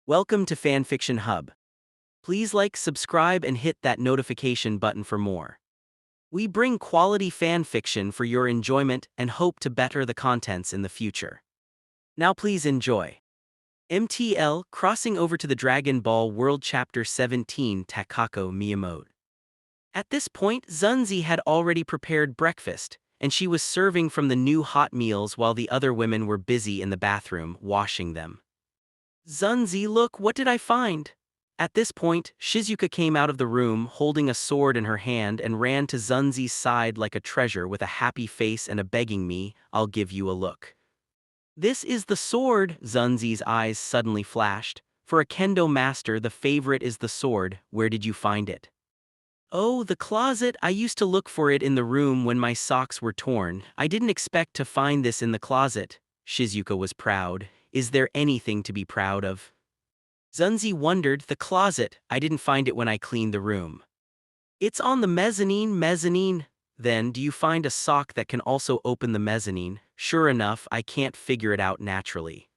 Welcome to Fanfiction Hub. Please like, subscribe, and hit that notification button for more. We bring quality fanfiction for your enjoyment and hope to better the contents in the future. Now please enjoy. MTL Crossing Over to the Dragon Ball World Chapter 17 Takako Miyamoto. At this point, Zunzi had already prepared breakfast, and she was serving from the new hot meals while the other women were busy in the bathroom, washing them. Zunzi, look, what did I find? At this point, Shizuka came out of the room holding a sword in her hand and ran to Zunzi's side like a treasure with a happy face and a begging me, I'll give you a look. This is the sword, Zunzi's eyes suddenly flashed. For a kendo master, the favorite is the sword. Where did you find it? Oh, the closet. I used to look for it in the room when my socks were torn. I didn't expect to find this in the closet. Shizuka was proud. Is there anything to be proud of? Zunzi wondered. The closet. I didn't find it when I cleaned the room. It's on the mezzanine. Then, do you find a sock that can also open the mezzanine? Sure enough, I can't figure it out naturally.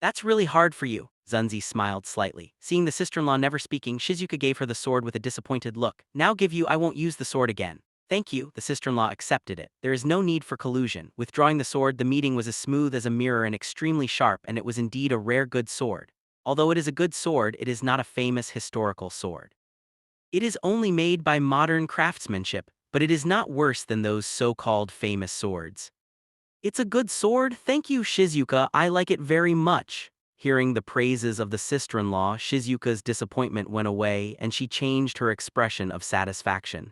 That's really hard for you. Zunzi smiled slightly. Seeing the sister-in-law never speaking, Shizuka gave her the sword with a disappointed look. Now give you, I won't use the sword again. Thank you, the sister-in-law accepted it. There is no need for collusion. Withdrawing the sword, the meeting was as smooth as a mirror and extremely sharp, and it was indeed a rare good sword. Although it is a good sword, it is not a famous historical sword. It is only made by modern craftsmanship, but it is not worse than those so-called famous swords. It's a good sword, thank you, Shizuka, I like it very much. Hearing the praises of the sister-in-law, Shizuka's disappointment went away and she changed her expression of satisfaction.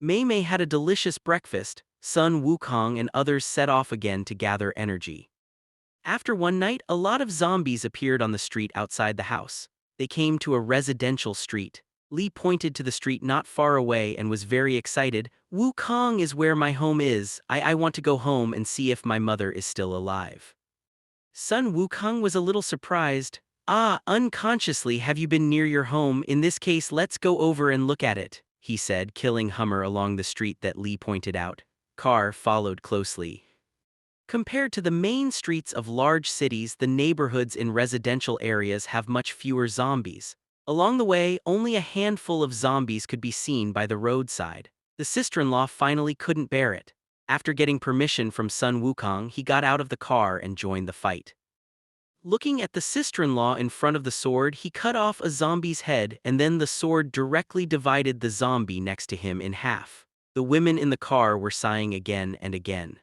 Mei had a delicious breakfast. Sun Wukong and others set off again to gather energy. After one night, a lot of zombies appeared on the street outside the house. They came to a residential street. Lee pointed to the street not far away and was very excited. Wukong is where my home is. I want to go home and see if my mother is still alive. Sun Wukong was a little surprised. Unconsciously have you been near your home? In this case, let's go over and look at it, he said, killing Hummer along the street that Lee pointed out. Car followed closely. Compared to the main streets of large cities, the neighborhoods in residential areas have much fewer zombies. Along the way, only a handful of zombies could be seen by the roadside. The sister-in-law finally couldn't bear it. After getting permission from Sun Wukong, he got out of the car and joined the fight. Looking at the sister-in-law in front of the sword, he cut off a zombie's head and then the sword directly divided the zombie next to him in half. The women in the car were sighing again and again.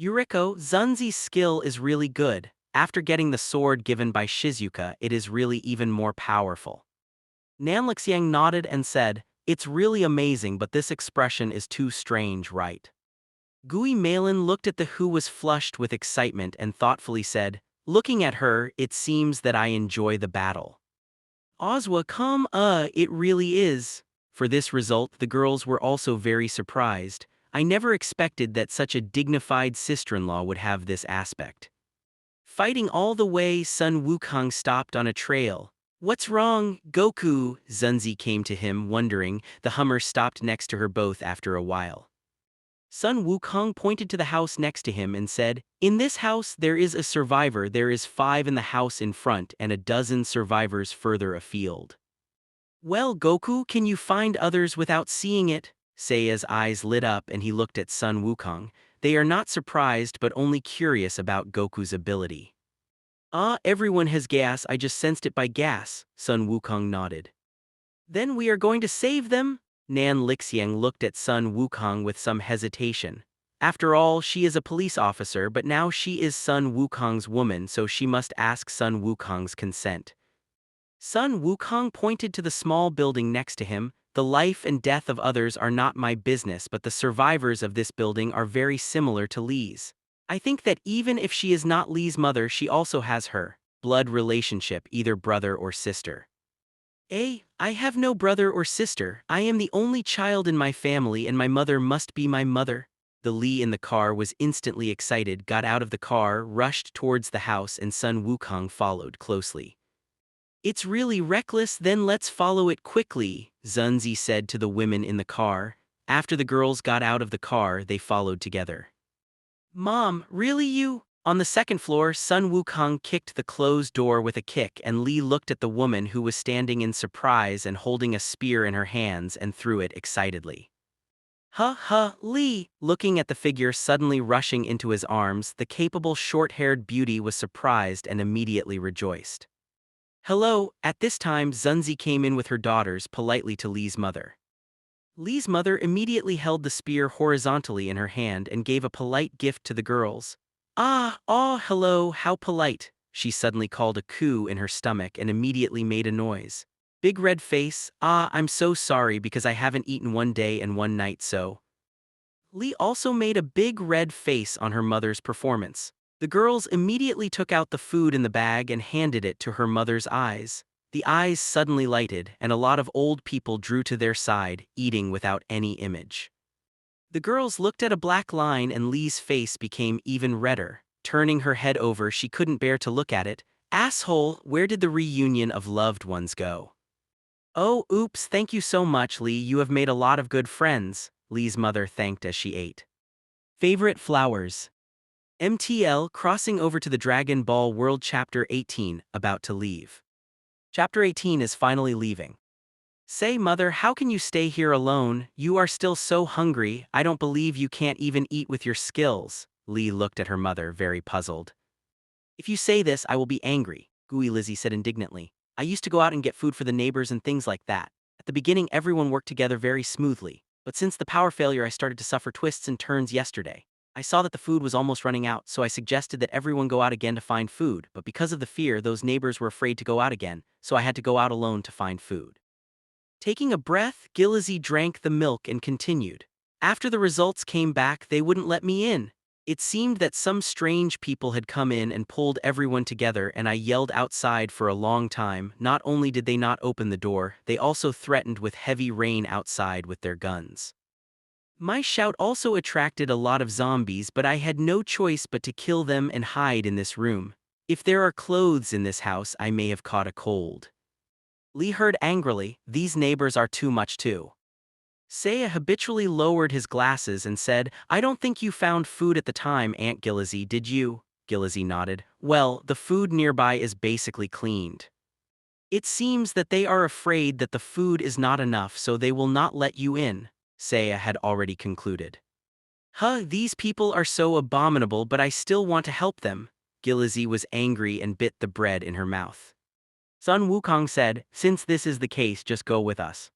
Yuriko, Zunzi's skill is really good. After getting the sword given by Shizuka, it is really even more powerful. Nanlixiang nodded and said, it's really amazing, but this expression is too strange, right? Gui Malin looked at the who was flushed with excitement and thoughtfully said, looking at her, it seems that I enjoy the battle. Ozwa, come, it really is. For this result, the girls were also very surprised. I never expected that such a dignified sister-in-law would have this aspect. Fighting all the way, Sun Wukong stopped on a trail. What's wrong, Goku? Zunzi came to him, wondering. The Hummer stopped next to her both after a while. Sun Wukong pointed to the house next to him and said, in this house there is a survivor. There is 5 in the house in front and a dozen survivors further afield. Well, Goku, can you find others without seeing it? Seiya's eyes lit up and he looked at Sun Wukong. They are not surprised but only curious about Goku's ability. Everyone has gas, I just sensed it by gas, Sun Wukong nodded. Then we are going to save them? Nanlixiang looked at Sun Wukong with some hesitation. After all, she is a police officer, but now she is Sun Wukong's woman, so she must ask Sun Wukong's consent. Sun Wukong pointed to the small building next to him. The life and death of others are not my business, but the survivors of this building are very similar to Lee's. I think that even if she is not Lee's mother, she also has her blood relationship, either brother or sister. I have no brother or sister. I am the only child in my family and my mother must be my mother. The Lee in the car was instantly excited, got out of the car, rushed towards the house, and Sun Wukong followed closely. It's really reckless, then let's follow it quickly, Zunzi said to the women in the car. After the girls got out of the car, they followed together. Mom, really you? On the second floor, Sun Wukong kicked the closed door with a kick, and Li looked at the woman who was standing in surprise and holding a spear in her hands and threw it excitedly. Li! Looking at the figure suddenly rushing into his arms, the capable short-haired beauty was surprised and immediately rejoiced. Hello. At this time, Zunzi came in with her daughters politely to Li's mother. Li's mother immediately held the spear horizontally in her hand and gave a polite gift to the girls. Hello, how polite. She suddenly called a coo in her stomach and immediately made a noise. Big red face, I'm so sorry because I haven't eaten 1 day and 1 night so. Li also made a big red face on her mother's performance. The girls immediately took out the food in the bag and handed it to her mother's eyes. The eyes suddenly lighted and a lot of old people drew to their side, eating without any image. The girls looked at a black line and Li's face became even redder. Turning her head over, she couldn't bear to look at it. Asshole, where did the reunion of loved ones go? Oh, oops, thank you so much, Li, you have made a lot of good friends, Li's mother thanked as she ate. Favorite flowers. MTL crossing over to the Dragon Ball World Chapter 18, about to leave. Chapter 18 is finally leaving. Say, mother, how can you stay here alone? You are still so hungry, I don't believe you can't even eat with your skills. Li looked at her mother, very puzzled. If you say this, I will be angry, Gooey Lizzie said indignantly. I used to go out and get food for the neighbors and things like that. At the beginning, everyone worked together very smoothly, but since the power failure, I started to suffer twists and turns yesterday. I saw that the food was almost running out, so I suggested that everyone go out again to find food, but because of the fear, those neighbors were afraid to go out again, so I had to go out alone to find food. Taking a breath, Gilizzy drank the milk and continued. After the results came back, they wouldn't let me in. It seemed that some strange people had come in and pulled everyone together, and I yelled outside for a long time. Not only did they not open the door, they also threatened with heavy rain outside with their guns. My shout also attracted a lot of zombies, but I had no choice but to kill them and hide in this room. If there are clothes in this house, I may have caught a cold. Li heard angrily, these neighbors are too much too. Seiya habitually lowered his glasses and said, I don't think you found food at the time, Aunt Gilizzy, did you? Gilizzy nodded. Well, the food nearby is basically cleaned. It seems that they are afraid that the food is not enough, so they will not let you in, Seiya had already concluded. These people are so abominable, but I still want to help them. Gilizzy was angry and bit the bread in her mouth. Sun Wukong said, since this is the case, just go with us.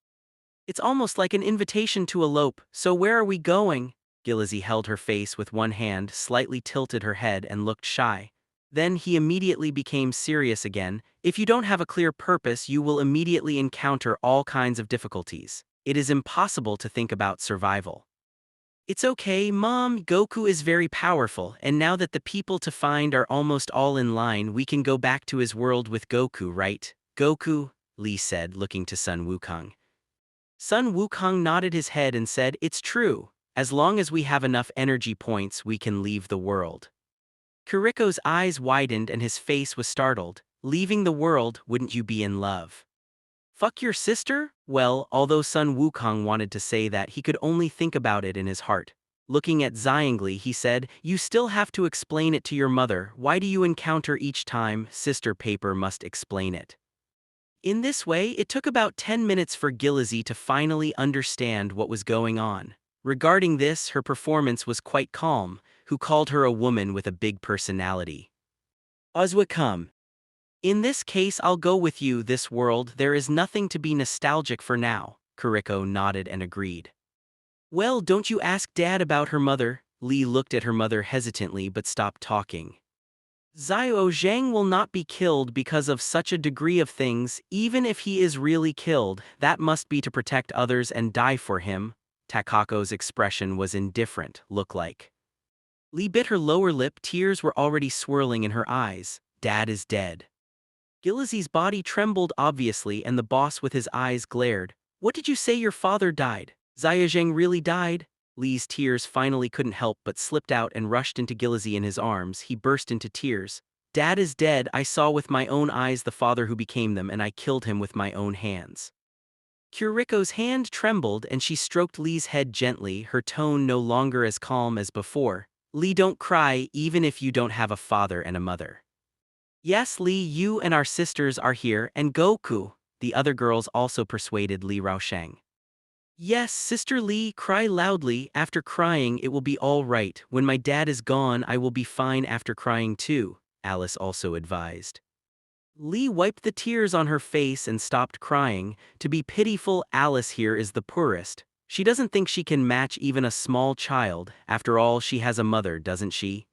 It's almost like an invitation to elope, so where are we going? Gilizzy held her face with one hand, slightly tilted her head and looked shy. Then he immediately became serious again. If you don't have a clear purpose, you will immediately encounter all kinds of difficulties. It is impossible to think about survival. It's okay, Mom, Goku is very powerful, and now that the people to find are almost all in line, we can go back to his world with Goku, right? Goku, Li said, looking to Sun Wukong. Sun Wukong nodded his head and said, it's true. As long as we have enough energy points, we can leave the world. Kiriko's eyes widened and his face was startled. Leaving the world, wouldn't you be in love? Fuck your sister? Well, although Sun Wukong wanted to say that, he could only think about it in his heart. Looking at Xiangli, he said, you still have to explain it to your mother. Why do you encounter each time? Sister Paper must explain it. In this way, it took about 10 minutes for Gilizzy to finally understand what was going on. Regarding this, her performance was quite calm, who called her a woman with a big personality. Ozwa come. In this case, I'll go with you. This world, there is nothing to be nostalgic for now. Kiriko nodded and agreed. Well, don't you ask Dad about her mother? Li looked at her mother hesitantly but stopped talking. Xiao Zhang will not be killed because of such a degree of things. Even if he is really killed, that must be to protect others and die for him. Takako's expression was indifferent, look like. Li bit her lower lip, tears were already swirling in her eyes. Dad is dead. Gilizzy's body trembled obviously and the boss with his eyes glared. What did you say your father died? Xiaozheng really died? Li's tears finally couldn't help but slipped out and rushed into Gilizzy in his arms. He burst into tears. Dad is dead. I saw with my own eyes the father who became them, and I killed him with my own hands. Kiriko's hand trembled and she stroked Li's head gently, her tone no longer as calm as before. Lee, don't cry even if you don't have a father and a mother. Yes, Lee, you and our sisters are here, and Goku. The other girls also persuaded Li Raosheng. Yes, Sister Lee, cry loudly. After crying, it will be all right. When my dad is gone, I will be fine after crying too, Alice also advised. Lee wiped the tears on her face and stopped crying. To be pitiful, Alice here is the poorest. She doesn't think she can match even a small child. After all, she has a mother, doesn't she?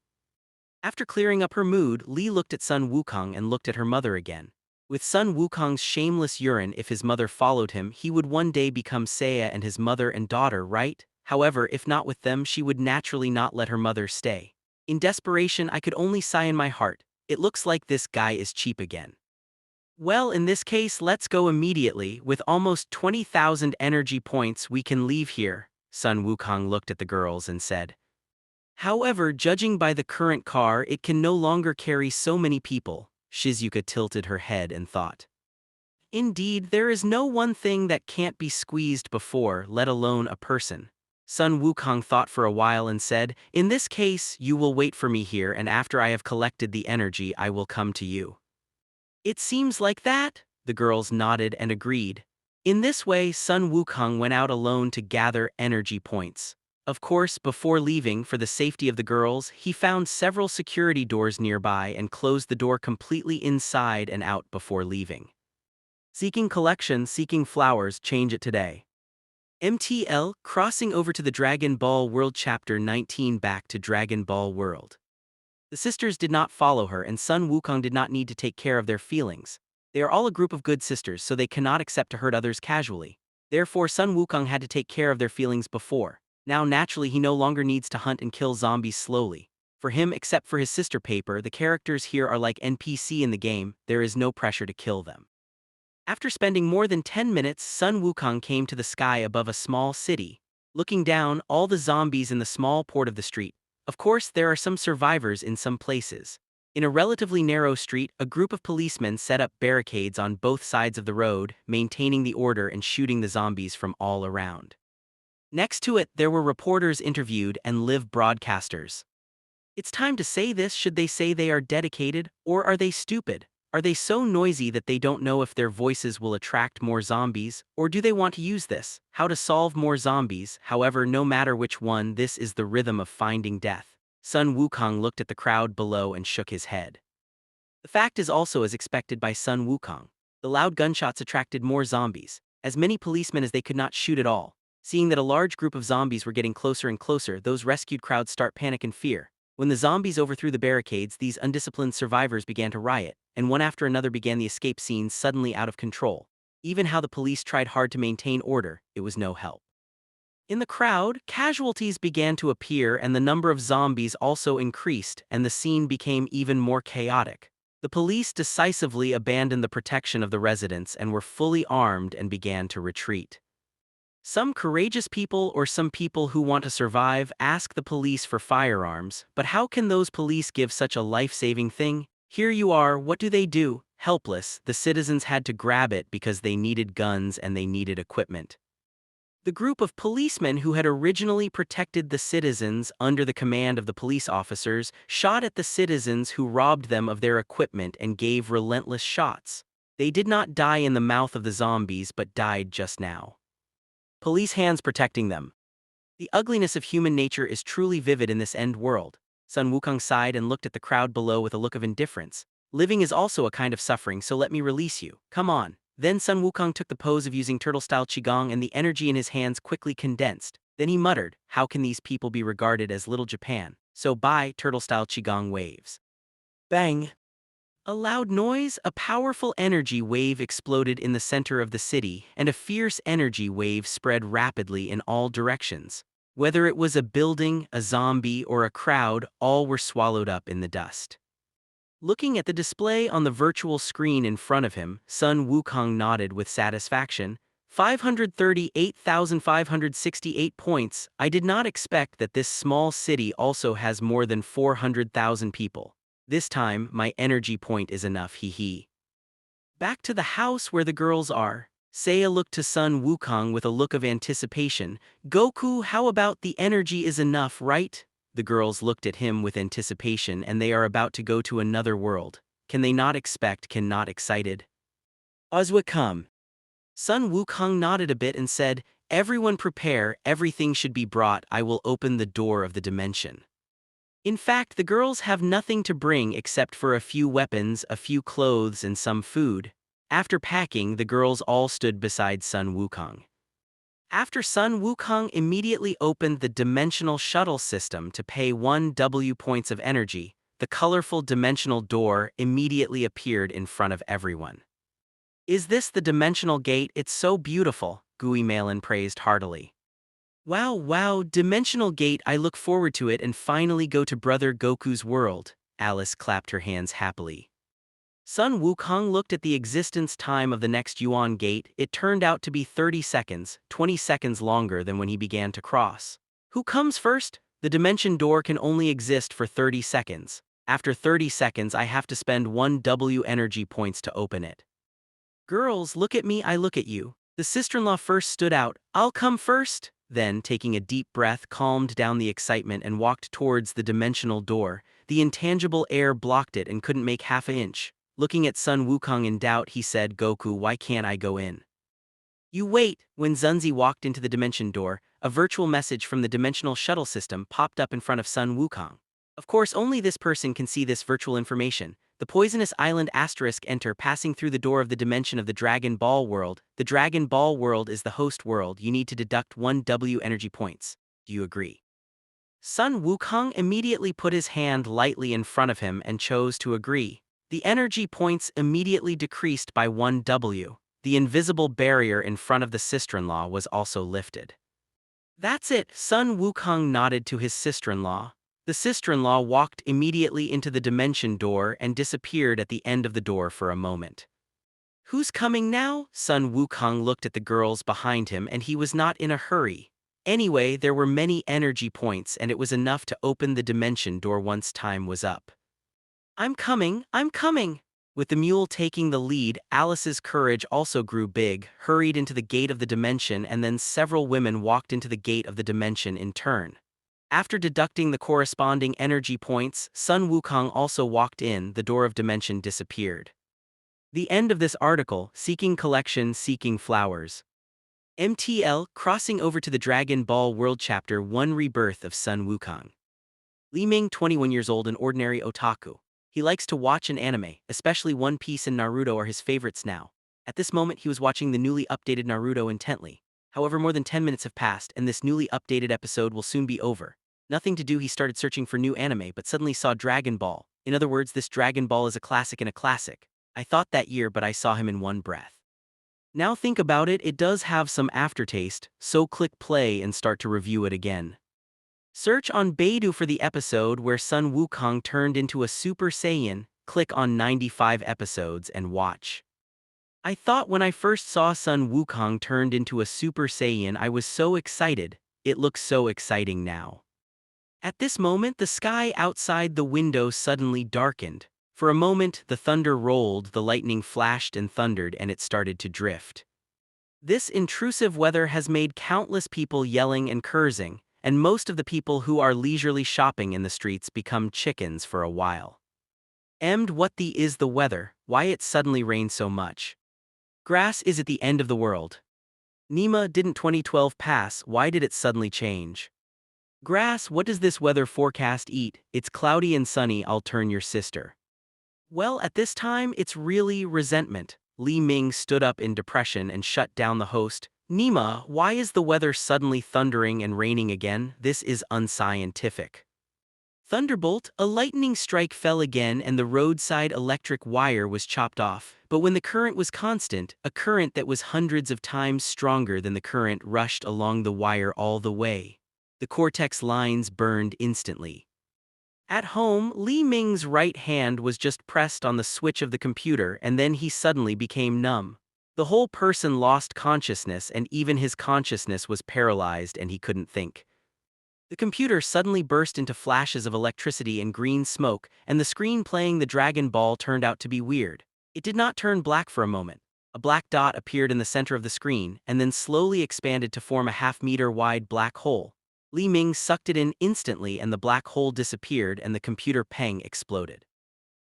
After clearing up her mood, Lee looked at Sun Wukong and looked at her mother again. With Sun Wukong's shameless urine, if his mother followed him, he would one day become Seiya and his mother and daughter, right? However, if not with them, she would naturally not let her mother stay. In desperation, I could only sigh in my heart. It looks like this guy is cheap again. Well, in this case, let's go immediately. With almost 20,000 energy points, we can leave here. Sun Wukong looked at the girls and said. However, judging by the current car, it can no longer carry so many people. Shizuka tilted her head and thought. Indeed, there is no one thing that can't be squeezed before, let alone a person. Sun Wukong thought for a while and said, in this case, you will wait for me here, and after I have collected the energy, I will come to you. It seems like that, the girls nodded and agreed. In this way, Sun Wukong went out alone to gather energy points. Of course, before leaving, for the safety of the girls, he found several security doors nearby and closed the door completely inside and out before leaving. Seeking collection, seeking flowers, change it today. MTL, crossing over to the Dragon Ball World Chapter 19. Back to Dragon Ball World. The sisters did not follow her, and Sun Wukong did not need to take care of their feelings. They are all a group of good sisters, so they cannot accept to hurt others casually. Therefore, Sun Wukong had to take care of their feelings before. Now naturally he no longer needs to hunt and kill zombies slowly. For him, except for his sister Paper, the characters here are like NPC in the game, there is no pressure to kill them. After spending more than 10 minutes, Sun Wukong came to the sky above a small city. Looking down, all the zombies in the small port of the street. Of course, there are some survivors in some places. In a relatively narrow street, a group of policemen set up barricades on both sides of the road, maintaining the order and shooting the zombies from all around. Next to it, there were reporters interviewed and live broadcasters. It's time to say this. Should they say they are dedicated, or are they stupid? Are they so noisy that they don't know if their voices will attract more zombies, or do they want to use this, how to solve more zombies? However, no matter which one, this is the rhythm of finding death. Sun Wukong looked at the crowd below and shook his head. The fact is also as expected by Sun Wukong. The loud gunshots attracted more zombies, as many policemen as they could not shoot at all. Seeing that a large group of zombies were getting closer and closer, those rescued crowds start panic and fear. When the zombies overthrew the barricades, these undisciplined survivors began to riot, and one after another began the escape scenes suddenly out of control. Even how the police tried hard to maintain order, it was no help. In the crowd, casualties began to appear and the number of zombies also increased, and the scene became even more chaotic. The police decisively abandoned the protection of the residents and were fully armed and began to retreat. Some courageous people or some people who want to survive ask the police for firearms, but how can those police give such a life-saving thing? Here you are, what do? Helpless, the citizens had to grab it because they needed guns and they needed equipment. The group of policemen who had originally protected the citizens under the command of the police officers shot at the citizens who robbed them of their equipment and gave relentless shots. They did not die in the mouth of the zombies but died just now. Police hands protecting them. The ugliness of human nature is truly vivid in this end world. Sun Wukong sighed and looked at the crowd below with a look of indifference. Living is also a kind of suffering, so let me release you. Come on. Then Sun Wukong took the pose of using turtle-style qigong and the energy in his hands quickly condensed. Then he muttered, how can these people be regarded as Little Japan? So bye, turtle-style qigong waves. Bang! A loud noise, a powerful energy wave exploded in the center of the city, and a fierce energy wave spread rapidly in all directions. Whether it was a building, a zombie, or a crowd, all were swallowed up in the dust. Looking at the display on the virtual screen in front of him, Sun Wukong nodded with satisfaction. 538,568 points. I did not expect that this small city also has more than 400,000 people. This time, my energy point is enough, hee. Back to the house where the girls are. Seiya looked to Sun Wukong with a look of anticipation. Goku, how about the energy is enough, right? The girls looked at him with anticipation, and they are about to go to another world. Can they not expect, cannot excited? Ozwa come. Sun Wukong nodded a bit and said, "Everyone prepare, everything should be brought, I will open the door of the dimension." In fact, the girls have nothing to bring except for a few weapons, a few clothes, and some food. After packing, the girls all stood beside Sun Wukong. After Sun Wukong immediately opened the dimensional shuttle system to pay 1W points of energy, the colorful dimensional door immediately appeared in front of everyone. "Is this the dimensional gate? It's so beautiful," Guimalin praised heartily. Wow, dimensional gate, I look forward to it and finally go to Brother Goku's world," Alice clapped her hands happily. Sun Wukong looked at the existence time of the next Yuan gate. It turned out to be 30 seconds, 20 seconds longer than when he began to cross. Who comes first? The dimension door can only exist for 30 seconds. After 30 seconds, I have to spend 1W energy points to open it. Girls, look at me, I look at you. The sister-in-law first stood out. "I'll come first." Then, taking a deep breath, calmed down the excitement and walked towards the dimensional door. The intangible air blocked it and couldn't make half an inch. Looking at Sun Wukong in doubt, he said, "Goku, why can't I go in?" "You wait." When Zunzi walked into the dimension door, a virtual message from the dimensional shuttle system popped up in front of Sun Wukong. Of course, only this person can see this virtual information. The poisonous island asterisk enter passing through the door of the dimension of the Dragon Ball world. The Dragon Ball world is the host world. You need to deduct 1W energy points. Do you agree? Sun Wukong immediately put his hand lightly in front of him and chose to agree. The energy points immediately decreased by 1W. The invisible barrier in front of the sister-in-law was also lifted. "That's it," Sun Wukong nodded to his sister-in-law. The sister-in-law walked immediately into the dimension door and disappeared at the end of the door for a moment. "Who's coming now?" Sun Wukong looked at the girls behind him, and he was not in a hurry. Anyway, there were many energy points and it was enough to open the dimension door once time was up. I'm coming. With the mule taking the lead, Alice's courage also grew big, hurried into the gate of the dimension, and then several women walked into the gate of the dimension in turn. After deducting the corresponding energy points, Sun Wukong also walked in, the door of dimension disappeared. The end of this article, Seeking Collection, Seeking Flowers. MTL, crossing over to the Dragon Ball World Chapter 1 Rebirth of Sun Wukong. Li Ming, 21 years old, an ordinary otaku. He likes to watch an anime, especially One Piece and Naruto are his favorites now. At this moment he was watching the newly updated Naruto intently. However, more than 10 minutes have passed and this newly updated episode will soon be over. Nothing to do, he started searching for new anime but suddenly saw Dragon Ball. In other words, this Dragon Ball is a classic in a classic. I thought that year, but I saw him in one breath. Now think about it, it does have some aftertaste, so click play and start to review it again. Search on Baidu for the episode where Sun Wukong turned into a Super Saiyan, click on 95 episodes and watch. I thought when I first saw Sun Wukong turned into a Super Saiyan I was so excited, it looks so exciting now. At this moment the sky outside the window suddenly darkened. For a moment the thunder rolled, the lightning flashed and thundered, and it started to drift. This intrusive weather has made countless people yelling and cursing, and most of the people who are leisurely shopping in the streets become chickens for a while. What the is the weather, why it suddenly rained so much? Grass is at the end of the world. Nima, didn't 2012 pass, why did it suddenly change? Grass, what does this weather forecast eat? It's cloudy and sunny, I'll turn your sister. Well, at this time it's really resentment. Li Ming stood up in depression and shut down the host. Nima, why is the weather suddenly thundering and raining again? This is unscientific. Thunderbolt, a lightning strike fell again and the roadside electric wire was chopped off, but when the current was constant, a current that was hundreds of times stronger than the current rushed along the wire all the way. The cortex lines burned instantly. At home, Li Ming's right hand was just pressed on the switch of the computer and then he suddenly became numb. The whole person lost consciousness and even his consciousness was paralyzed and he couldn't think. The computer suddenly burst into flashes of electricity and green smoke, and the screen playing the Dragon Ball turned out to be weird. It did not turn black for a moment. A black dot appeared in the center of the screen and then slowly expanded to form a half-meter wide black hole. Li Ming sucked it in instantly and the black hole disappeared and the computer peng exploded.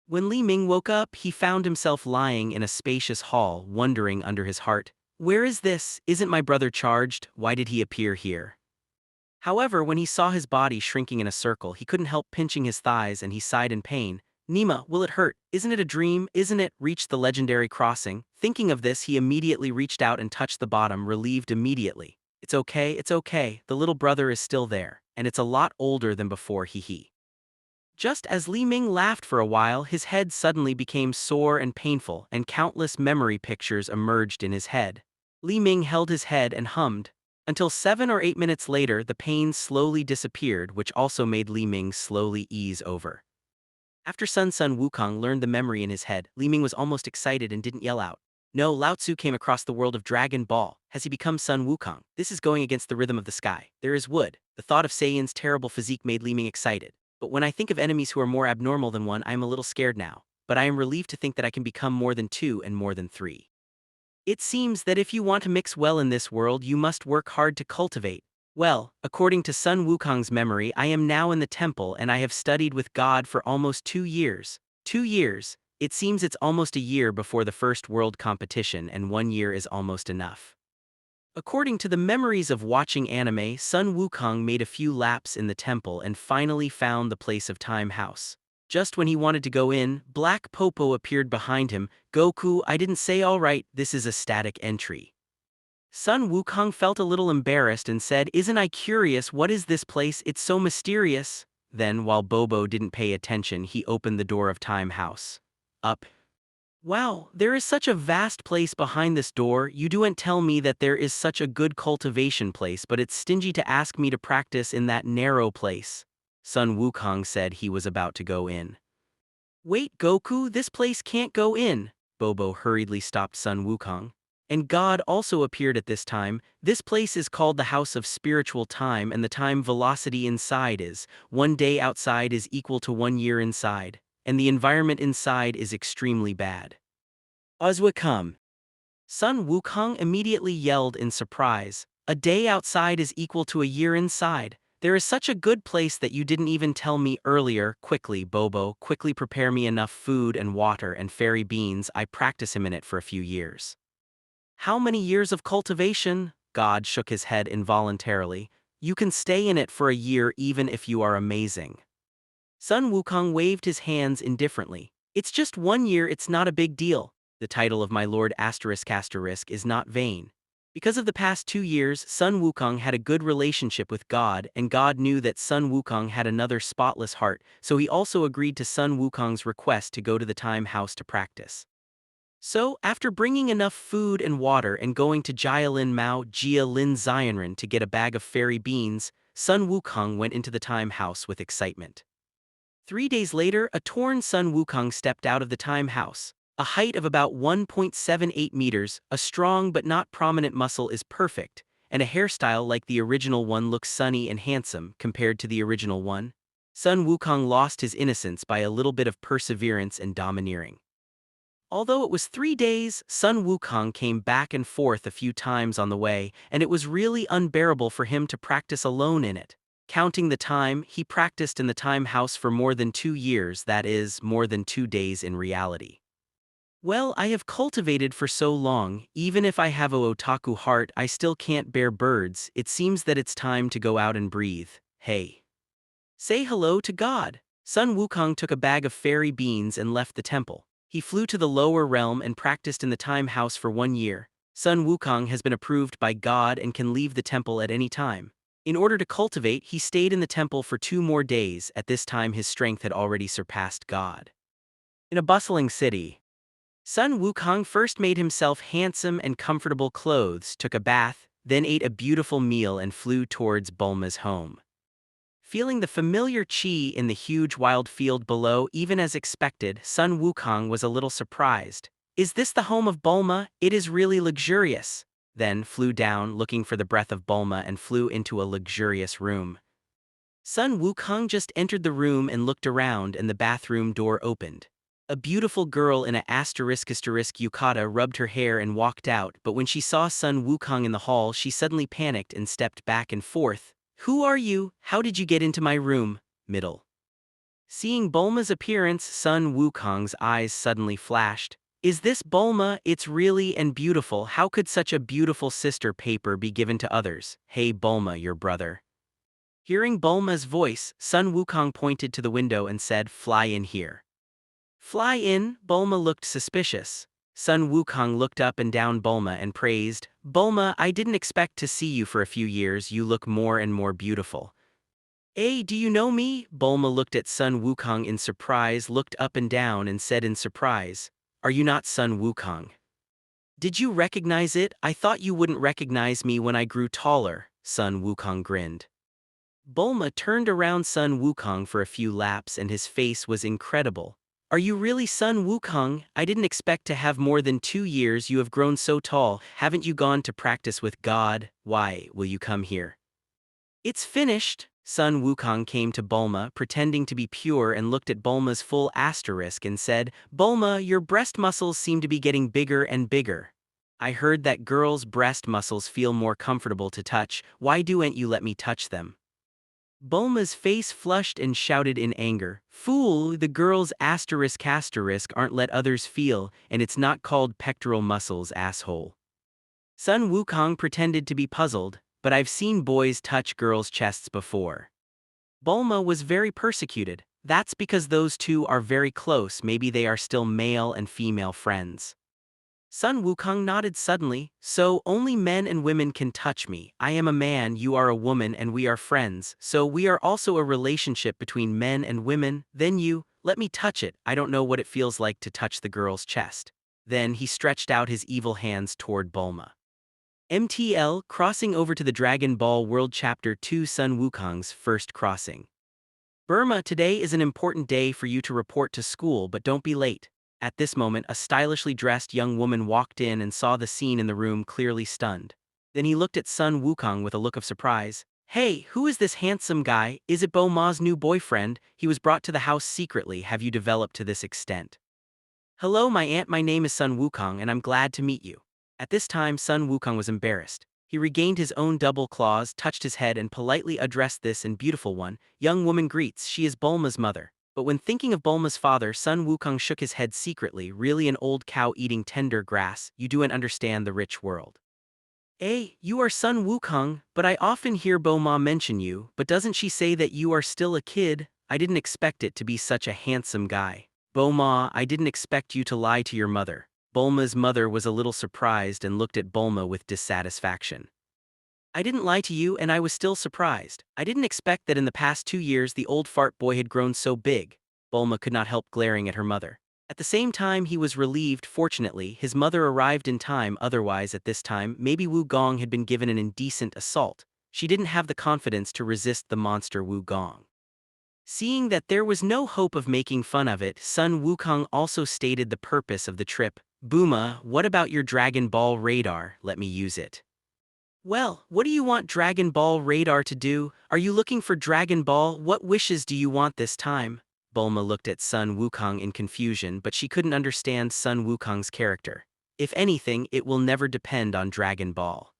When Li Ming woke up, he found himself lying in a spacious hall, wondering under his heart, "Where is this? Isn't my brother charged? Why did he appear here?" However, when he saw his body shrinking in a circle, he couldn't help pinching his thighs and he sighed in pain. "Nima, will it hurt? Isn't it a dream? Isn't it?" Reached the legendary crossing. Thinking of this, he immediately reached out and touched the bottom, relieved immediately. It's okay, the little brother is still there, and it's a lot older than before, hee. Just as Li Ming laughed for a while, his head suddenly became sore and painful, and countless memory pictures emerged in his head. Li Ming held his head and hummed. Until 7 or 8 minutes later, the pain slowly disappeared, which also made Li Ming slowly ease over. After Sun Wukong learned the memory in his head, Li Ming was almost excited and didn't yell out. No, Lao Tzu came across the world of Dragon Ball. Has he become Sun Wukong? This is going against the rhythm of the sky. There is wood. The thought of Saiyan's terrible physique made Li Ming excited. But when I think of enemies who are more abnormal than one, I am a little scared now. But I am relieved to think that I can become more than 2 and more than 3. It seems that if you want to mix well in this world, you must work hard to cultivate. Well, according to Sun Wukong's memory, I am now in the temple and I have studied with God for almost 2 years. 2 years. It seems it's almost a year before the first world competition, and 1 year is almost enough. According to the memories of watching anime, Sun Wukong made a few laps in the temple and finally found the place of Time House. Just when he wanted to go in, Black Popo appeared behind him. "Goku, I didn't say all right, this is a static entry." Sun Wukong felt a little embarrassed and said, "Isn't I curious, what is this place? It's so mysterious." Then, while Bobo didn't pay attention, he opened the door of Time House. Up. "Wow, there is such a vast place behind this door. You don't tell me that there is such a good cultivation place, but it's stingy to ask me to practice in that narrow place." Sun Wukong said he was about to go in. "Wait, Goku, this place can't go in." Bobo hurriedly stopped Sun Wukong. And God also appeared at this time. "This place is called the House of Spiritual Time, and the time velocity inside is 1 day outside is equal to 1 year inside, and the environment inside is extremely bad." "Ozwa come." Sun Wukong immediately yelled in surprise. "A day outside is equal to a year inside. There is such a good place that you didn't even tell me earlier." "Quickly, Bobo, quickly prepare me enough food and water and fairy beans. I practice him in it for a few years." "How many years of cultivation?" God shook his head involuntarily. "You can stay in it for a year even if you are amazing." Sun Wukong waved his hands indifferently. "It's just 1 year, it's not a big deal. The title of my lord *** is not vain." Because of the past 2 years, Sun Wukong had a good relationship with God, and God knew that Sun Wukong had another spotless heart, so he also agreed to Sun Wukong's request to go to the Time House to practice. So, after bringing enough food and water and going to Jia Lin Mao Jia Lin Xianren to get a bag of fairy beans, Sun Wukong went into the Time House with excitement. 3 days later, a torn Sun Wukong stepped out of the Time House. A height of about 1.78 meters, a strong but not prominent muscle is perfect, and a hairstyle like the original one looks sunny and handsome compared to the original one. Sun Wukong lost his innocence by a little bit of perseverance and domineering. Although it was 3 days, Sun Wukong came back and forth a few times on the way, and it was really unbearable for him to practice alone in it. Counting the time, he practiced in the Time House for more than 2 years, that is, more than 2 days in reality. "Well, I have cultivated for so long, even if I have a otaku heart, I still can't bear birds. It seems that it's time to go out and breathe. Hey. Say hello to God." Sun Wukong took a bag of fairy beans and left the temple. He flew to the lower realm and practiced in the Time House for 1 year. Sun Wukong has been approved by God and can leave the temple at any time. In order to cultivate, he stayed in the temple for 2 more days. At this time his strength had already surpassed God. In a bustling city, Sun Wukong first made himself handsome and comfortable clothes, took a bath, then ate a beautiful meal and flew towards Bulma's home. Feeling the familiar chi in the huge wild field below, even as expected, Sun Wukong was a little surprised. "Is this the home of Bulma? It is really luxurious." Then flew down looking for the breath of Bulma and flew into a luxurious room. Sun Wukong just entered the room and looked around, and the bathroom door opened. A beautiful girl in a ** yukata rubbed her hair and walked out, but when she saw Sun Wukong in the hall she suddenly panicked and stepped back and forth. Who are you? How did you get into my room? Middle. Seeing Bulma's appearance, Sun Wukong's eyes suddenly flashed. Is this Bulma? It's really and beautiful. How could such a beautiful sister paper be given to others? Hey Bulma, your brother. Hearing Bulma's voice, Sun Wukong pointed to the window and said, "Fly in here." Fly in? Bulma looked suspicious. Sun Wukong looked up and down Bulma and praised, "Bulma, I didn't expect to see you for a few years. You look more and more beautiful." "Hey, do you know me?" Bulma looked at Sun Wukong in surprise, looked up and down and said in surprise, "Are you not Sun Wukong? Did you recognize it? I thought you wouldn't recognize me when I grew taller." Sun Wukong grinned. Bulma turned around Sun Wukong for a few laps and his face was incredible. "Are you really Sun Wukong? I didn't expect to have more than 2 years. You have grown so tall. Haven't you gone to practice with God? Why will you come here?" "It's finished." Sun Wukong came to Bulma, pretending to be pure, and looked at Bulma's full asterisk and said, "Bulma, your breast muscles seem to be getting bigger and bigger. I heard that girls' breast muscles feel more comfortable to touch. Why don't you let me touch them?" Bulma's face flushed and shouted in anger, "Fool, the girls asterisk aren't let others feel, and it's not called pectoral muscles, asshole." Sun Wukong pretended to be puzzled, "But I've seen boys touch girls' chests before." Bulma was very persecuted. "That's because those two are very close. Maybe they are still male and female friends." Sun Wukong nodded suddenly. "So, only men and women can touch me. I am a man, you are a woman, and we are friends. So we are also a relationship between men and women. Then you, let me touch it. I don't know what it feels like to touch the girl's chest." Then he stretched out his evil hands toward Bulma. MTL, crossing over to the Dragon Ball World Chapter 2, Sun Wukong's first crossing. Burma, today is an important day for you to report to school, but don't be late. At this moment, a stylishly dressed young woman walked in and saw the scene in the room, clearly stunned. Then he looked at Sun Wukong with a look of surprise. "Hey, who is this handsome guy? Is it Bulma's new boyfriend? He was brought to the house secretly. Have you developed to this extent?" "Hello, my aunt. My name is Sun Wukong, and I'm glad to meet you." At this time, Sun Wukong was embarrassed. He regained his own double claws, touched his head, and politely addressed this and beautiful one. "Young woman greets, she is Bulma's mother." But when thinking of Bulma's father, Sun Wukong shook his head secretly. "Really, an old cow eating tender grass? You don't understand the rich world." "Eh, you are Sun Wukong, but I often hear Bulma mention you, but doesn't she say that you are still a kid? I didn't expect it to be such a handsome guy." "Bulma, I didn't expect you to lie to your mother." Bulma's mother was a little surprised and looked at Bulma with dissatisfaction. "I didn't lie to you, and I was still surprised. I didn't expect that in the past 2 years the old fart boy had grown so big." Bulma could not help glaring at her mother. At the same time he was relieved. Fortunately, his mother arrived in time, otherwise at this time maybe Wu Gong had been given an indecent assault. She didn't have the confidence to resist the monster Wu Gong. Seeing that there was no hope of making fun of it, Sun Wukong also stated the purpose of the trip. "Bulma, what about your Dragon Ball radar? Let me use it." "Well, what do you want Dragon Ball radar to do? Are you looking for Dragon Ball? What wishes do you want this time?" Bulma looked at Sun Wukong in confusion, but she couldn't understand Sun Wukong's character. "If anything, it will never depend on Dragon Ball."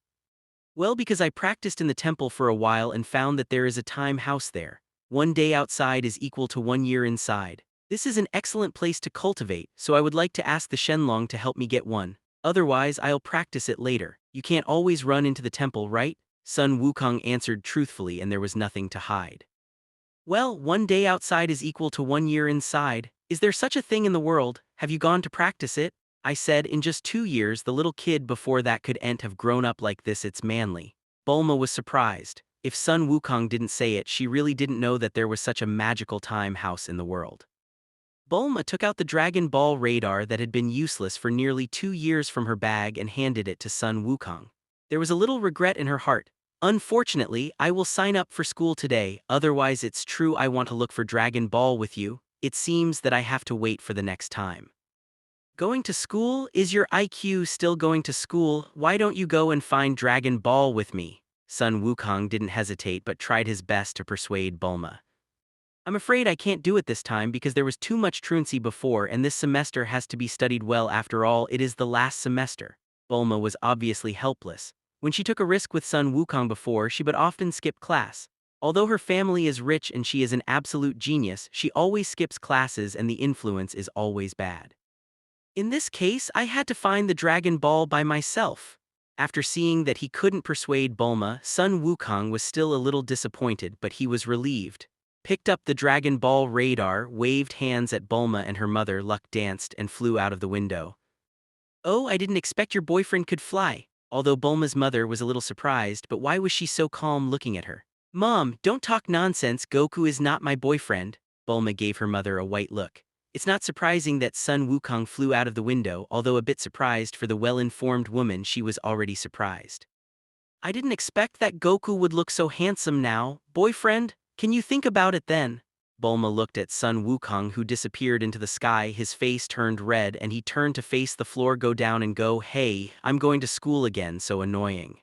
"Well, because I practiced in the temple for a while and found that there is a time house there. 1 day outside is equal to 1 year inside. This is an excellent place to cultivate, so I would like to ask the Shenlong to help me get one. Otherwise, I'll practice it later. You can't always run into the temple, right?" Sun Wukong answered truthfully, and there was nothing to hide. "Well, 1 day outside is equal to 1 year inside. Is there such a thing in the world? Have you gone to practice it?" I said, "In just 2 years, the little kid before that couldn't have grown up like this. It's manly." Bulma was surprised. If Sun Wukong didn't say it, she really didn't know that there was such a magical time house in the world. Bulma took out the Dragon Ball radar that had been useless for nearly 2 years from her bag and handed it to Sun Wukong. There was a little regret in her heart. "Unfortunately, I will sign up for school today, otherwise it's true I want to look for Dragon Ball with you. It seems that I have to wait for the next time." "Going to school? Is your IQ still going to school? Why don't you go and find Dragon Ball with me?" Sun Wukong didn't hesitate but tried his best to persuade Bulma. "I'm afraid I can't do it this time because there was too much truancy before and this semester has to be studied well. After all, it is the last semester." Bulma was obviously helpless. When she took a risk with Sun Wukong before, she but often skipped class. Although her family is rich and she is an absolute genius, she always skips classes and the influence is always bad. In this case, I had to find the Dragon Ball by myself. After seeing that he couldn't persuade Bulma, Sun Wukong was still a little disappointed, but he was relieved. Picked up the Dragon Ball radar, waved hands at Bulma and her mother. Luck danced and flew out of the window. "Oh, I didn't expect your boyfriend could fly." Although Bulma's mother was a little surprised, but why was she so calm looking at her? "Mom, don't talk nonsense, Goku is not my boyfriend." Bulma gave her mother a white look. It's not surprising that Sun Wukong flew out of the window, although a bit surprised for the well-informed woman, she was already surprised. "I didn't expect that Goku would look so handsome now, boyfriend. Can you think about it then?" Bulma looked at Sun Wukong, who disappeared into the sky. His face turned red and he turned to face the floor. "Go down and go. Hey, I'm going to school again, so annoying."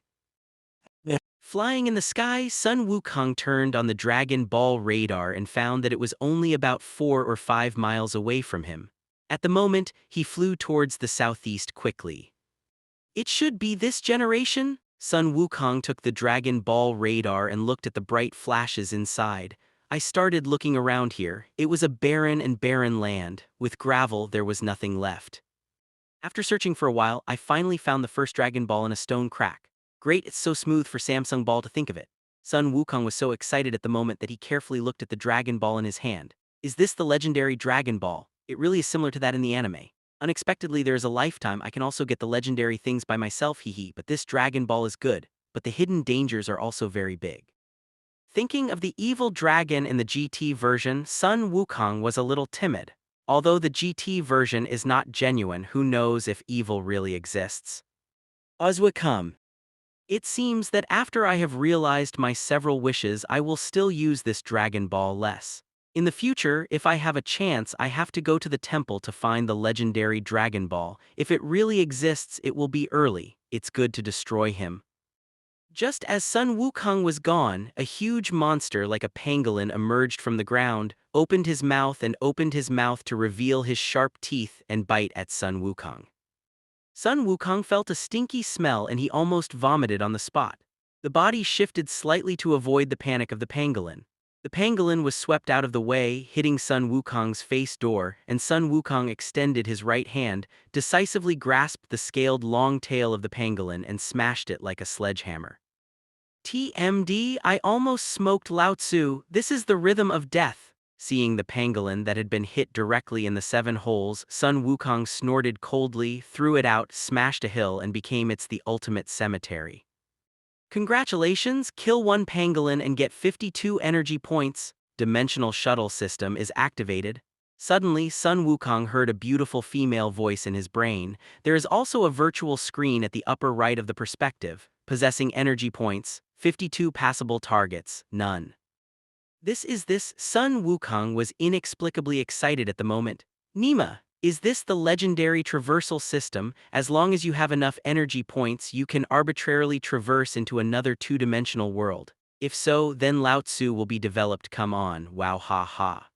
Flying in the sky, Sun Wukong turned on the Dragon Ball radar and found that it was only about 4 or 5 miles away from him. At the moment, he flew towards the southeast quickly. "It should be this generation." Sun Wukong took the Dragon Ball radar and looked at the bright flashes inside. "I started looking around here. It was a barren land. With gravel, there was nothing left. After searching for a while, I finally found the first Dragon Ball in a stone crack. Great, it's so smooth for Samsung Ball to think of it." Sun Wukong was so excited at the moment that he carefully looked at the Dragon Ball in his hand. "Is this the legendary Dragon Ball? It really is similar to that in the anime. Unexpectedly, there is a lifetime. I can also get the legendary things by myself, hee. But this Dragon Ball is good, but the hidden dangers are also very big." Thinking of the evil dragon in the GT version, Sun Wukong was a little timid. Although the GT version is not genuine, who knows if evil really exists? Ozwakam. It seems that after I have realized my several wishes, I will still use this Dragon Ball less. In the future, if I have a chance, I have to go to the temple to find the legendary Dragon Ball. If it really exists, it will be early. It's good to destroy him. Just as Sun Wukong was gone, a huge monster like a pangolin emerged from the ground, opened his mouth to reveal his sharp teeth and bite at Sun Wukong. Sun Wukong felt a stinky smell and he almost vomited on the spot. The body shifted slightly to avoid the panic of the pangolin. The pangolin was swept out of the way, hitting Sun Wukong's face door, and Sun Wukong extended his right hand, decisively grasped the scaled long tail of the pangolin and smashed it like a sledgehammer. "TMD, I almost smoked Lao Tzu. This is the rhythm of death." Seeing the pangolin that had been hit directly in the 7 holes, Sun Wukong snorted coldly, threw it out, smashed a hill, and became the ultimate cemetery. "Congratulations, kill 1 pangolin and get 52 energy points. Dimensional shuttle system is activated." Suddenly, Sun Wukong heard a beautiful female voice in his brain. There is also a virtual screen at the upper right of the perspective, possessing energy points, 52 passable targets, none. This Sun Wukong was inexplicably excited at the moment. "Nima, is this the legendary traversal system? As long as you have enough energy points, you can arbitrarily traverse into another 2-dimensional world. If so, then Lao Tzu will be developed. Come on, wow, ha ha."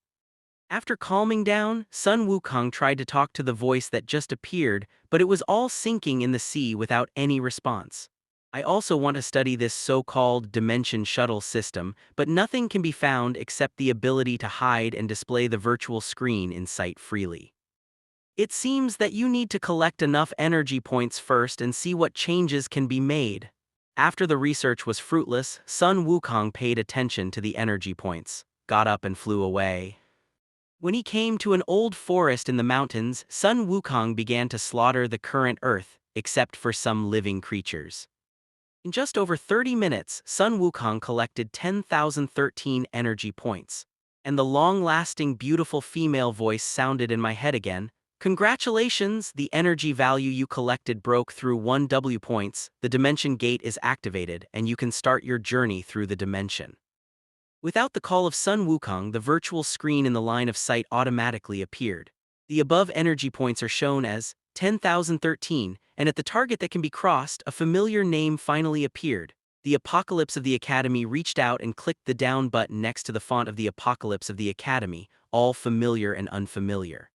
After calming down, Sun Wukong tried to talk to the voice that just appeared, but it was all sinking in the sea without any response. "I also want to study this so-called dimension shuttle system, but nothing can be found except the ability to hide and display the virtual screen in sight freely. It seems that you need to collect enough energy points first and see what changes can be made." After the research was fruitless, Sun Wukong paid attention to the energy points, got up and flew away. When he came to an old forest in the mountains, Sun Wukong began to slaughter the current Earth, except for some living creatures. In just over 30 minutes, Sun Wukong collected 10,013 energy points. And the long-lasting beautiful female voice sounded in my head again. "Congratulations, the energy value you collected broke through 1 W points, the dimension gate is activated, and you can start your journey through the dimension." Without the call of Sun Wukong, the virtual screen in the line of sight automatically appeared. The above energy points are shown as 10,013, and at the target that can be crossed, a familiar name finally appeared. The Apocalypse of the Academy reached out and clicked the down button next to the font of the Apocalypse of the Academy, all familiar and unfamiliar.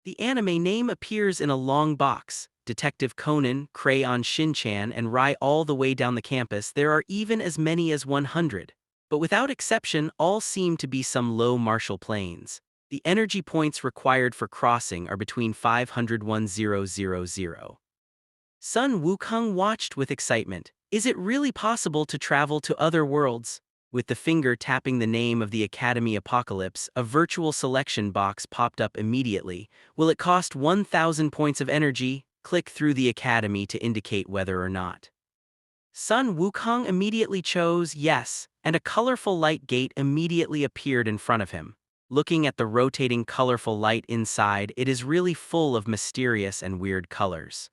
The anime name appears in a long box. Detective Conan, Crayon Shin-chan, and Rai all the way down the campus. There are even as many as 100. But without exception, all seem to be some low Marshall planes. The energy points required for crossing are between 500–1000. Sun Wukong watched with excitement. Is it really possible to travel to other worlds? With the finger tapping the name of the Academy Apocalypse, a virtual selection box popped up immediately. Will it cost 1,000 points of energy? Click through the Academy to indicate whether or not. Sun Wukong immediately chose yes, and a colorful light gate immediately appeared in front of him. Looking at the rotating colorful light inside, it is really full of mysterious and weird colors.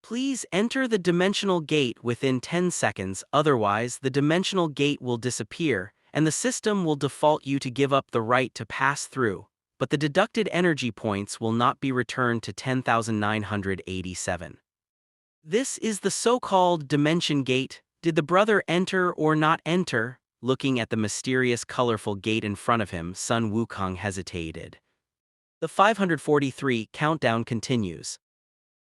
Please enter the dimensional gate within 10 seconds, otherwise the dimensional gate will disappear, and the system will default you to give up the right to pass through, but the deducted energy points will not be returned to 10,987. This is the so-called dimension gate. Did the brother enter or not enter? Looking at the mysterious colorful gate in front of him, Sun Wukong hesitated. The 543 countdown continues.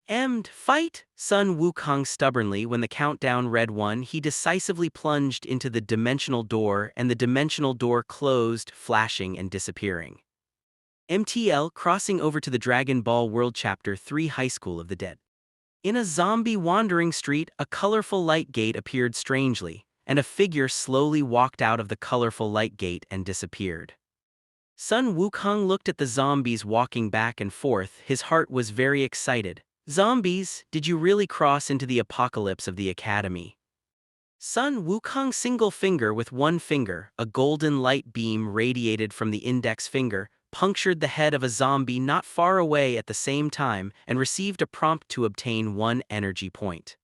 Fight! Sun Wukong stubbornly. When the countdown read 1, he decisively plunged into the dimensional door, and the dimensional door closed, flashing and disappearing. MTL crossing over to the Dragon Ball World Chapter 3 High School of the Dead. In a zombie wandering street, a colorful light gate appeared strangely, and a figure slowly walked out of the colorful light gate and disappeared. Sun Wukong looked at the zombies walking back and forth. His heart was very excited. Zombies, did you really cross into the apocalypse of the Academy? Sun Wukong's single finger with one finger, a golden light beam radiated from the index finger, punctured the head of a zombie not far away at the same time and received a prompt to obtain 1 energy point.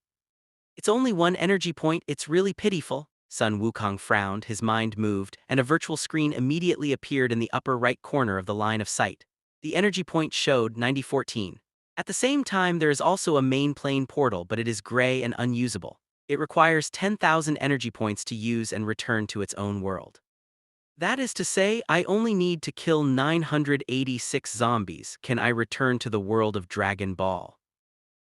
It's only 1 energy point, it's really pitiful. Sun Wukong frowned, his mind moved, and a virtual screen immediately appeared in the upper right corner of the line of sight. The energy point showed 9014. At the same time, there is also a main plane portal, but it is gray and unusable. It requires 10,000 energy points to use and return to its own world. That is to say, I only need to kill 986 zombies. Can I return to the world of Dragon Ball?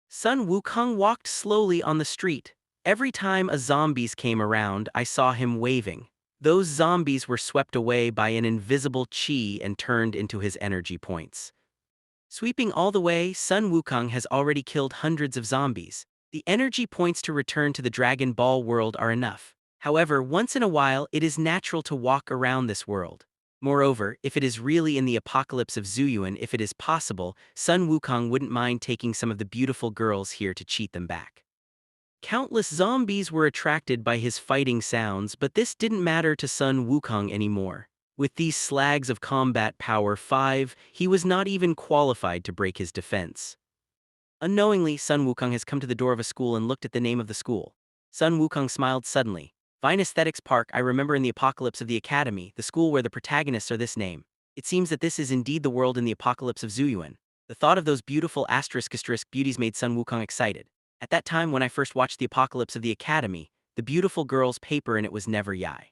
Sun Wukong walked slowly on the street. Every time a zombies came around, I saw him waving. Those zombies were swept away by an invisible chi and turned into his energy points. Sweeping all the way, Sun Wukong has already killed hundreds of zombies. The energy points to return to the Dragon Ball world are enough. However, once in a while, it is natural to walk around this world. Moreover, if it is really in the apocalypse of Zuyuan, if it is possible, Sun Wukong wouldn't mind taking some of the beautiful girls here to cheat them back. Countless zombies were attracted by his fighting sounds, but this didn't matter to Sun Wukong anymore. With these slags of combat power 5, he was not even qualified to break his defense. Unknowingly, Sun Wukong has come to the door of a school and looked at the name of the school. Sun Wukong smiled suddenly. Vine Aesthetics Park. I remember in the apocalypse of the Academy, the school where the protagonists are this name. It seems that this is indeed the world in the apocalypse of Zuyuan. The thought of those beautiful asterisk beauties made Sun Wukong excited. At that time when I first watched the apocalypse of the Academy, the beautiful girl's paper in it was never Yai.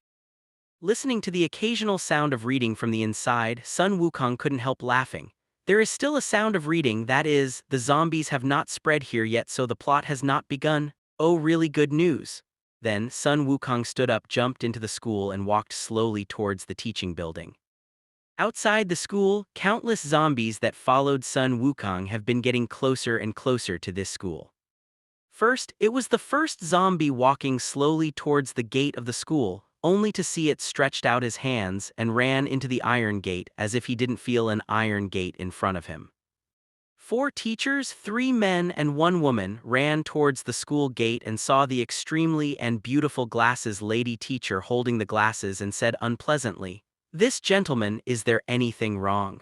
Listening to the occasional sound of reading from the inside, Sun Wukong couldn't help laughing. There is still a sound of reading, that is, the zombies have not spread here yet, so the plot has not begun. Oh, really good news. Then, Sun Wukong stood up, jumped into the school, and walked slowly towards the teaching building. Outside the school, countless zombies that followed Sun Wukong have been getting closer and closer to this school. First, it was the first zombie walking slowly towards the gate of the school, only to see it stretched out his hands and ran into the iron gate as if he didn't feel an iron gate in front of him. 4 teachers, 3 men and 1 woman ran towards the school gate and saw the extremely and beautiful glasses lady teacher holding the glasses and said unpleasantly, "This gentleman, is there anything wrong?"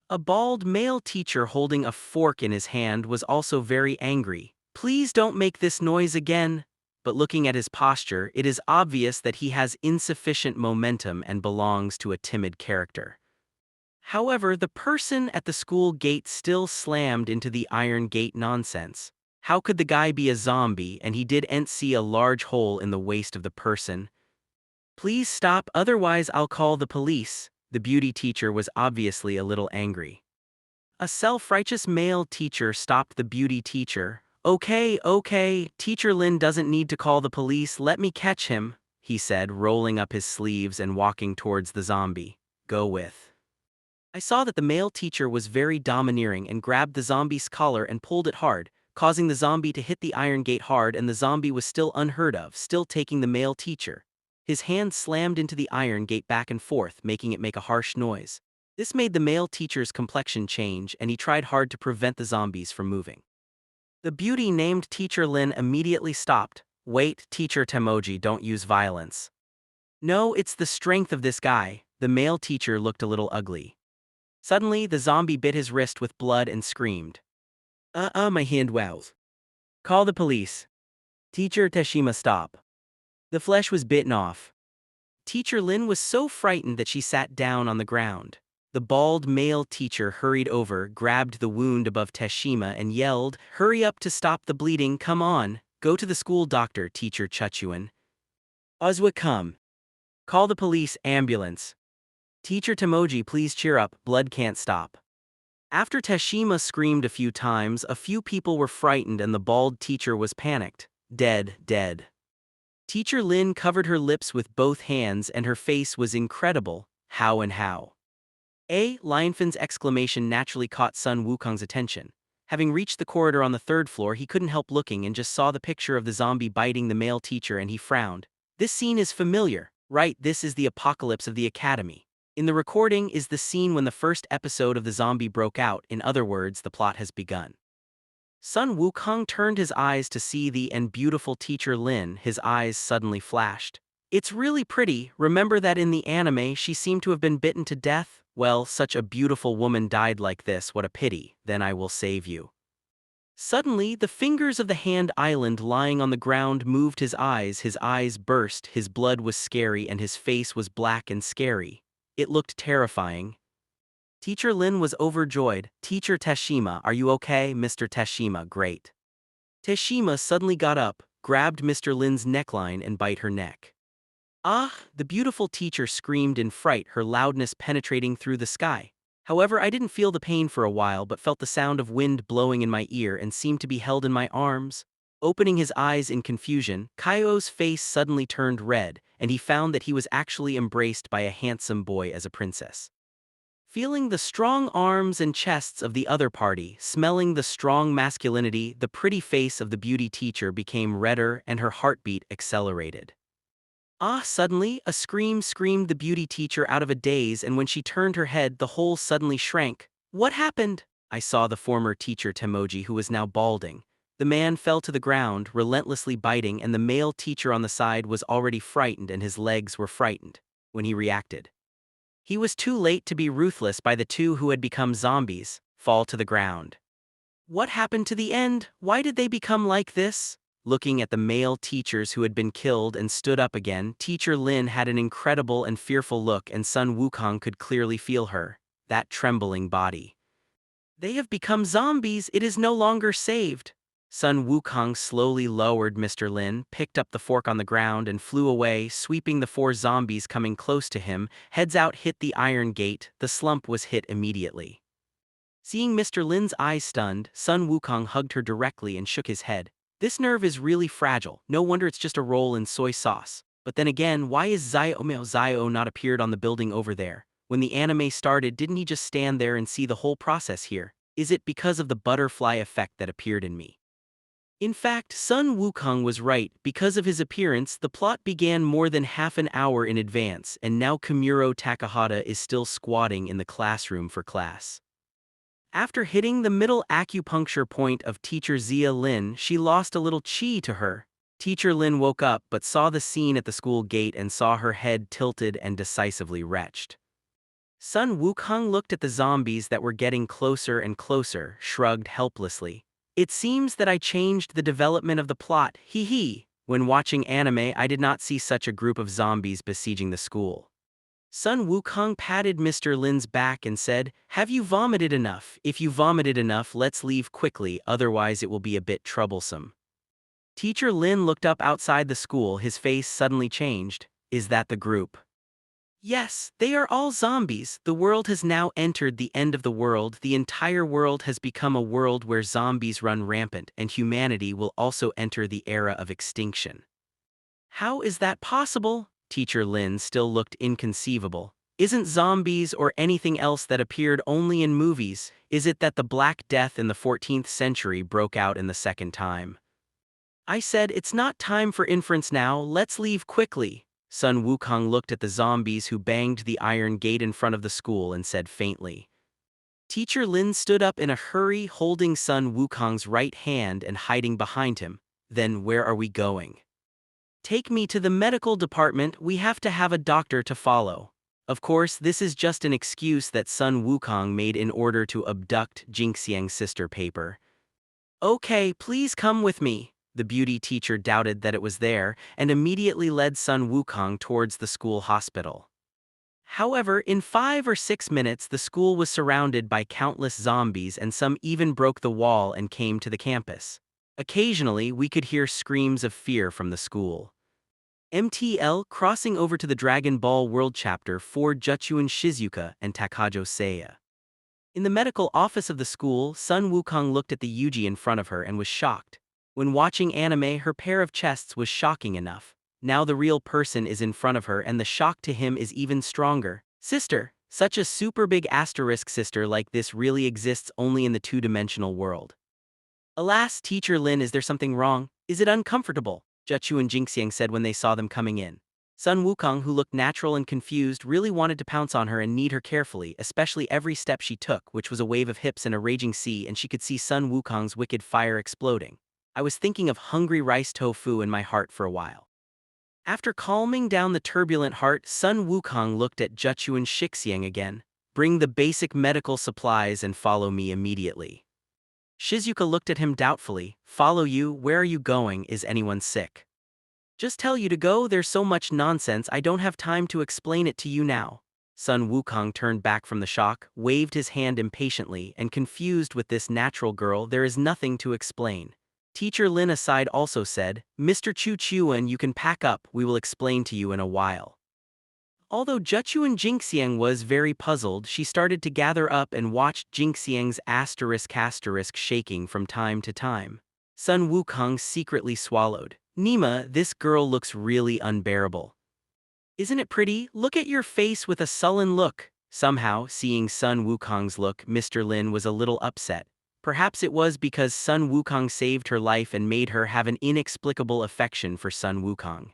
A bald male teacher holding a fork in his hand was also very angry. "Please don't make this noise again." But looking at his posture, it is obvious that he has insufficient momentum and belongs to a timid character. However, the person at the school gate still slammed into the iron gate nonsense. How could the guy be a zombie and he didn't see a large hole in the waist of the person? "Please stop, otherwise I'll call the police." The beauty teacher was obviously a little angry. A self-righteous male teacher stopped the beauty teacher. Okay, okay, Teacher Lin doesn't need to call the police, let me catch him, he said, rolling up his sleeves and walking towards the zombie. Go with. I saw that the male teacher was very domineering and grabbed the zombie's collar and pulled it hard, causing the zombie to hit the iron gate hard, and the zombie was still unheard of, still taking the male teacher. His hand slammed into the iron gate back and forth, making it make a harsh noise. This made the male teacher's complexion change, and he tried hard to prevent the zombies from moving. The beauty named Teacher Lin immediately stopped. Wait, Teacher Temoji, don't use violence. No, it's the strength of this guy. The male teacher looked a little ugly. Suddenly, the zombie bit his wrist with blood and screamed. My hand wows. Call the police. Teacher Teshima, stop. The flesh was bitten off. Teacher Lin was so frightened that she sat down on the ground. The bald male teacher hurried over, grabbed the wound above Teshima and yelled, "Hurry up to stop the bleeding, come on, go to the school doctor, Teacher Chuchuan. Ozwa, come. Call the police, ambulance. Teacher Temoji, please cheer up, blood can't stop." After Teshima screamed a few times, a few people were frightened and the bald teacher was panicked. Dead, dead. Teacher Lin covered her lips with both hands and her face was incredible. How and how? Lionfin's exclamation naturally caught Sun Wukong's attention. Having reached the corridor on the third floor, he couldn't help looking and just saw the picture of the zombie biting the male teacher, and he frowned. This scene is familiar, right? This is the apocalypse of the academy. In the recording is the scene when the first episode of the zombie broke out. In other words, the plot has begun. Sun Wukong turned his eyes to see the beautiful Teacher Lin. His eyes suddenly flashed. It's really pretty. Remember that in the anime she seemed to have been bitten to death? Well, such a beautiful woman died like this, what a pity. Then I will save you. Suddenly, the fingers of the hand island lying on the ground moved. His eyes burst, his blood was scary and his face was black and scary. It looked terrifying. Teacher Lin was overjoyed. Teacher Teshima, are you okay? Mr. Teshima, great. Teshima suddenly got up, grabbed Mr. Lin's neckline and bit her neck. Ah, the beautiful teacher screamed in fright, her loudness penetrating through the sky. However, I didn't feel the pain for a while but felt the sound of wind blowing in my ear and seemed to be held in my arms. Opening his eyes in confusion, Kaio's face suddenly turned red, and he found that he was actually embraced by a handsome boy as a princess. Feeling the strong arms and chests of the other party, smelling the strong masculinity, the pretty face of the beauty teacher became redder and her heartbeat accelerated. Suddenly, a scream screamed the beauty teacher out of a daze, and when she turned her head, the hole suddenly shrank. What happened? I saw the former teacher Temoji, who was now balding. The man fell to the ground, relentlessly biting, and the male teacher on the side was already frightened and his legs were frightened when he reacted. He was too late to be ruthless by the two who had become zombies, fall to the ground. What happened to the end? Why did they become like this? Looking at the male teachers who had been killed and stood up again, Teacher Lin had an incredible and fearful look, and Sun Wukong could clearly feel her, that trembling body. They have become zombies, it is no longer saved. Sun Wukong slowly lowered Mr. Lin, picked up the fork on the ground and flew away, sweeping the four zombies coming close to him. Heads out hit the iron gate, the slump was hit immediately. Seeing Mr. Lin's eyes stunned, Sun Wukong hugged her directly and shook his head. This nerve is really fragile, no wonder it's just a roll in soy sauce. But then again, why is Zio not appeared on the building over there? When the anime started, didn't he just stand there and see the whole process here? Is it because of the butterfly effect that appeared in me? In fact, Sun Wukong was right. Because of his appearance, the plot began more than half an hour in advance, and now Kamuro Takahata is still squatting in the classroom for class. After hitting the middle acupuncture point of Teacher Zia Lin, she lost a little chi to her. Teacher Lin woke up but saw the scene at the school gate and saw her head tilted and decisively retched. Sun Wukong looked at the zombies that were getting closer and closer, shrugged helplessly. It seems that I changed the development of the plot, hee hee. When watching anime, I did not see such a group of zombies besieging the school. Sun Wukong patted Mr. Lin's back and said, "Have you vomited enough? If you vomited enough, let's leave quickly, otherwise it will be a bit troublesome." Teacher Lin looked up outside the school, his face suddenly changed. Is that the group? Yes, they are all zombies. The world has now entered the end of the world. The entire world has become a world where zombies run rampant, and humanity will also enter the era of extinction. How is that possible? Teacher Lin still looked inconceivable. Isn't zombies or anything else that appeared only in movies? Is it that the Black Death in the 14th century broke out in the second time? I said, it's not time for inference now, let's leave quickly. Sun Wukong looked at the zombies who banged the iron gate in front of the school and said faintly. Teacher Lin stood up in a hurry, holding Sun Wukong's right hand and hiding behind him. Then where are we going? Take me to the medical department, we have to have a doctor to follow. Of course, this is just an excuse that Sun Wukong made in order to abduct Jingxiang's sister Paper. Okay, please come with me. The beauty teacher doubted that it was there and immediately led Sun Wukong towards the school hospital. However, in 5 or 6 minutes the school was surrounded by countless zombies and some even broke the wall and came to the campus. Occasionally, we could hear screams of fear from the school. MTL crossing over to the Dragon Ball World Chapter 4 Juchuan Shizuka and Takajo Seiya. In the medical office of the school, Sun Wukong looked at the Yuji in front of her and was shocked. When watching anime, her pair of chests was shocking enough. Now the real person is in front of her and the shock to him is even stronger. Sister, such a super big asterisk sister like this really exists only in the two-dimensional world. Alas, Teacher Lin, is there something wrong? Is it uncomfortable? Juchu and Jingxiang said when they saw them coming in. Sun Wukong, who looked natural and confused, really wanted to pounce on her and knead her carefully, especially every step she took, which was a wave of hips and a raging sea, and she could see Sun Wukong's wicked fire exploding. I was thinking of hungry rice tofu in my heart for a while. After calming down the turbulent heart, Sun Wukong looked at Juchu and Shixiang again. Bring the basic medical supplies and follow me immediately. Shizuka looked at him doubtfully. Follow you? Where are you going? Is anyone sick? Just tell you to go, there's so much nonsense, I don't have time to explain it to you now. Sun Wukong turned back from the shock, waved his hand impatiently, and confused with this natural girl, there is nothing to explain. Teacher Lin aside also said, Mr. Chu Chuan, you can pack up, we will explain to you in a while. Although Juchuan Jingxiang was very puzzled, she started to gather up and watched Jingxiang's asterisk shaking from time to time. Sun Wukong secretly swallowed. Nima, this girl looks really unbearable. Isn't it pretty? Look at your face with a sullen look. Somehow, seeing Sun Wukong's look, Mr. Lin was a little upset. Perhaps it was because Sun Wukong saved her life and made her have an inexplicable affection for Sun Wukong.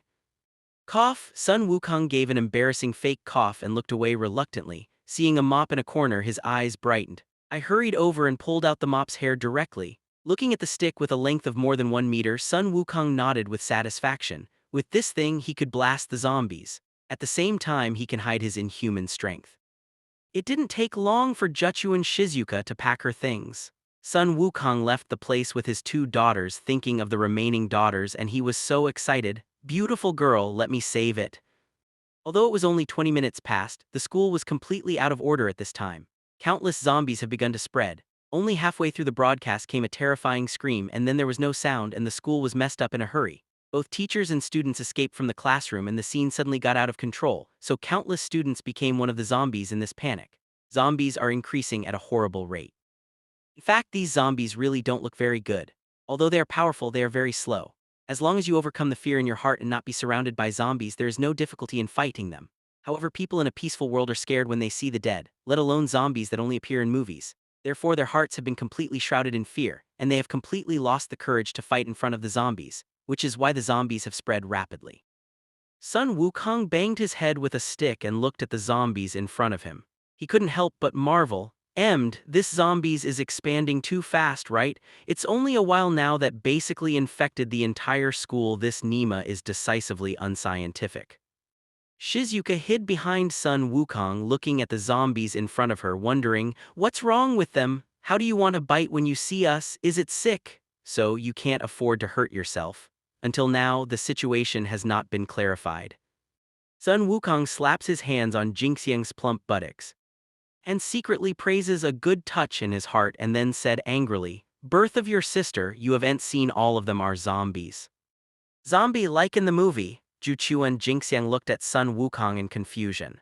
Cough, Sun Wukong gave an embarrassing fake cough and looked away reluctantly. Seeing a mop in a corner, his eyes brightened. I hurried over and pulled out the mop's hair directly. Looking at the stick with a length of more than 1 meter, Sun Wukong nodded with satisfaction. With this thing, he could blast the zombies. At the same time, he can hide his inhuman strength. It didn't take long for Juchu and Shizuka to pack her things. Sun Wukong left the place with his 2 daughters, thinking of the remaining daughters, and he was so excited. Beautiful girl, let me save it. Although it was only 20 minutes past, the school was completely out of order at this time. Countless zombies have begun to spread. Only halfway through the broadcast came a terrifying scream, and then there was no sound and the school was messed up in a hurry. Both teachers and students escaped from the classroom and the scene suddenly got out of control, so countless students became one of the zombies in this panic. Zombies are increasing at a horrible rate. In fact, these zombies really don't look very good. Although they are powerful, they are very slow. As long as you overcome the fear in your heart and not be surrounded by zombies, there is no difficulty in fighting them. However, people in a peaceful world are scared when they see the dead, let alone zombies that only appear in movies. Therefore, their hearts have been completely shrouded in fear, and they have completely lost the courage to fight in front of the zombies, which is why the zombies have spread rapidly. Sun Wukong banged his head with a stick and looked at the zombies in front of him. He couldn't help but marvel. This zombies is expanding too fast, right? It's only a while now that basically infected the entire school. This Nima is decisively unscientific. Shizuka hid behind Sun Wukong, looking at the zombies in front of her, wondering, what's wrong with them? How do you want to bite when you see us? Is it sick? So you can't afford to hurt yourself. Until now, the situation has not been clarified. Sun Wukong slaps his hands on Jingxiang's plump buttocks and secretly praises a good touch in his heart and then said angrily, birth of your sister, you haven't seen all of them are zombies. Zombie like in the movie. Juchu and Jingxiang looked at Sun Wukong in confusion.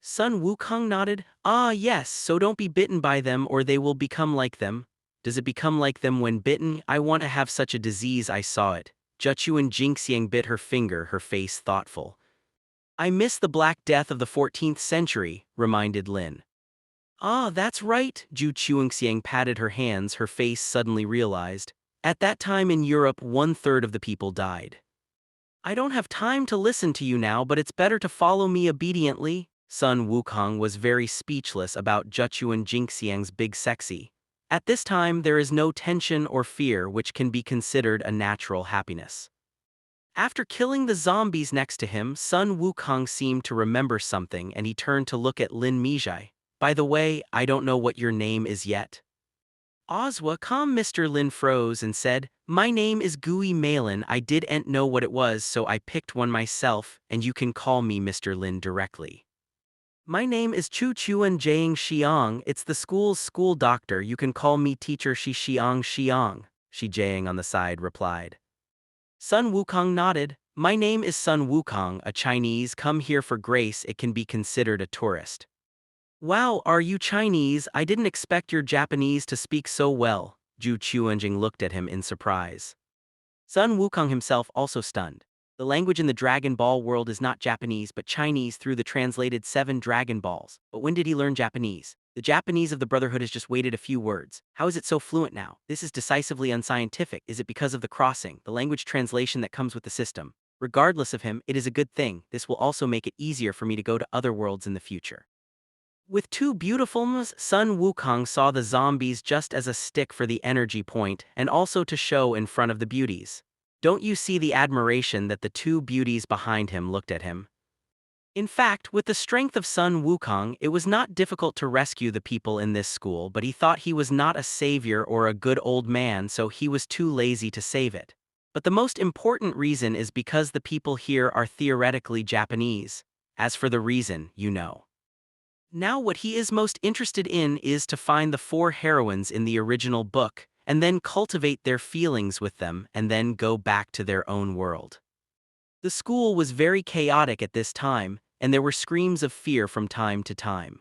Sun Wukong nodded. Ah, yes, so don't be bitten by them or they will become like them. Does it become like them when bitten? I want to have such a disease, I saw it. Zhechuan Jingxiang bit her finger, her face thoughtful. I miss the Black Death of the 14th century, reminded Lin. Ah, that's right, Zhu Chuangxiang patted her hands, her face suddenly realized. At that time in Europe, 1/3 of the people died. I don't have time to listen to you now, but it's better to follow me obediently. Sun Wukong was very speechless about Zhechuan Jingxiang's big sexy. At this time, there is no tension or fear, which can be considered a natural happiness. After killing the zombies next to him, Sun Wukong seemed to remember something and he turned to look at Lin Mijai. By the way, I don't know what your name is yet. Ozwa, calm Mr. Lin froze and said, My name is Gui Malin. I didn't know what it was, so I picked one myself, and you can call me Mr. Lin directly. My name is Chu Chuan Jiang Xiang. It's the school's school doctor. You can call me Teacher Shi Xiang Xiang, Shi Jiang on the side replied. Sun Wukong nodded. My name is Sun Wukong, a Chinese. Come here for grace. It can be considered a tourist. Wow, are you Chinese? I didn't expect your Japanese to speak so well. Zhu Chuanjing looked at him in surprise. Sun Wukong himself also stunned. The language in the Dragon Ball world is not Japanese but Chinese through the translated 7 Dragon Balls. But when did he learn Japanese? The Japanese of the Brotherhood has just waited a few words. How is it so fluent now? This is decisively unscientific. Is it because of the crossing, the language translation that comes with the system? Regardless of him, it is a good thing. This will also make it easier for me to go to other worlds in the future. With 2 beautifulness, Sun Wukong saw the zombies just as a stick for the energy point and also to show in front of the beauties. Don't you see the admiration that the 2 beauties behind him looked at him? In fact, with the strength of Sun Wukong, it was not difficult to rescue the people in this school, but he thought he was not a savior or a good old man, so he was too lazy to save it. But the most important reason is because the people here are theoretically Japanese. As for the reason, you know. Now what he is most interested in is to find the 4 heroines in the original book, and then cultivate their feelings with them, and then go back to their own world. The school was very chaotic at this time, and there were screams of fear from time to time.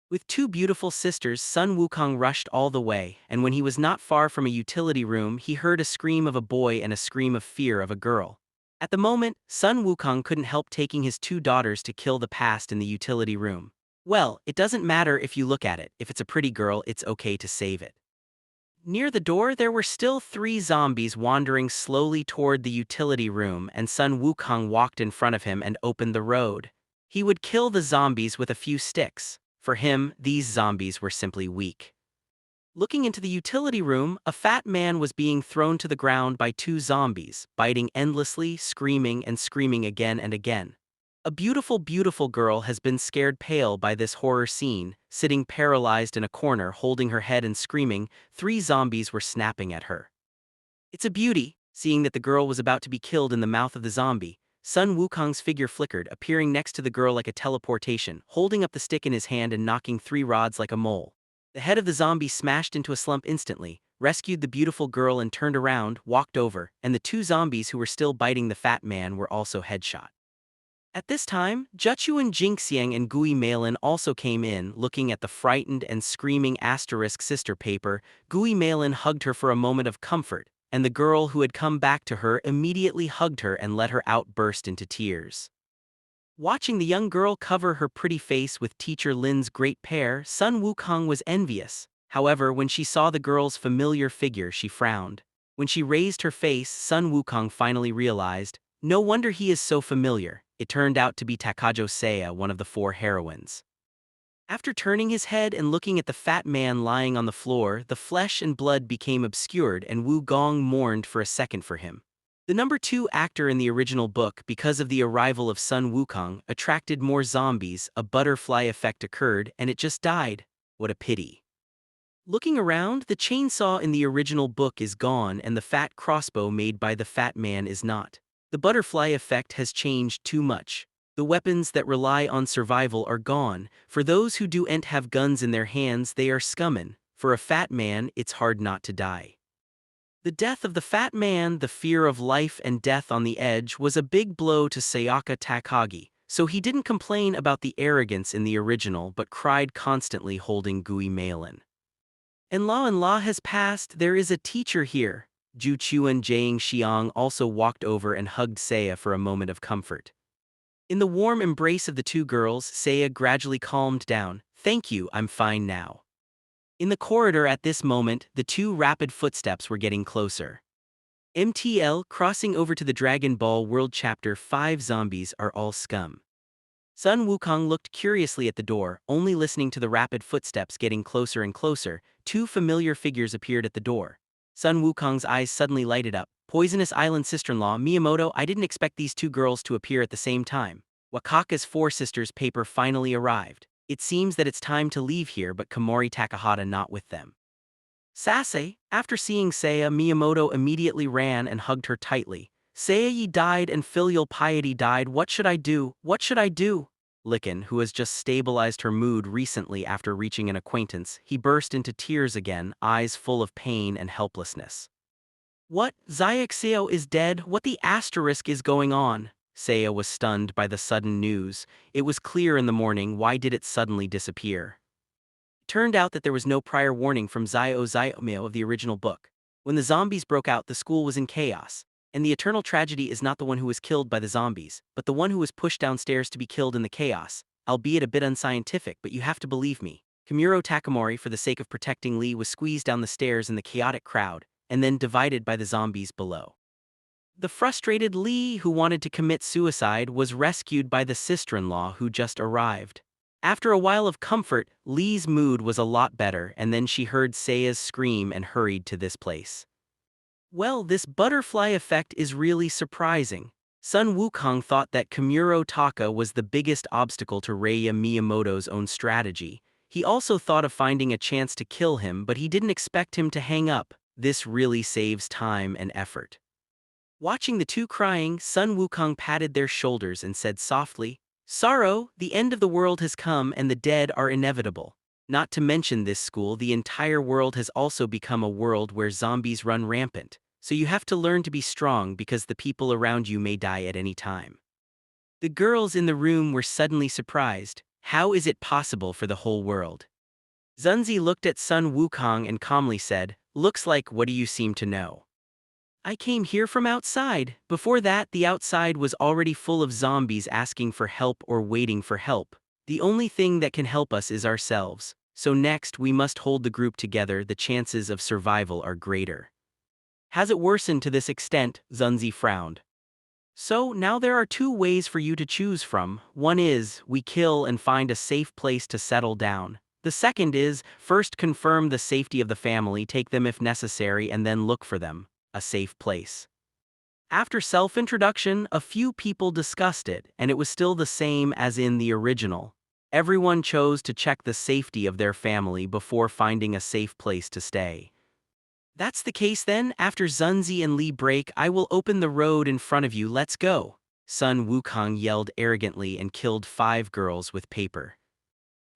With 2 beautiful sisters, Sun Wukong rushed all the way, and when he was not far from a utility room, he heard a scream of a boy and a scream of fear of a girl. At the moment, Sun Wukong couldn't help taking his 2 daughters to kill the past in the utility room. Well, it doesn't matter if you look at it. If it's a pretty girl, it's okay to save it. Near the door, there were still 3 zombies wandering slowly toward the utility room, and Sun Wukong walked in front of him and opened the road. He would kill the zombies with a few sticks. For him, these zombies were simply weak. Looking into the utility room, a fat man was being thrown to the ground by 2 zombies, biting endlessly, screaming and screaming again and again. A beautiful, beautiful girl has been scared pale by this horror scene, sitting paralyzed in a corner holding her head and screaming. 3 zombies were snapping at her. It's a beauty. Seeing that the girl was about to be killed in the mouth of the zombie, Sun Wukong's figure flickered, appearing next to the girl like a teleportation, holding up the stick in his hand and knocking 3 rods like a mole. The head of the zombie smashed into a slump instantly, rescued the beautiful girl and turned around, walked over, and the 2 zombies who were still biting the fat man were also headshot. At this time, Zhechuan Jingxiang and Gui Malin also came in, looking at the frightened and screaming asterisk sister paper. Gui Malin hugged her for a moment of comfort, and the girl who had come back to her immediately hugged her and let her outburst into tears. Watching the young girl cover her pretty face with Teacher Lin's great pair, Sun Wukong was envious. However, when she saw the girl's familiar figure, she frowned. When she raised her face, Sun Wukong finally realized, no wonder he is so familiar. It turned out to be Takajo Seiya, one of the 4 heroines. After turning his head and looking at the fat man lying on the floor, the flesh and blood became obscured and Wu Gong mourned for a second for him. The number 2 actor in the original book, because of the arrival of Sun Wukong, attracted more zombies, a butterfly effect occurred, and it just died. What a pity. Looking around, the chainsaw in the original book is gone and the fat crossbow made by the fat man is not. The butterfly effect has changed too much. The weapons that rely on survival are gone. For those who do'nt have guns in their hands, they are scummin'. For a fat man, it's hard not to die. The death of the fat man, the fear of life and death on the edge, was a big blow to Sayaka Takagi. So he didn't complain about the arrogance in the original but cried constantly holding Gui Malin. And La has passed, there is a teacher here. Ju Chuan Jiang Xiang also walked over and hugged Saya for a moment of comfort. In the warm embrace of the two girls, Saya gradually calmed down. Thank you, I'm fine now. In the corridor at this moment, the two rapid footsteps were getting closer. MTL crossing over to the Dragon Ball World Chapter 5 Zombies are all scum. Sun Wukong looked curiously at the door, only listening to the rapid footsteps getting closer and closer. Two familiar figures appeared at the door. Sun Wukong's eyes suddenly lighted up. Poisonous Island sister-in-law Miyamoto, I didn't expect these two girls to appear at the same time. Wakaka's Four Sisters paper finally arrived. It seems that it's time to leave here, but Komori Takahata not with them. Sasei, after seeing Saya, Miyamoto immediately ran and hugged her tightly. Saei died and filial piety died, what should I do, what should I do? Licken, who has just stabilized her mood recently after reaching an acquaintance, he burst into tears again, eyes full of pain and helplessness. What, Xiaoxiao is dead, what the asterisk is going on? Saya was stunned by the sudden news. It was clear in the morning, why did it suddenly disappear? Turned out that there was no prior warning from Xiaoxiao of the original book. When the zombies broke out, the school was in chaos. And the eternal tragedy is not the one who was killed by the zombies, but the one who was pushed downstairs to be killed in the chaos, albeit a bit unscientific, but you have to believe me. Komuro Takamori, for the sake of protecting Lee, was squeezed down the stairs in the chaotic crowd, and then divided by the zombies below. The frustrated Lee, who wanted to commit suicide, was rescued by the sister-in-law who just arrived. After a while of comfort, Lee's mood was a lot better, and then she heard Saya's scream and hurried to this place. Well, this butterfly effect is really surprising. Sun Wukong thought that Komuro Taka was the biggest obstacle to Raya Miyamoto's own strategy. He also thought of finding a chance to kill him, but he didn't expect him to hang up. This really saves time and effort. Watching the two crying, Sun Wukong patted their shoulders and said softly, "Sorrow, the end of the world has come and the dead are inevitable. Not to mention this school, the entire world has also become a world where zombies run rampant. So you have to learn to be strong because the people around you may die at any time." The girls in the room were suddenly surprised. How is it possible for the whole world? Zunzi looked at Sun Wukong and calmly said, "Looks like what do you seem to know? I came here from outside. Before that, the outside was already full of zombies asking for help or waiting for help. The only thing that can help us is ourselves. So next, we must hold the group together. The chances of survival are greater." Has it worsened to this extent? Zunzi frowned. So now there are two ways for you to choose from. One is, we kill and find a safe place to settle down. The second is, first confirm the safety of the family, take them if necessary, and then look for them, a safe place. After self-introduction, a few people discussed it, and it was still the same as in the original. Everyone chose to check the safety of their family before finding a safe place to stay. That's the case then. After Zunzi and Lee break, I will open the road in front of you, let's go. Sun Wukong yelled arrogantly and killed 5 girls with paper.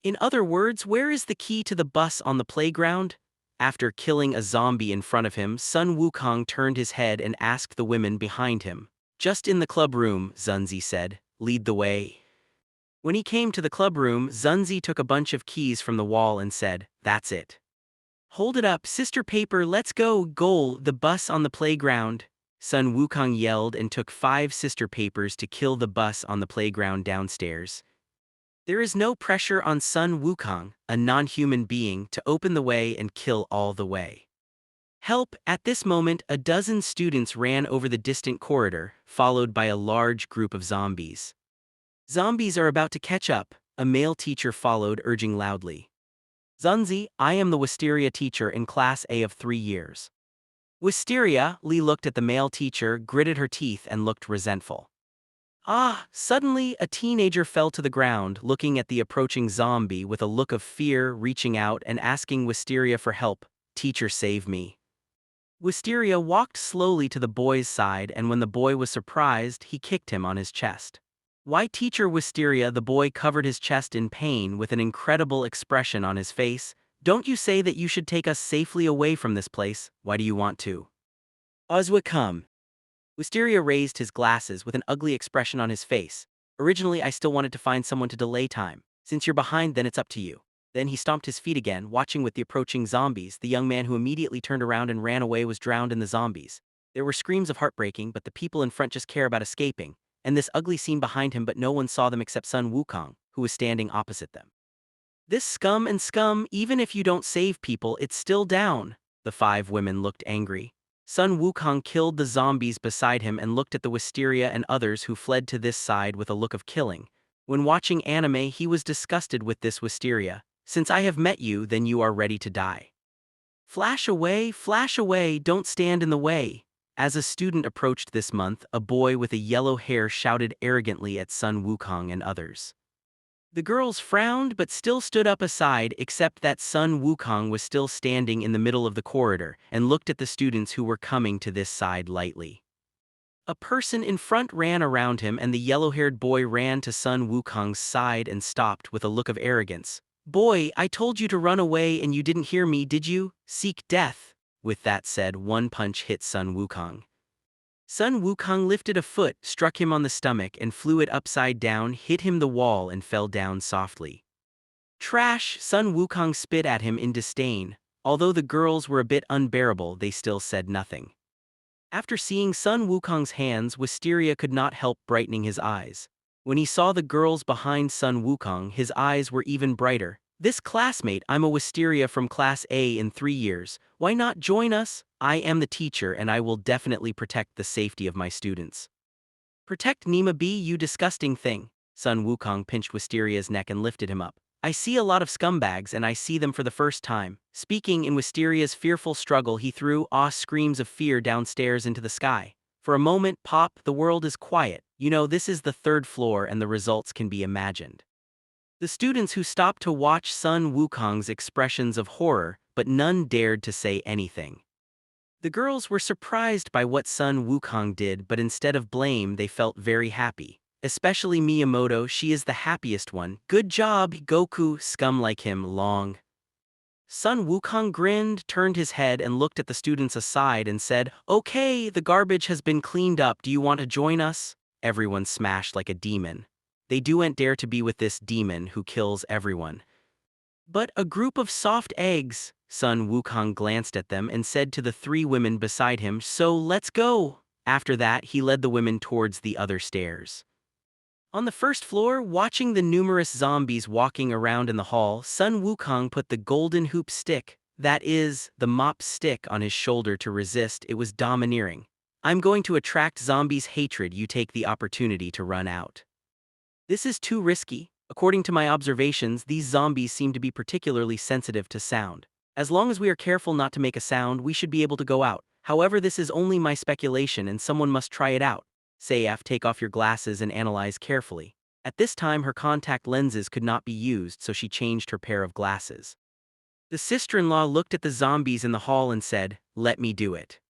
In other words, where is the key to the bus on the playground? After killing a zombie in front of him, Sun Wukong turned his head and asked the women behind him. Just in the club room, Zunzi said. Lead the way. When he came to the club room, Zunzi took a bunch of keys from the wall and said, that's it. Hold it up, sister paper, let's go, goal, the bus on the playground. Sun Wukong yelled and took 5 sister papers to kill the bus on the playground downstairs. There is no pressure on Sun Wukong, a non-human being, to open the way and kill all the way. Help! At this moment, a dozen students ran over the distant corridor, followed by a large group of zombies. Zombies are about to catch up, a male teacher followed, urging loudly. Zunzi, I am the Wisteria teacher in Class A of 3 years. Wisteria, Lee looked at the male teacher, gritted her teeth and looked resentful. Suddenly a teenager fell to the ground, looking at the approaching zombie with a look of fear, reaching out and asking Wisteria for help. Teacher, save me. Wisteria walked slowly to the boy's side, and when the boy was surprised, he kicked him on his chest. Why, Teacher Wisteria? The boy covered his chest in pain with an incredible expression on his face. Don't you say that you should take us safely away from this place? Why do you want to? Ozwa come. Wisteria raised his glasses with an ugly expression on his face. Originally, I still wanted to find someone to delay time. Since you're behind, then it's up to you. Then he stomped his feet again, watching with the approaching zombies. The young man who immediately turned around and ran away was drowned in the zombies. There were screams of heartbreaking, but the people in front just care about escaping, and this ugly scene behind him, but no one saw them except Sun Wukong, who was standing opposite them. This scum and scum, even if you don't save people, it's still down. The five women looked angry. Sun Wukong killed the zombies beside him and looked at the Wisteria and others who fled to this side with a look of killing. When watching anime, he was disgusted with this Wisteria. Since I have met you, then you are ready to die. Flash away, don't stand in the way. As a student approached this month, a boy with a yellow hair shouted arrogantly at Sun Wukong and others. The girls frowned but still stood up aside, except that Sun Wukong was still standing in the middle of the corridor and looked at the students who were coming to this side lightly. A person in front ran around him and the yellow-haired boy ran to Sun Wukong's side and stopped with a look of arrogance. "Boy, I told you to run away and you didn't hear me, did you? Seek death." With that said, one punch hit Sun Wukong. Sun Wukong lifted a foot, struck him on the stomach and flew it upside down, hit him the wall and fell down softly. Trash! Sun Wukong spit at him in disdain. Although the girls were a bit unbearable, they still said nothing. After seeing Sun Wukong's hands, Wisteria could not help brightening his eyes. When he saw the girls behind Sun Wukong, his eyes were even brighter. "This classmate, I'm a Wisteria from Class A in 3 years. Why not join us? I am the teacher and I will definitely protect the safety of my students." "Protect Nima B, you disgusting thing." Sun Wukong pinched Wisteria's neck and lifted him up. "I see a lot of scumbags and I see them for the first time." Speaking in Wisteria's fearful struggle, he threw screams of fear downstairs into the sky. For a moment, pop, the world is quiet. You know, this is the 3rd floor and the results can be imagined. The students who stopped to watch Sun Wukong's expressions of horror, but none dared to say anything. The girls were surprised by what Sun Wukong did, but instead of blame, they felt very happy. Especially Miyamoto, she is the happiest one. "Good job, Goku, scum like him, long." Sun Wukong grinned, turned his head and looked at the students aside and said, "Okay, the garbage has been cleaned up, do you want to join us?" Everyone smashed like a demon. They don't dare to be with this demon who kills everyone. "But a group of soft eggs." Sun Wukong glanced at them and said to the 3 women beside him, "So let's go." After that, he led the women towards the other stairs. On the 1st floor, watching the numerous zombies walking around in the hall, Sun Wukong put the golden hoop stick, that is, the mop stick, on his shoulder to resist. It was domineering. "I'm going to attract zombies' hatred, you take the opportunity to run out." "This is too risky. According to my observations, these zombies seem to be particularly sensitive to sound. As long as we are careful not to make a sound, we should be able to go out. However, this is only my speculation and someone must try it out. Sayaf, take off your glasses and analyze carefully." At this time, her contact lenses could not be used, so she changed her pair of glasses. The sister-in-law looked at the zombies in the hall and said, "Let me do it."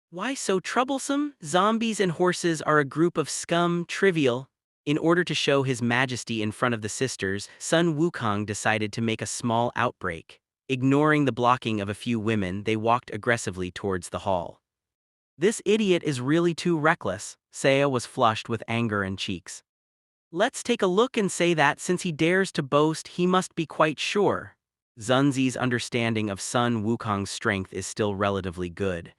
"Why so troublesome? Zombies and horses are a group of scum, trivial." In order to show his majesty in front of the sisters, Sun Wukong decided to make a small outbreak. Ignoring the blocking of a few women, they walked aggressively towards the hall. "This idiot is really too reckless." Saya was flushed with anger and cheeks. "Let's take a look and say that since he dares to boast, he must be quite sure." Zunzi's understanding of Sun Wukong's strength is still relatively good.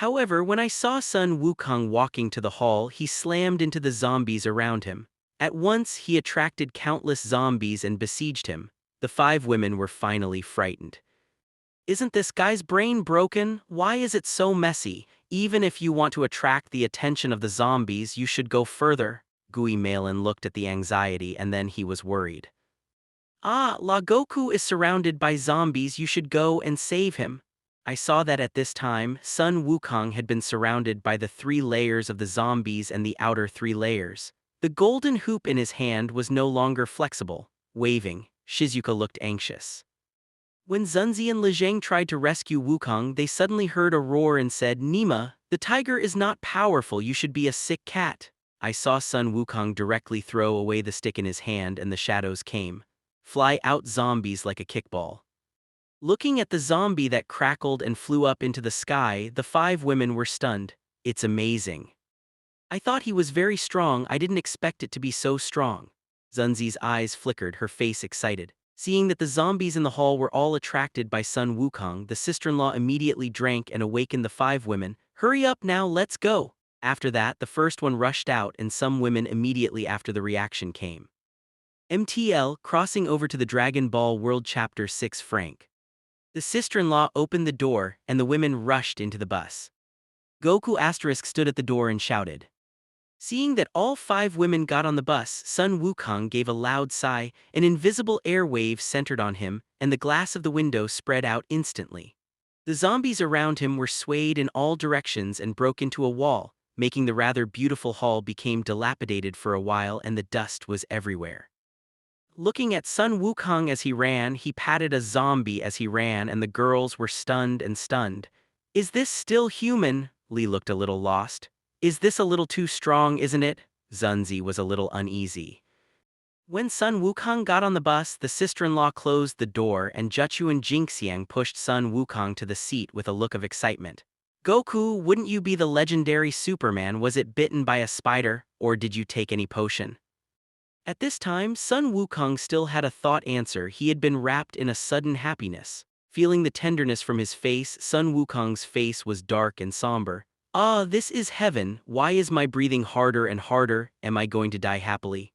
However, when I saw Sun Wukong walking to the hall, he slammed into the zombies around him. At once, he attracted countless zombies and besieged him. The 5 women were finally frightened. "Isn't this guy's brain broken? Why is it so messy? Even if you want to attract the attention of the zombies, you should go further." Gui Malin looked at the anxiety and then he was worried. La Goku is surrounded by zombies, you should go and save him." I saw that at this time, Sun Wukong had been surrounded by the 3 layers of the zombies and the outer 3 layers. The golden hoop in his hand was no longer flexible. Waving, Shizuka looked anxious. When Zunzi and Lezhang tried to rescue Wukong, they suddenly heard a roar and said, "Nima, the tiger is not powerful, you should be a sick cat." I saw Sun Wukong directly throw away the stick in his hand and the shadows came. Fly out zombies like a kickball. Looking at the zombie that crackled and flew up into the sky, the 5 women were stunned. "It's amazing." I thought he was very strong, I didn't expect it to be so strong. Zunzi's eyes flickered, her face excited. Seeing that the zombies in the hall were all attracted by Sun Wukong, the sister-in-law immediately drank and awakened the 5 women. Hurry up now, let's go! After that, the first one rushed out and some women immediately after the reaction came. MTL, crossing over to the Dragon Ball World Chapter 6 Frank. The sister-in-law opened the door and the women rushed into the bus. Goku * stood at the door and shouted. Seeing that all 5 women got on the bus, Sun Wukong gave a loud sigh, an invisible air wave centered on him, and the glass of the window spread out instantly. The zombies around him were swayed in all directions and broke into a wall, making the rather beautiful hall became dilapidated for a while and the dust was everywhere. Looking at Sun Wukong as he ran, he patted a zombie as he ran and the girls were stunned and stunned. Is this still human? Lee looked a little lost. Is this a little too strong, isn't it? Zunzi was a little uneasy. When Sun Wukong got on the bus, the sister-in-law closed the door and Juchu and Jingxiang pushed Sun Wukong to the seat with a look of excitement. Goku, wouldn't you be the legendary Superman? Was it bitten by a spider, or did you take any potion? At this time, Sun Wukong still had a thought answer. He had been wrapped in a sudden happiness. Feeling the tenderness from his face, Sun Wukong's face was dark and somber. Ah, this is heaven. Why is my breathing harder and harder? Am I going to die happily?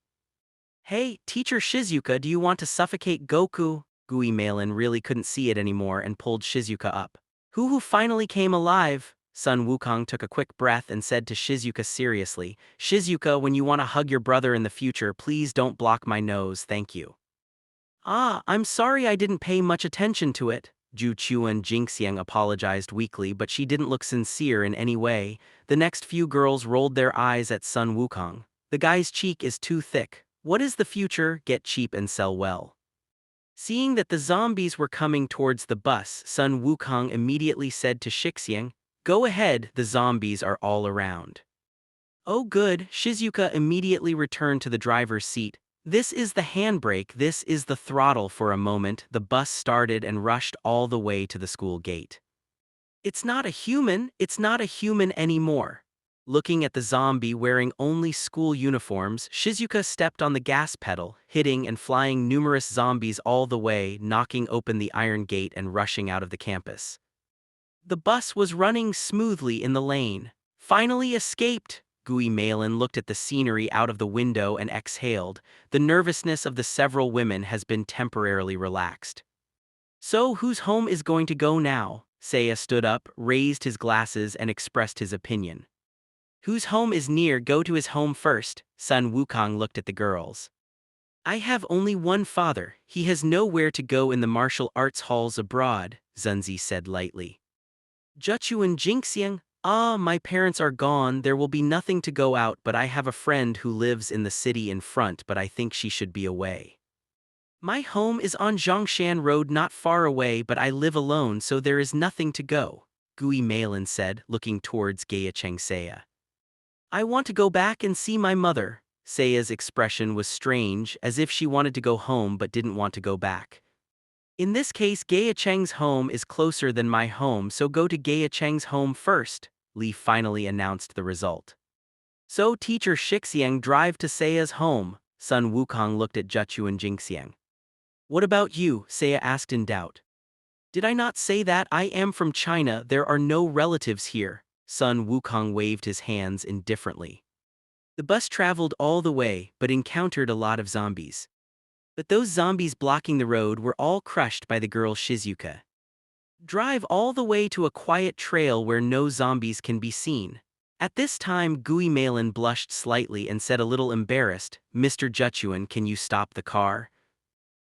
Hey, Teacher Shizuka, do you want to suffocate Goku? Guimelin really couldn't see it anymore and pulled Shizuka up. Who finally came alive? Sun Wukong took a quick breath and said to Shizuka seriously, Shizuka, when you want to hug your brother in the future, please don't block my nose, thank you. Ah, I'm sorry I didn't pay much attention to it. Ju Chuan Jingxiang apologized weakly, but she didn't look sincere in any way. The next few girls rolled their eyes at Sun Wukong. The guy's cheek is too thick. What is the future? Get cheap and sell well. Seeing that the zombies were coming towards the bus, Sun Wukong immediately said to Shixiang, go ahead, the zombies are all around. Oh good, Shizuka immediately returned to the driver's seat. This is the handbrake, this is the throttle. For a moment, the bus started and rushed all the way to the school gate. It's not a human anymore. Looking at the zombie wearing only school uniforms, Shizuka stepped on the gas pedal, hitting and flying numerous zombies all the way, knocking open the iron gate and rushing out of the campus. The bus was running smoothly in the lane. Finally escaped! Guimelin looked at the scenery out of the window and exhaled. The nervousness of the several women has been temporarily relaxed. So whose home is going to go now? Seiya stood up, raised his glasses and expressed his opinion. Whose home is near, go to his home first. Sun Wukong looked at the girls. I have only one father, he has nowhere to go in the martial arts halls abroad, Zunzi said lightly. Juchu and Jingxiang, ah, my parents are gone, there will be nothing to go out, but I have a friend who lives in the city in front, but I think she should be away. My home is on Zhongshan Road, not far away, but I live alone, so there is nothing to go, Guimelin said, looking towards Gaiacheng Seiya. I want to go back and see my mother. Seiya's expression was strange, as if she wanted to go home but didn't want to go back. In this case, Gaiacheng's home is closer than my home, so go to Gaiacheng's home first, Li finally announced the result. So Teacher Shixiang drive to Seiya's home. Sun Wukong looked at Juchu and Jingxiang. What about you? Seiya asked in doubt. Did I not say that? I am from China, there are no relatives here. Sun Wukong waved his hands indifferently. The bus traveled all the way, but encountered a lot of zombies. But those zombies blocking the road were all crushed by the girl Shizuka. Drive all the way to a quiet trail where no zombies can be seen. At this time, Guimelin blushed slightly and said a little embarrassed, Mr. Juchuan, can you stop the car?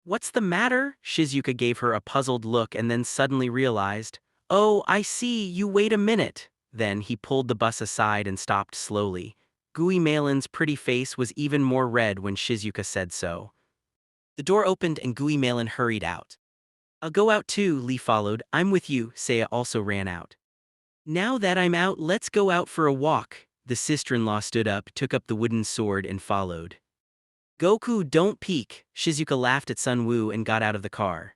What's the matter? Shizuka gave her a puzzled look and then suddenly realized, oh, I see, you wait a minute. Then he pulled the bus aside and stopped slowly. Guimelin's pretty face was even more red when Shizuka said so. The door opened and Guimelin hurried out. I'll go out too, Li followed. I'm with you, Seiya also ran out. Now that I'm out, let's go out for a walk. The sister-in-law stood up, took up the wooden sword and followed. Goku, don't peek, Shizuka laughed at Sun Wu and got out of the car.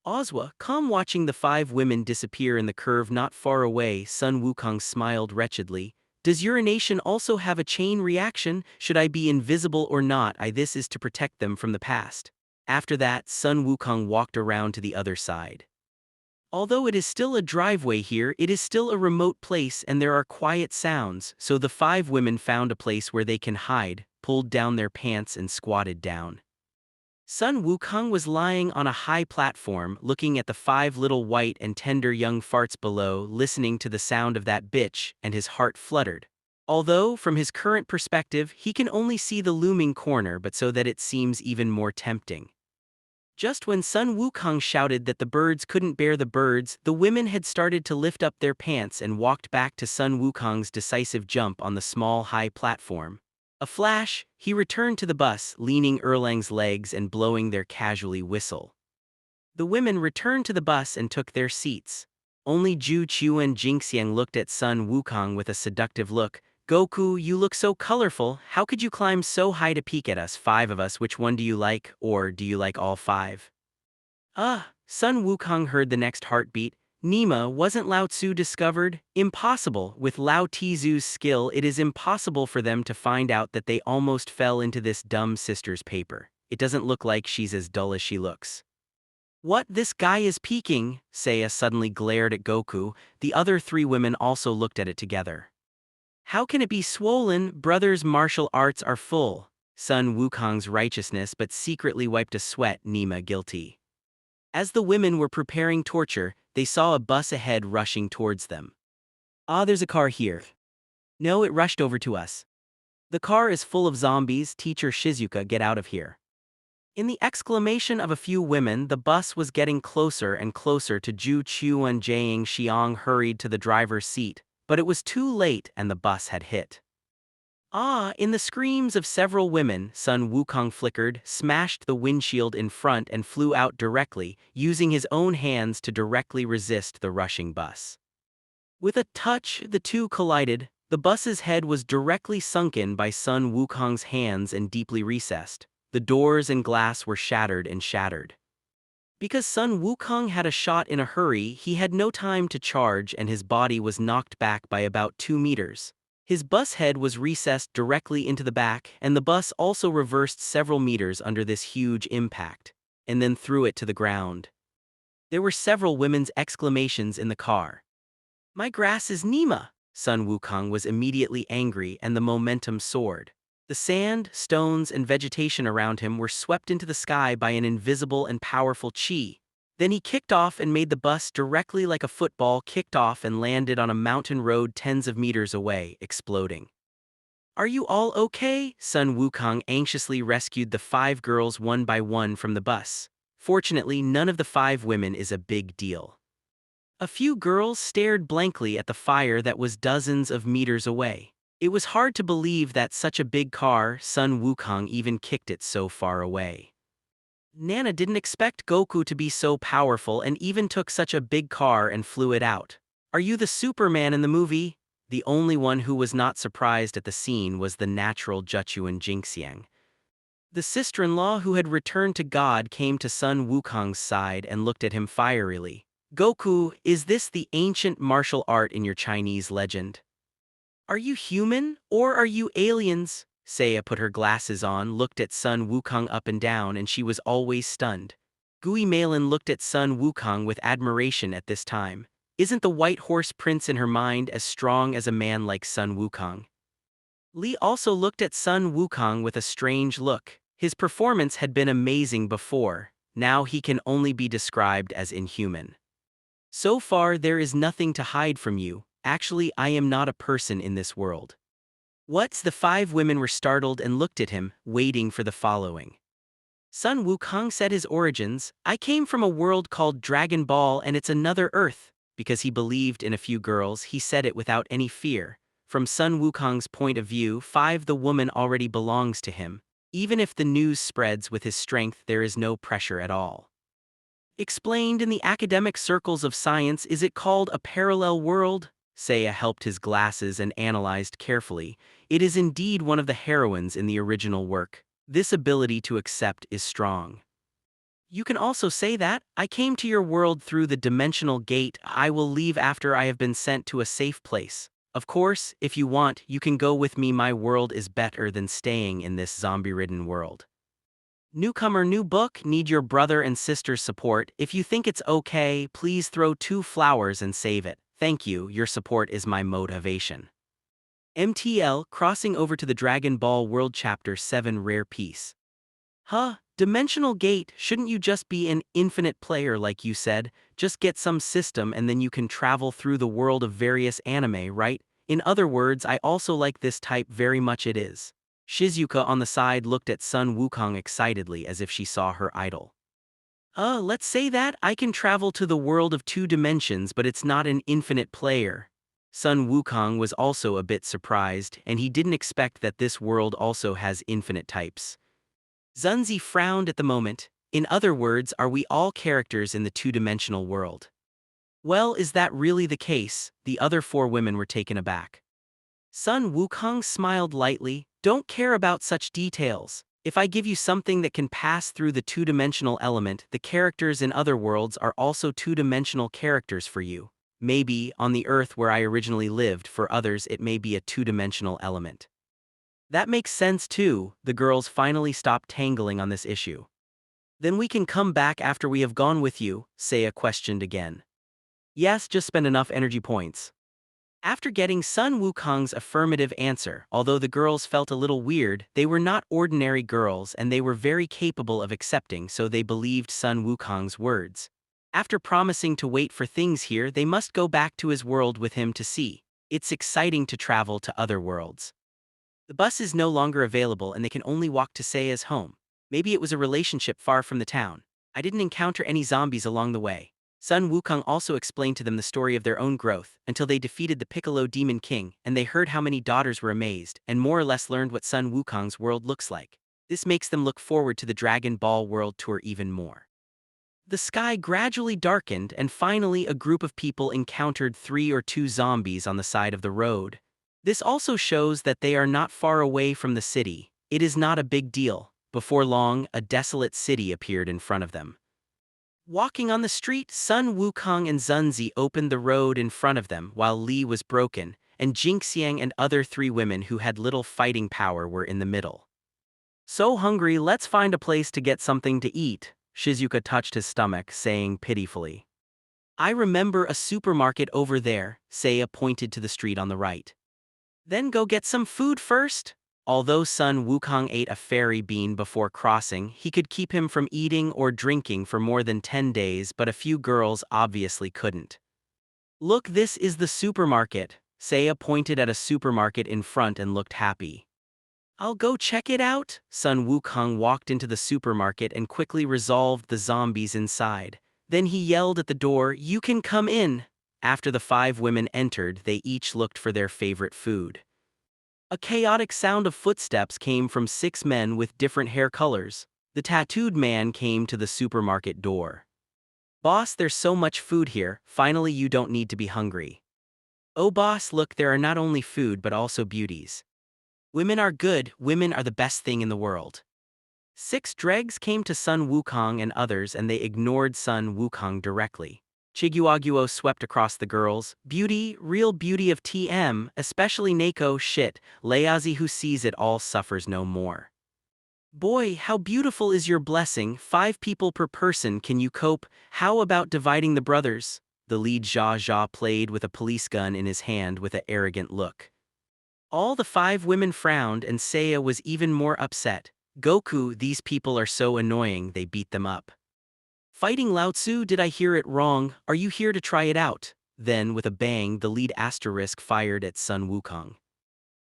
Ozwa, calm watching the 5 women disappear in the curve not far away. Sun Wukong smiled wretchedly. Does urination also have a chain reaction? Should I be invisible or not? This is to protect them from the past. After that, Sun Wukong walked around to the other side. Although it is still a driveway here, it is still a remote place and there are quiet sounds, so the 5 women found a place where they can hide, pulled down their pants and squatted down. Sun Wukong was lying on a high platform, looking at the 5 little white and tender young farts below, listening to the sound of that bitch, and his heart fluttered. Although, from his current perspective, he can only see the looming corner, but so that it seems even more tempting. Just when Sun Wukong shouted that the birds couldn't bear the birds, the women had started to lift up their pants and walked back to Sun Wukong's decisive jump on the small high platform. A flash, he returned to the bus, leaning Erlang's legs and blowing their casually whistle. The women returned to the bus and took their seats. Only Zhu Qiu and Jingxiang looked at Sun Wukong with a seductive look. Goku, you look so colorful, how could you climb so high to peek at us, 5 of us, which one do you like, or do you like all 5? Sun Wukong heard the next heartbeat. Nima, wasn't Lao Tzu discovered? Impossible, with Lao Tzu's skill it is impossible for them to find out that they almost fell into this dumb sister's paper. It doesn't look like she's as dull as she looks. What, this guy is peeking? Seiya suddenly glared at Goku. The other 3 women also looked at it together. How can it be swollen? Brothers' martial arts are full. Sun Wukong's righteousness but secretly wiped a sweat. Nima guilty. As the women were preparing torture, they saw a bus ahead rushing towards them. There's a car here. No, it rushed over to us. The car is full of zombies. Teacher Shizuka, get out of here. In the exclamation of a few women, the bus was getting closer and closer to Zhu Qiu and Jiang Xiang hurried to the driver's seat. But it was too late and the bus had hit. In the screams of several women, Sun Wukong flickered, smashed the windshield in front and flew out directly, using his own hands to directly resist the rushing bus. With a touch, the two collided. The bus's head was directly sunken by Sun Wukong's hands and deeply recessed. The doors and glass were shattered and shattered. Because Sun Wukong had a shot in a hurry, he had no time to charge and his body was knocked back by about 2 meters. His bus head was recessed directly into the back, and the bus also reversed several meters under this huge impact, and then threw it to the ground. There were several women's exclamations in the car. My grass is Nima! Sun Wukong was immediately angry and the momentum soared. The sand, stones, and vegetation around him were swept into the sky by an invisible and powerful chi. Then he kicked off and made the bus directly like a football kicked off and landed on a mountain road tens of meters away, exploding. Are you all okay? Sun Wukong anxiously rescued the 5 girls one by one from the bus. Fortunately, none of the 5 women is a big deal. A few girls stared blankly at the fire that was dozens of meters away. It was hard to believe that such a big car, Sun Wukong even kicked it so far away. Nana didn't expect Goku to be so powerful and even took such a big car and flew it out. Are you the Superman in the movie? The only one who was not surprised at the scene was the natural Zhuchuan Jingxiang. The sister-in-law who had returned to God came to Sun Wukong's side and looked at him fierily. Goku, is this the ancient martial art in your Chinese legend? Are you human, or are you aliens? Seiya put her glasses on, looked at Sun Wukong up and down, and she was always stunned. Gui Malin looked at Sun Wukong with admiration at this time. Isn't the white horse prince in her mind as strong as a man like Sun Wukong? Li also looked at Sun Wukong with a strange look. His performance had been amazing before, now he can only be described as inhuman. So far there is nothing to hide from you. Actually, I am not a person in this world. What's the 5 women were startled and looked at him, waiting for the following. Sun Wukong said his origins, I came from a world called Dragon Ball and it's another Earth. Because he believed in a few girls, he said it without any fear. From Sun Wukong's point of view, 5 the woman already belongs to him. Even if the news spreads with his strength, there is no pressure at all. Explained in the academic circles of science, is it called a parallel world? Seiya helped his glasses and analyzed carefully. It is indeed one of the heroines in the original work. This ability to accept is strong. You can also say that, I came to your world through the dimensional gate, I will leave after I have been sent to a safe place. Of course, if you want, you can go with me. My world is better than staying in this zombie-ridden world. Newcomer, new book, need your brother and sister's support. If you think it's okay, please throw 2 flowers and save it. Thank you, your support is my motivation. MTL, crossing over to the Dragon Ball World Chapter 7 Rare Piece. Huh, Dimensional Gate, shouldn't you just be an infinite player like you said? Just get some system and then you can travel through the world of various anime, right? In other words, I also like this type very much. It is. Shizuka on the side looked at Sun Wukong excitedly as if she saw her idol. Let's say that I can travel to the world of 2 dimensions, but it's not an infinite player. Sun Wukong was also a bit surprised, and he didn't expect that this world also has infinite types. Zunzi frowned at the moment. In other words, are we all characters in the 2-dimensional world? Well, is that really the case? The other 4 women were taken aback. Sun Wukong smiled lightly. Don't care about such details. If I give you something that can pass through the 2-dimensional element, the characters in other worlds are also 2-dimensional characters for you. Maybe, on the Earth where I originally lived, for others it may be a 2-dimensional element. That makes sense too. The girls finally stopped tangling on this issue. Then we can come back after we have gone with you, Seiya questioned again. Yes, just spend enough energy points. After getting Sun Wukong's affirmative answer, although the girls felt a little weird, they were not ordinary girls and they were very capable of accepting, so they believed Sun Wukong's words. After promising to wait for things here, they must go back to his world with him to see. It's exciting to travel to other worlds. The bus is no longer available and they can only walk to Seiya's home. Maybe it was a relationship far from the town. I didn't encounter any zombies along the way. Sun Wukong also explained to them the story of their own growth, until they defeated the Piccolo Demon King, and they heard how many daughters were amazed, and more or less learned what Sun Wukong's world looks like. This makes them look forward to the Dragon Ball World Tour even more. The sky gradually darkened, and finally a group of people encountered 3 or 2 zombies on the side of the road. This also shows that they are not far away from the city. It is not a big deal. Before long, a desolate city appeared in front of them. Walking on the street, Sun Wukong and Zunzi opened the road in front of them while Li was broken, and Jinxiang and other 3 women who had little fighting power were in the middle. So hungry, let's find a place to get something to eat, Shizuka touched his stomach, saying pitifully. I remember a supermarket over there, Seiya pointed to the street on the right. Then go get some food first? Although Sun Wukong ate a fairy bean before crossing, he could keep him from eating or drinking for more than 10 days, but a few girls obviously couldn't. Look, this is the supermarket. Seiya pointed at a supermarket in front and looked happy. I'll go check it out. Sun Wukong walked into the supermarket and quickly resolved the zombies inside. Then he yelled at the door, "You can come in." After the 5 women entered, they each looked for their favorite food. A chaotic sound of footsteps came from 6 men with different hair colors. The tattooed man came to the supermarket door. Boss, there's so much food here, finally you don't need to be hungry. Oh boss, look, there are not only food but also beauties. Women are good, women are the best thing in the world. 6 dregs came to Sun Wukong and others and they ignored Sun Wukong directly. Chiguaguo swept across the girls. Beauty, real beauty of TM, especially Neko, shit, Leazi who sees it all suffers no more. Boy, how beautiful is your blessing, 5 people per person, can you cope? How about dividing the brothers? The lead Jia Jia played with a police gun in his hand with an arrogant look. All the 5 women frowned and Seiya was even more upset. Goku, these people are so annoying, they beat them up. Fighting Lao Tzu, did I hear it wrong? Are you here to try it out? Then, with a bang, the lead asterisk fired at Sun Wukong.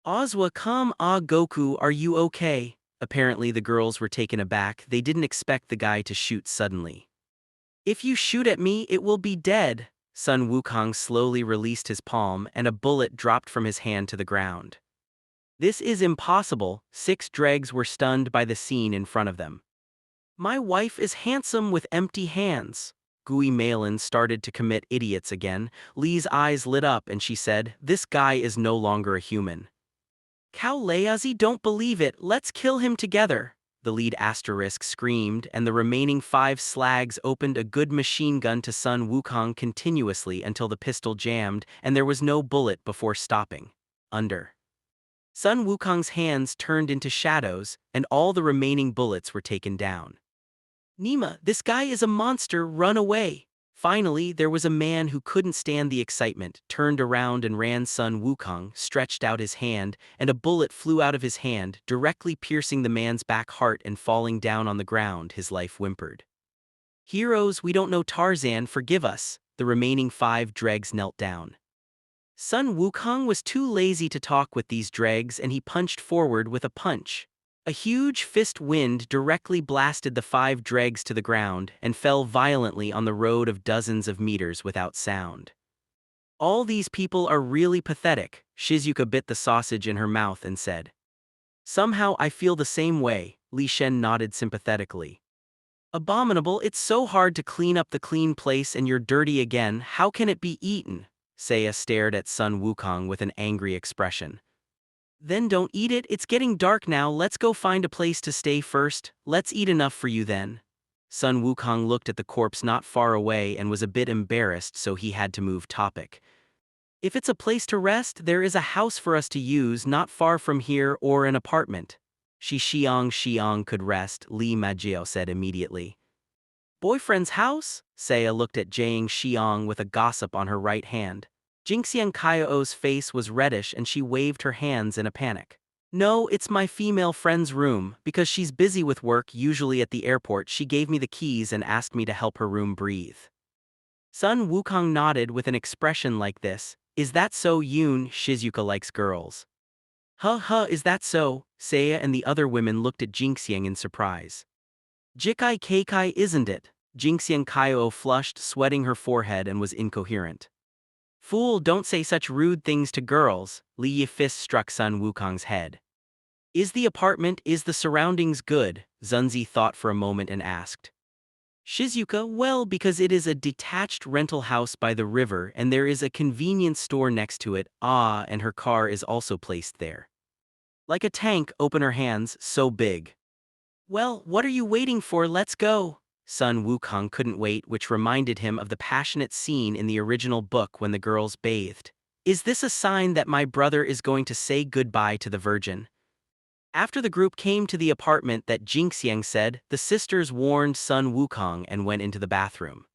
Ozwa, come, Goku, are you okay? Apparently the girls were taken aback, they didn't expect the guy to shoot suddenly. If you shoot at me, it will be dead. Sun Wukong slowly released his palm and a bullet dropped from his hand to the ground. This is impossible. 6 dregs were stunned by the scene in front of them. My wife is handsome with empty hands. Gui Malin started to commit idiots again. Lee's eyes lit up and she said, this guy is no longer a human. Cao Leazi, don't believe it, let's kill him together. the lead asterisk screamed, and the remaining 5 slags opened a good machine gun to Sun Wukong continuously until the pistol jammed and there was no bullet before stopping. Under Sun Wukong's hands turned into shadows, and all the remaining bullets were taken down. Nima, this guy is a monster, run away! Finally, there was a man who couldn't stand the excitement, turned around and ran. Sun Wukong stretched out his hand, and a bullet flew out of his hand, directly piercing the man's back heart and falling down on the ground. His life whimpered. Heroes, we don't know Tarzan, forgive us. The remaining 5 dregs knelt down. Sun Wukong was too lazy to talk with these dregs, and he punched forward with a punch. A huge fist wind directly blasted the 5 dregs to the ground and fell violently on the road of dozens of meters without sound. All these people are really pathetic, Shizuka bit the sausage in her mouth and said. Somehow I feel the same way, Li Shen nodded sympathetically. Abominable, it's so hard to clean up the clean place and you're dirty again, how can it be eaten? Seiya stared at Sun Wukong with an angry expression. Then don't eat it, it's getting dark now, let's go find a place to stay first, let's eat enough for you then. Sun Wukong looked at the corpse not far away and was a bit embarrassed, so he had to move topic. If it's a place to rest, there is a house for us to use not far from here, or an apartment. Xiang could rest, Li Majiao said immediately. Boyfriend's house? Seiya looked at Jiang Xiang with a gossip on her right hand. Jingxiang Kaiao's face was reddish and she waved her hands in a panic. No, it's my female friend's room, because she's busy with work usually at the airport. She gave me the keys and asked me to help her room breathe. Sun Wukong nodded with an expression like this. Is that so, Yoon? Shizuka likes girls. Is that so? Seiya and the other women looked at Jingxiang in surprise. Jikai Keikai, isn't it? Jingxiang Kaiao flushed, sweating her forehead, and was incoherent. Fool, don't say such rude things to girls, Li Yifis struck Sun Wukong's head. Is the surroundings good? Zunzi thought for a moment and asked. Shizuka, well, because it is a detached rental house by the river and there is a convenience store next to it, and her car is also placed there. Like a tank, open her hands, so big. Well, what are you waiting for, let's go. Sun Wukong couldn't wait, which reminded him of the passionate scene in the original book when the girls bathed. Is this a sign that my brother is going to say goodbye to the Virgin? After the group came to the apartment that Jingxiang said, the sisters warned Sun Wukong and went into the bathroom.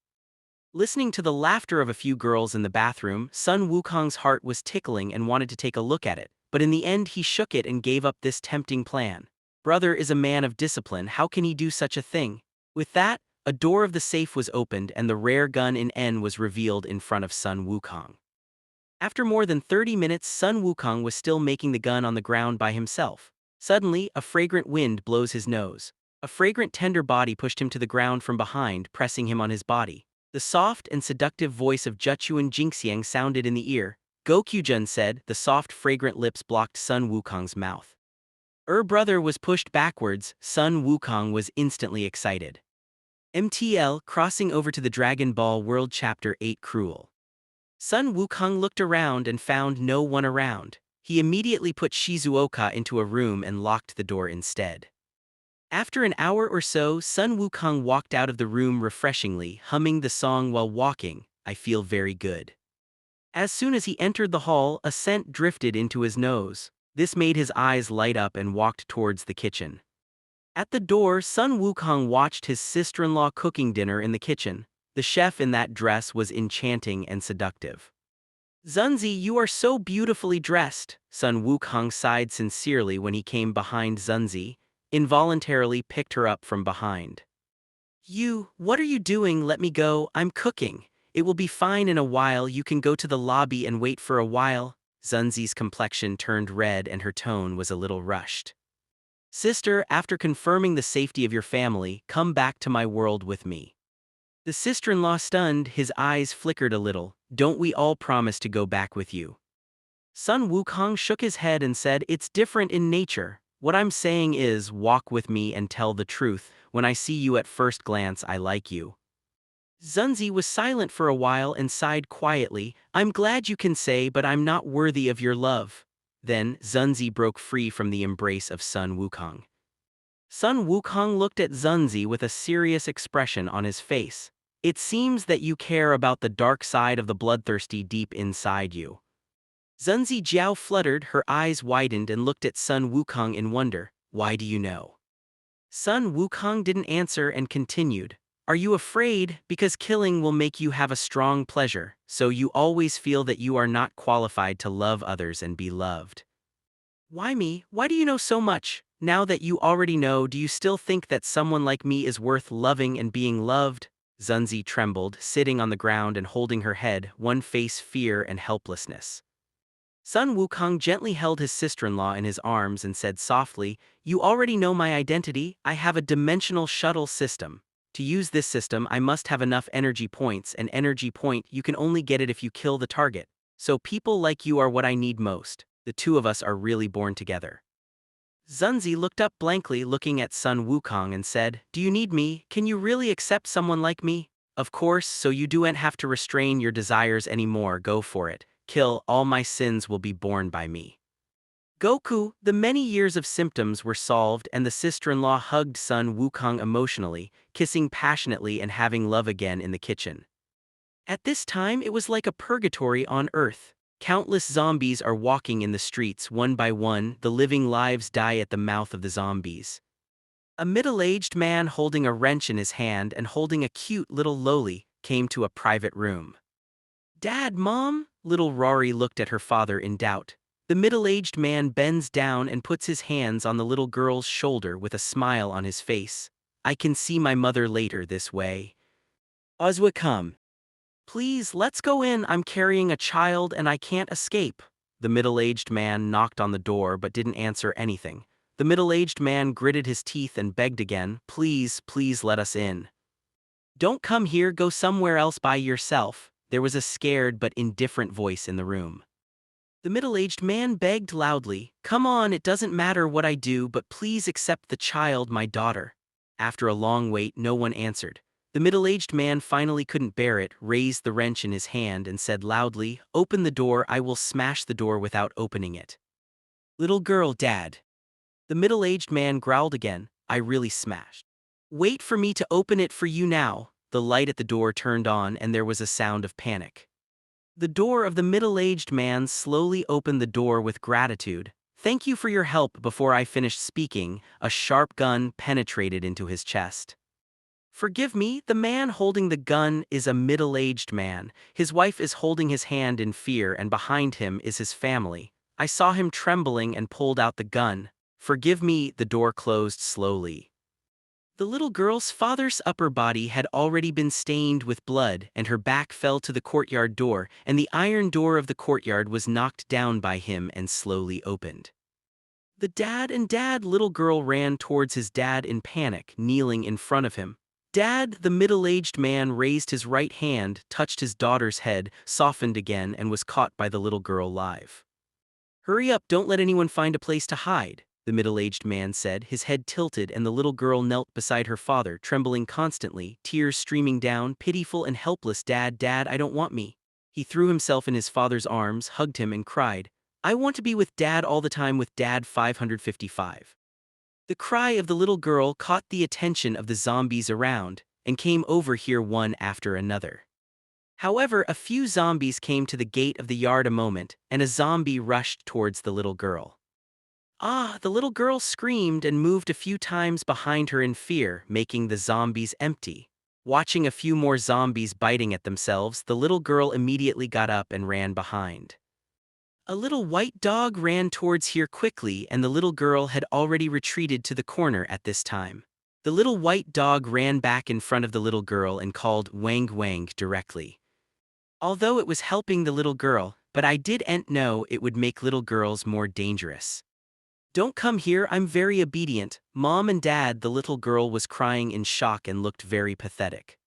Listening to the laughter of a few girls in the bathroom, Sun Wukong's heart was tickling and wanted to take a look at it, but in the end he shook it and gave up this tempting plan. Brother is a man of discipline, how can he do such a thing? With that, a door of the safe was opened and the rare gun in N was revealed in front of Sun Wukong. After more than 30 minutes, Sun Wukong was still making the gun on the ground by himself. Suddenly, a fragrant wind blows his nose. A fragrant tender body pushed him to the ground from behind, pressing him on his body. The soft and seductive voice of Zhechuan Jingxiang sounded in the ear. Gokyujun said. The soft fragrant lips blocked Sun Wukong's mouth. Brother was pushed backwards. Sun Wukong was instantly excited. MTL Crossing over to the Dragon Ball World Chapter 8 Cruel. Sun Wukong looked around and found no one around. He immediately put Shizuoka into a room and locked the door instead. After an hour or so, Sun Wukong walked out of the room refreshingly, humming the song while walking, I feel very good. As soon as he entered the hall, a scent drifted into his nose. This made his eyes light up and walked towards the kitchen. At the door, Sun Wukong watched his sister-in-law cooking dinner in the kitchen. The chef in that dress was enchanting and seductive. Zunzi, you are so beautifully dressed. Sun Wukong sighed sincerely when he came behind Zunzi, involuntarily picked her up from behind. What are you doing? Let me go, I'm cooking. It will be fine in a while, you can go to the lobby and wait for a while. Zunzi's complexion turned red and her tone was a little rushed. Sister, after confirming the safety of your family, come back to my world with me. The sister-in-law stunned, his eyes flickered a little. Don't we all promise to go back with you? Sun Wukong shook his head and said, it's different in nature. What I'm saying is, walk with me and tell the truth. When I see you at first glance, I like you. Zunzi was silent for a while and sighed quietly. I'm glad you can say, but I'm not worthy of your love. Then, Zunzi broke free from the embrace of Sun Wukong. Sun Wukong looked at Zunzi with a serious expression on his face. It seems that you care about the dark side of the bloodthirsty deep inside you. Zunzi Jiao fluttered, her eyes widened and looked at Sun Wukong in wonder. Why do you know? Sun Wukong didn't answer and continued. Are you afraid? Because killing will make you have a strong pleasure, so you always feel that you are not qualified to love others and be loved. Why me? Why do you know so much? Now that you already know, do you still think that someone like me is worth loving and being loved? Zunzi trembled, sitting on the ground and holding her head, one face fear and helplessness. Sun Wukong gently held his sister-in-law in his arms and said softly, You already know my identity. I have a dimensional shuttle system. To use this system, I must have enough energy points, and energy point, you can only get it if you kill the target. So people like you are what I need most. The two of us are really born together. Zunzi looked up blankly, looking at Sun Wukong and said, Do you need me? Can you really accept someone like me? Of course, so you don't have to restrain your desires anymore, go for it. Kill, all my sins will be borne by me. Goku, the many years of symptoms were solved and the sister-in-law hugged Sun Wukong emotionally, kissing passionately and having love again in the kitchen. At this time it was like a purgatory on Earth. Countless zombies are walking in the streets one by one, the living lives die at the mouth of the zombies. A middle-aged man holding a wrench in his hand and holding a cute little loli came to a private room. Dad, Mom? Little Rory looked at her father in doubt. The middle-aged man bends down and puts his hands on the little girl's shoulder with a smile on his face. I can see my mother later this way. Ozwa, come. Please, let's go in. I'm carrying a child and I can't escape. The middle-aged man knocked on the door but didn't answer anything. The middle-aged man gritted his teeth and begged again, Please, please let us in. Don't come here, go somewhere else by yourself. There was a scared but indifferent voice in the room. The middle-aged man begged loudly, Come on, it doesn't matter what I do, but please accept the child, my daughter. After a long wait, no one answered. The middle-aged man finally couldn't bear it, raised the wrench in his hand and said loudly, Open the door, I will smash the door without opening it. Little girl, Dad. The middle-aged man growled again, I really smashed. Wait for me to open it for you now. The light at the door turned on and there was a sound of panic. The door of the middle-aged man slowly opened the door with gratitude. Thank you for your help. Before I finished speaking, a sharp gun penetrated into his chest. Forgive me, the man holding the gun is a middle-aged man. His wife is holding his hand in fear and behind him is his family. I saw him trembling and pulled out the gun. Forgive me, the door closed slowly. The little girl's father's upper body had already been stained with blood and her back fell to the courtyard door, and the iron door of the courtyard was knocked down by him and slowly opened. The dad, little girl ran towards his dad in panic, kneeling in front of him. Dad, the middle-aged man raised his right hand, touched his daughter's head, softened again and was caught by the little girl live. Hurry up, don't let anyone find a place to hide, the middle-aged man said, his head tilted, and the little girl knelt beside her father, trembling constantly, tears streaming down, pitiful and helpless. Dad, I don't want me. He threw himself in his father's arms, hugged him and cried, I want to be with Dad all the time with Dad. 555. The cry of the little girl caught the attention of the zombies around, and came over here one after another. However, a few zombies came to the gate of the yard a moment, and a zombie rushed towards the little girl. Ah, the little girl screamed and moved a few times behind her in fear, making the zombies empty. Watching a few more zombies biting at themselves, the little girl immediately got up and ran behind. A little white dog ran towards here quickly, and the little girl had already retreated to the corner at this time. The little white dog ran back in front of the little girl and called Wang Wang directly. Although it was helping the little girl, but I didn't know it would make little girls more dangerous. Don't come here, I'm very obedient, Mom and Dad. The little girl was crying in shock and looked very pathetic.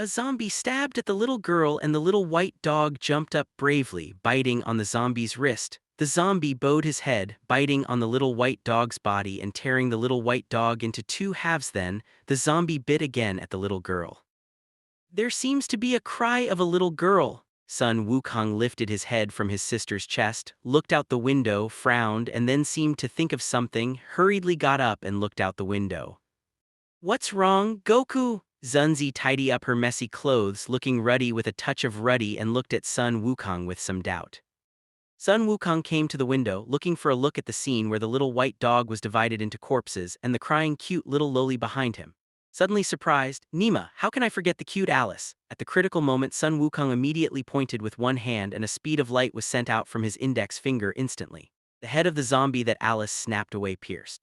A zombie stabbed at the little girl and the little white dog jumped up bravely, biting on the zombie's wrist. The zombie bowed his head, biting on the little white dog's body and tearing the little white dog into two halves. Then, the zombie bit again at the little girl. There seems to be a cry of a little girl. Sun Wukong lifted his head from his sister's chest, looked out the window, frowned, and then seemed to think of something, hurriedly got up and looked out the window. "What's wrong, Goku?" Zunzi tidied up her messy clothes, looking ruddy with a touch of ruddy, and looked at Sun Wukong with some doubt. Sun Wukong came to the window, looking for a look at the scene where the little white dog was divided into corpses and the crying cute little Loli behind him. Suddenly surprised, "Nima, how can I forget the cute Alice?" At the critical moment, Sun Wukong immediately pointed with one hand and a speed of light was sent out from his index finger instantly. The head of the zombie that Alice snapped away pierced.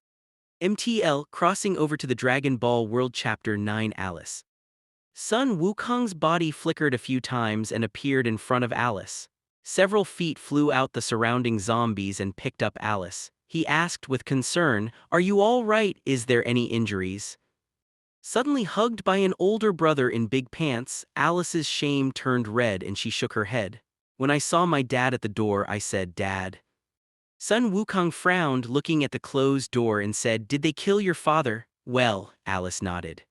MTL, crossing over to the Dragon Ball World Chapter 9 Alice. Sun Wukong's body flickered a few times and appeared in front of Alice. Several feet flew out the surrounding zombies and picked up Alice. He asked with concern, "Are you all right? Is there any injuries?" Suddenly hugged by an older brother in big pants, Alice's shame turned red and she shook her head. "When I saw my dad at the door, I said, 'Dad.'" Sun Wukong frowned, looking at the closed door, and said, "Did they kill your father?" "Well," Alice nodded.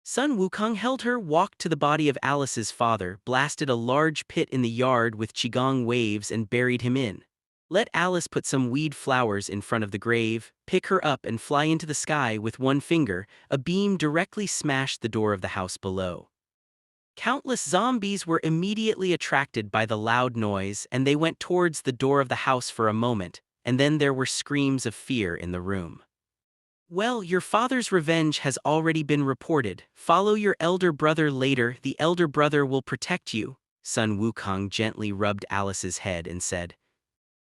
Sun Wukong held her, walked to the body of Alice's father, blasted a large pit in the yard with qigong waves and buried him in. Let Alice put some weed flowers in front of the grave, pick her up and fly into the sky with one finger. A beam directly smashed the door of the house below. Countless zombies were immediately attracted by the loud noise and they went towards the door of the house for a moment, and then there were screams of fear in the room. "Well, your father's revenge has already been reported. Follow your elder brother later, the elder brother will protect you." Sun Wukong gently rubbed Alice's head and said,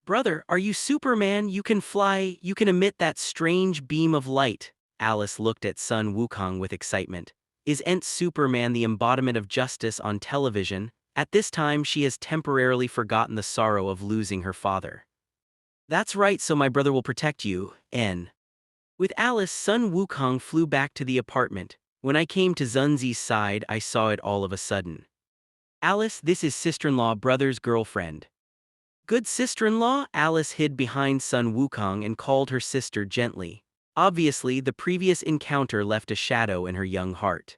"Brother, are you Superman? You can fly, you can emit that strange beam of light." Alice looked at Sun Wukong with excitement. Is Ent Superman the embodiment of justice on television? At this time she has temporarily forgotten the sorrow of losing her father. "That's right, so my brother will protect you, N." With Alice, Sun Wukong flew back to the apartment. "When I came to Zunzi's side, I saw it all of a sudden. Alice, this is sister-in-law brother's girlfriend." "Good sister-in-law?" Alice hid behind Sun Wukong and called her sister gently. Obviously, the previous encounter left a shadow in her young heart.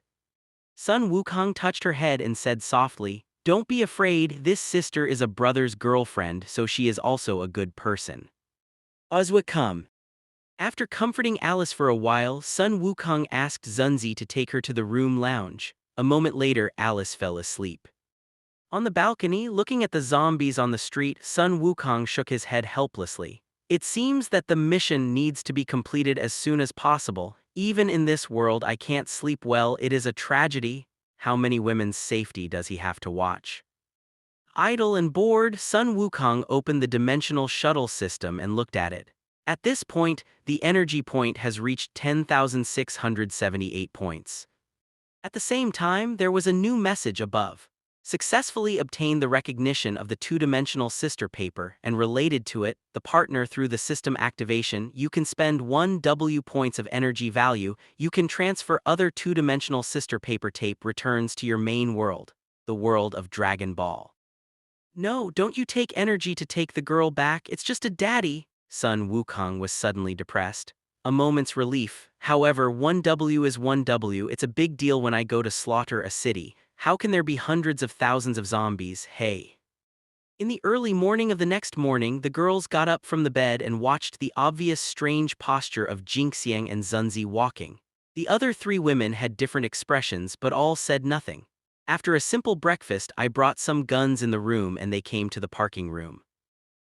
Sun Wukong touched her head and said softly, "Don't be afraid, this sister is a brother's girlfriend, so she is also a good person. Ozwa come." After comforting Alice for a while, Sun Wukong asked Zunzi to take her to the room lounge. A moment later, Alice fell asleep. On the balcony, looking at the zombies on the street, Sun Wukong shook his head helplessly. "It seems that the mission needs to be completed as soon as possible. Even in this world I can't sleep well, it is a tragedy. How many women's safety does he have to watch?" Idle and bored, Sun Wukong opened the dimensional shuttle system and looked at it. At this point, the energy point has reached 10,678 points. At the same time, there was a new message above. Successfully obtained the recognition of the two-dimensional sister paper and related to it, the partner through the system activation. You can spend 1 W points of energy value. You can transfer other two-dimensional sister paper tape returns to your main world, the world of Dragon Ball. "No, don't you take energy to take the girl back, it's just a daddy." Sun Wukong was suddenly depressed. A moment's relief. "However, 1 W is 1 W, it's a big deal when I go to slaughter a city. How can there be hundreds of thousands of zombies, hey?" In the early morning of the next morning, the girls got up from the bed and watched the obvious strange posture of Jinxiang and Zunzi walking. The other three women had different expressions but all said nothing. After a simple breakfast, I brought some guns in the room and they came to the parking room.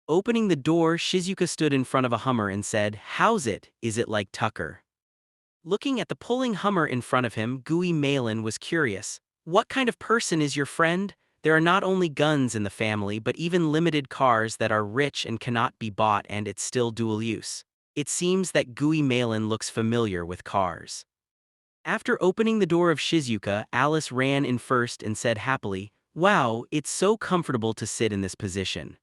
Opening the door, Shizuka stood in front of a Hummer and said, "How's it? Is it like Tucker?" Looking at the pulling Hummer in front of him, Gui Malin was curious. "What kind of person is your friend? There are not only guns in the family but even limited cars that are rich and cannot be bought and it's still dual use." It seems that Gui Malin looks familiar with cars. After opening the door of Shizuka, Alice ran in first and said happily, "Wow, it's so comfortable to sit in this position."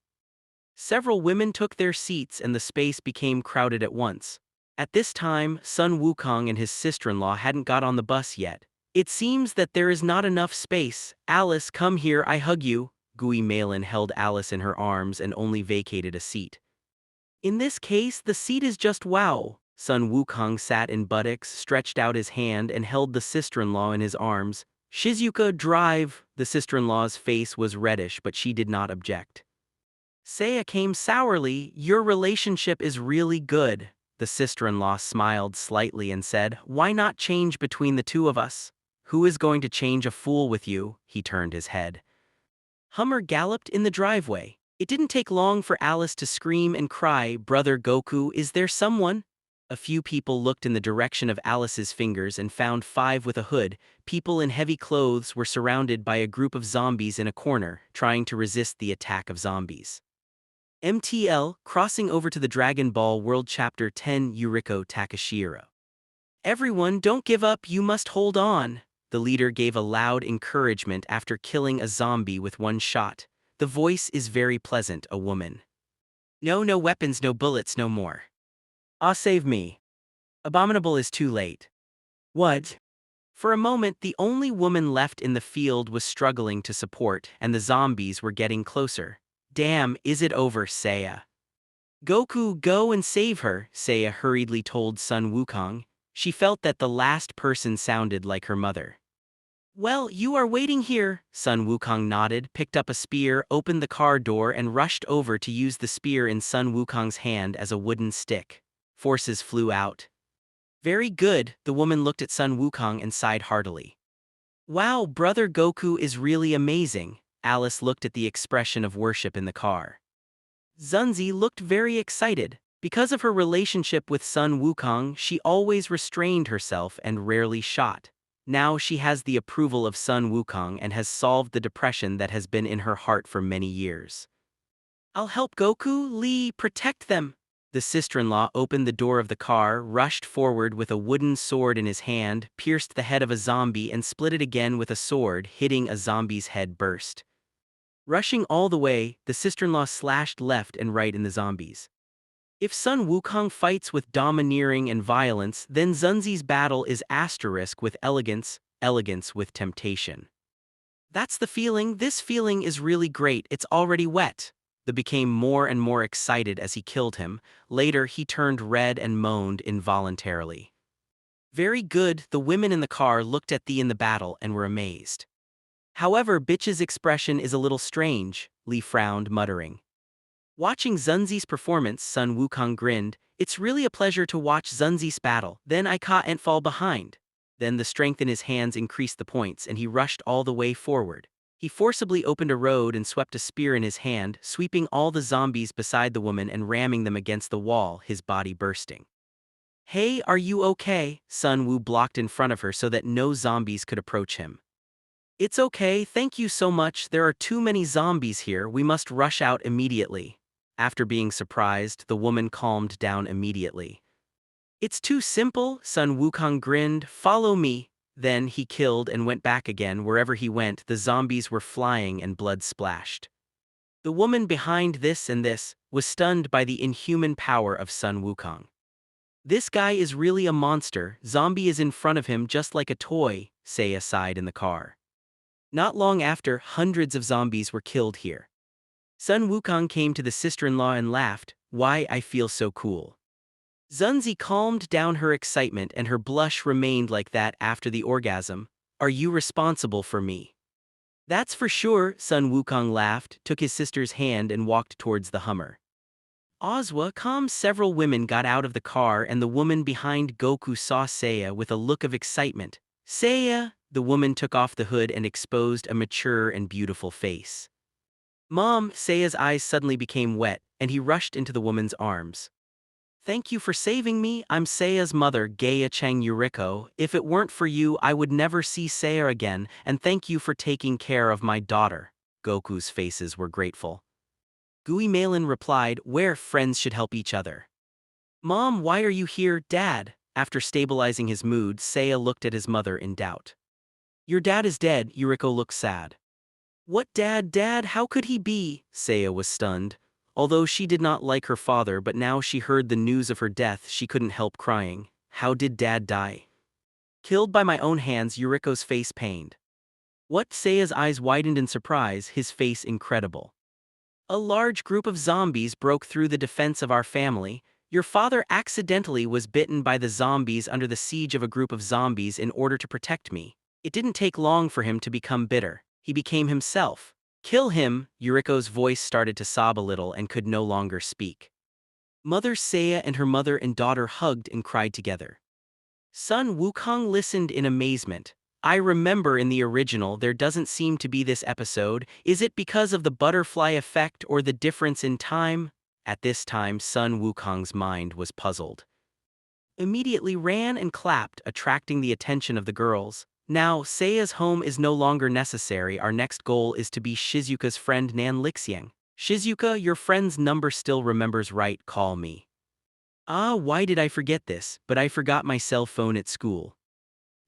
Several women took their seats and the space became crowded at once. At this time, Sun Wukong and his sister-in-law hadn't got on the bus yet. "It seems that there is not enough space. Alice, come here, I hug you." Gui Malin held Alice in her arms and only vacated a seat. "In this case, the seat is just wow." Sun Wukong sat in buttocks, stretched out his hand and held the sister-in-law in his arms. Shizuka, drive. The sister-in-law's face was reddish, but she did not object. Seiya came sourly. Your relationship is really good. The sister-in-law smiled slightly and said, why not change between the two of us? Who is going to change a fool with you? He turned his head. Hummer galloped in the driveway. It didn't take long for Alice to scream and cry, Brother Goku, is there someone? A few people looked in the direction of Alice's fingers and found 5 with a hood. People in heavy clothes were surrounded by a group of zombies in a corner, trying to resist the attack of zombies. MTL, crossing over to the Dragon Ball World Chapter 10 Yuriko Takashiro. Everyone, don't give up, you must hold on. The leader gave a loud encouragement after killing a zombie with one shot. The voice is very pleasant, a woman. No weapons, no bullets, no more. Ah, save me. Abominable is too late. What? For a moment, the only woman left in the field was struggling to support, and the zombies were getting closer. Damn, is it over, Seiya? Goku, go and save her, Seiya hurriedly told Sun Wukong. She felt that the last person sounded like her mother. Well, you are waiting here, Sun Wukong nodded, picked up a spear, opened the car door and rushed over to use the spear in Sun Wukong's hand as a wooden stick. Forces flew out. Very good, the woman looked at Sun Wukong and sighed heartily. Wow, Brother Goku is really amazing. Alice looked at the expression of worship in the car. Zunzi looked very excited. Because of her relationship with Sun Wukong, she always restrained herself and rarely shot. Now she has the approval of Sun Wukong and has solved the depression that has been in her heart for many years. I'll help Goku, Lee, protect them. The sister-in-law opened the door of the car, rushed forward with a wooden sword in his hand, pierced the head of a zombie and split it again with a sword, hitting a zombie's head burst. Rushing all the way, the sister-in-law slashed left and right in the zombies. If Sun Wukong fights with domineering and violence, then Zunzi's battle is asterisk with elegance, elegance with temptation. That's the feeling, this feeling is really great, it's already wet. The became more and more excited as he killed him. Later he turned red and moaned involuntarily. Very good, the women in the car looked at thee in the battle and were amazed. However, Bitch's expression is a little strange, Lee frowned, muttering. Watching Zunzi's performance, Sun Wukong grinned, it's really a pleasure to watch Zunzi's battle, then I can't fall behind. Then the strength in his hands increased the points and he rushed all the way forward. He forcibly opened a road and swept a spear in his hand, sweeping all the zombies beside the woman and ramming them against the wall, his body bursting. Hey, are you okay? Sun Wu blocked in front of her so that no zombies could approach him. It's okay, thank you so much, there are too many zombies here, we must rush out immediately. After being surprised, the woman calmed down immediately. It's too simple, Sun Wukong grinned, follow me. Then he killed and went back again. Wherever he went, the zombies were flying and blood splashed. The woman behind this and this was stunned by the inhuman power of Sun Wukong. This guy is really a monster, zombie is in front of him just like a toy, Seiya sighed in the car. Not long after, hundreds of zombies were killed here. Sun Wukong came to the sister-in-law and laughed, why I feel so cool. Zunzi calmed down her excitement and her blush remained like that after the orgasm. Are you responsible for me? That's for sure, Sun Wukong laughed, took his sister's hand and walked towards the Hummer. Ozwa, calm, several women got out of the car and the woman behind Goku saw Seiya with a look of excitement. Seiya! The woman took off the hood and exposed a mature and beautiful face. Mom, Seiya's eyes suddenly became wet and he rushed into the woman's arms. Thank you for saving me, I'm Seiya's mother, Gaia Chang Yuriko. If it weren't for you, I would never see Seiya again, and thank you for taking care of my daughter. Goku's faces were grateful. Gui Malin replied, where friends should help each other. Mom, why are you here, Dad? After stabilizing his mood, Seiya looked at his mother in doubt. Your dad is dead, Yuriko looked sad. What Dad, how could he be? Seiya was stunned. Although she did not like her father, but now she heard the news of her death, she couldn't help crying. How did Dad die? Killed by my own hands, Yuriko's face pained. What? Seiya's eyes widened in surprise, his face incredible. A large group of zombies broke through the defense of our family. Your father accidentally was bitten by the zombies under the siege of a group of zombies in order to protect me. It didn't take long for him to become bitter. He became himself. Kill him, Yuriko's voice started to sob a little and could no longer speak. Mother Seiya and her mother and daughter hugged and cried together. Sun Wukong listened in amazement. I remember in the original there doesn't seem to be this episode. Is it because of the butterfly effect or the difference in time? At this time Sun Wukong's mind was puzzled. Immediately ran and clapped, attracting the attention of the girls. Now, Seiya's home is no longer necessary. Our next goal is to be Shizuka's friend Nan Lixiang. Shizuka, your friend's number still remembers, right? Call me. Ah, why did I forget this? But I forgot my cell phone at school.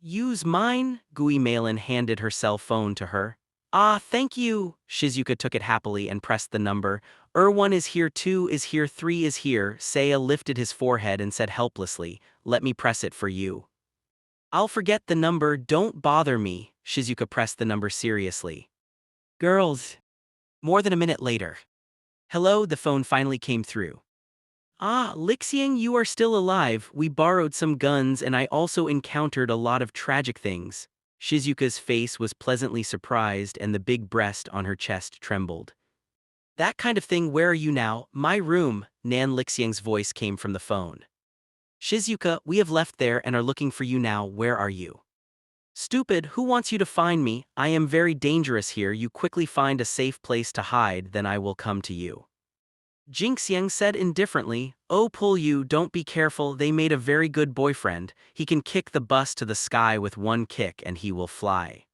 Use mine? Gui Malin handed her cell phone to her. Ah, thank you. Shizuka took it happily and pressed the number. 1 is here, 2 is here, 3 is here. Seiya lifted his forehead and said helplessly, let me press it for you. I'll forget the number, don't bother me. Shizuka pressed the number seriously. Girls. More than a minute later. Hello, the phone finally came through. Ah, Lixiang, you are still alive. We borrowed some guns and I also encountered a lot of tragic things. Shizuka's face was pleasantly surprised and the big breast on her chest trembled. That kind of thing, where are you now? My room, Nan Lixiang's voice came from the phone. Shizuka, we have left there and are looking for you now, where are you? Stupid, who wants you to find me? I am very dangerous here, you quickly find a safe place to hide, then I will come to you. Jinxiang said indifferently, oh pull you, don't be careful, they made a very good boyfriend, he can kick the bus to the sky with one kick and he will fly.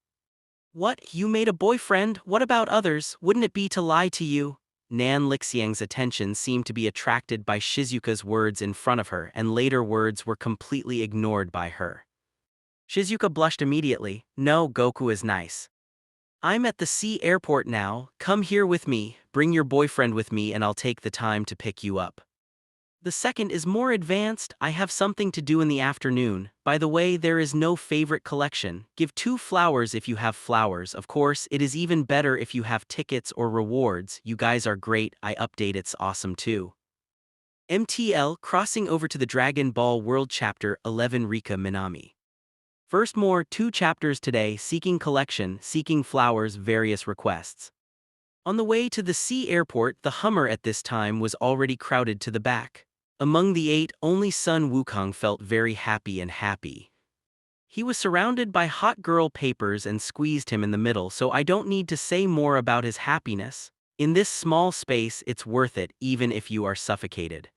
What, you made a boyfriend? What about others? Wouldn't it be to lie to you? Nan Lixiang's attention seemed to be attracted by Shizuka's words in front of her and later words were completely ignored by her. Shizuka blushed immediately, no, Goku is nice. I'm at the sea airport now, come here with me, bring your boyfriend with me and I'll take the time to pick you up. The second is more advanced, I have something to do in the afternoon, by the way there is no favorite collection, give 2 flowers if you have flowers, of course it is even better if you have tickets or rewards, you guys are great, I update it's awesome too. MTL crossing over to the Dragon Ball World Chapter 11 Rika Minami. First more 2 chapters today, seeking collection, seeking flowers, various requests. On the way to the sea airport, the Hummer at this time was already crowded to the back. Among the 8, only Sun Wukong felt very happy and happy. He was surrounded by hot girl papers and squeezed him in the middle, so I don't need to say more about his happiness. In this small space, it's worth it, even if you are suffocated.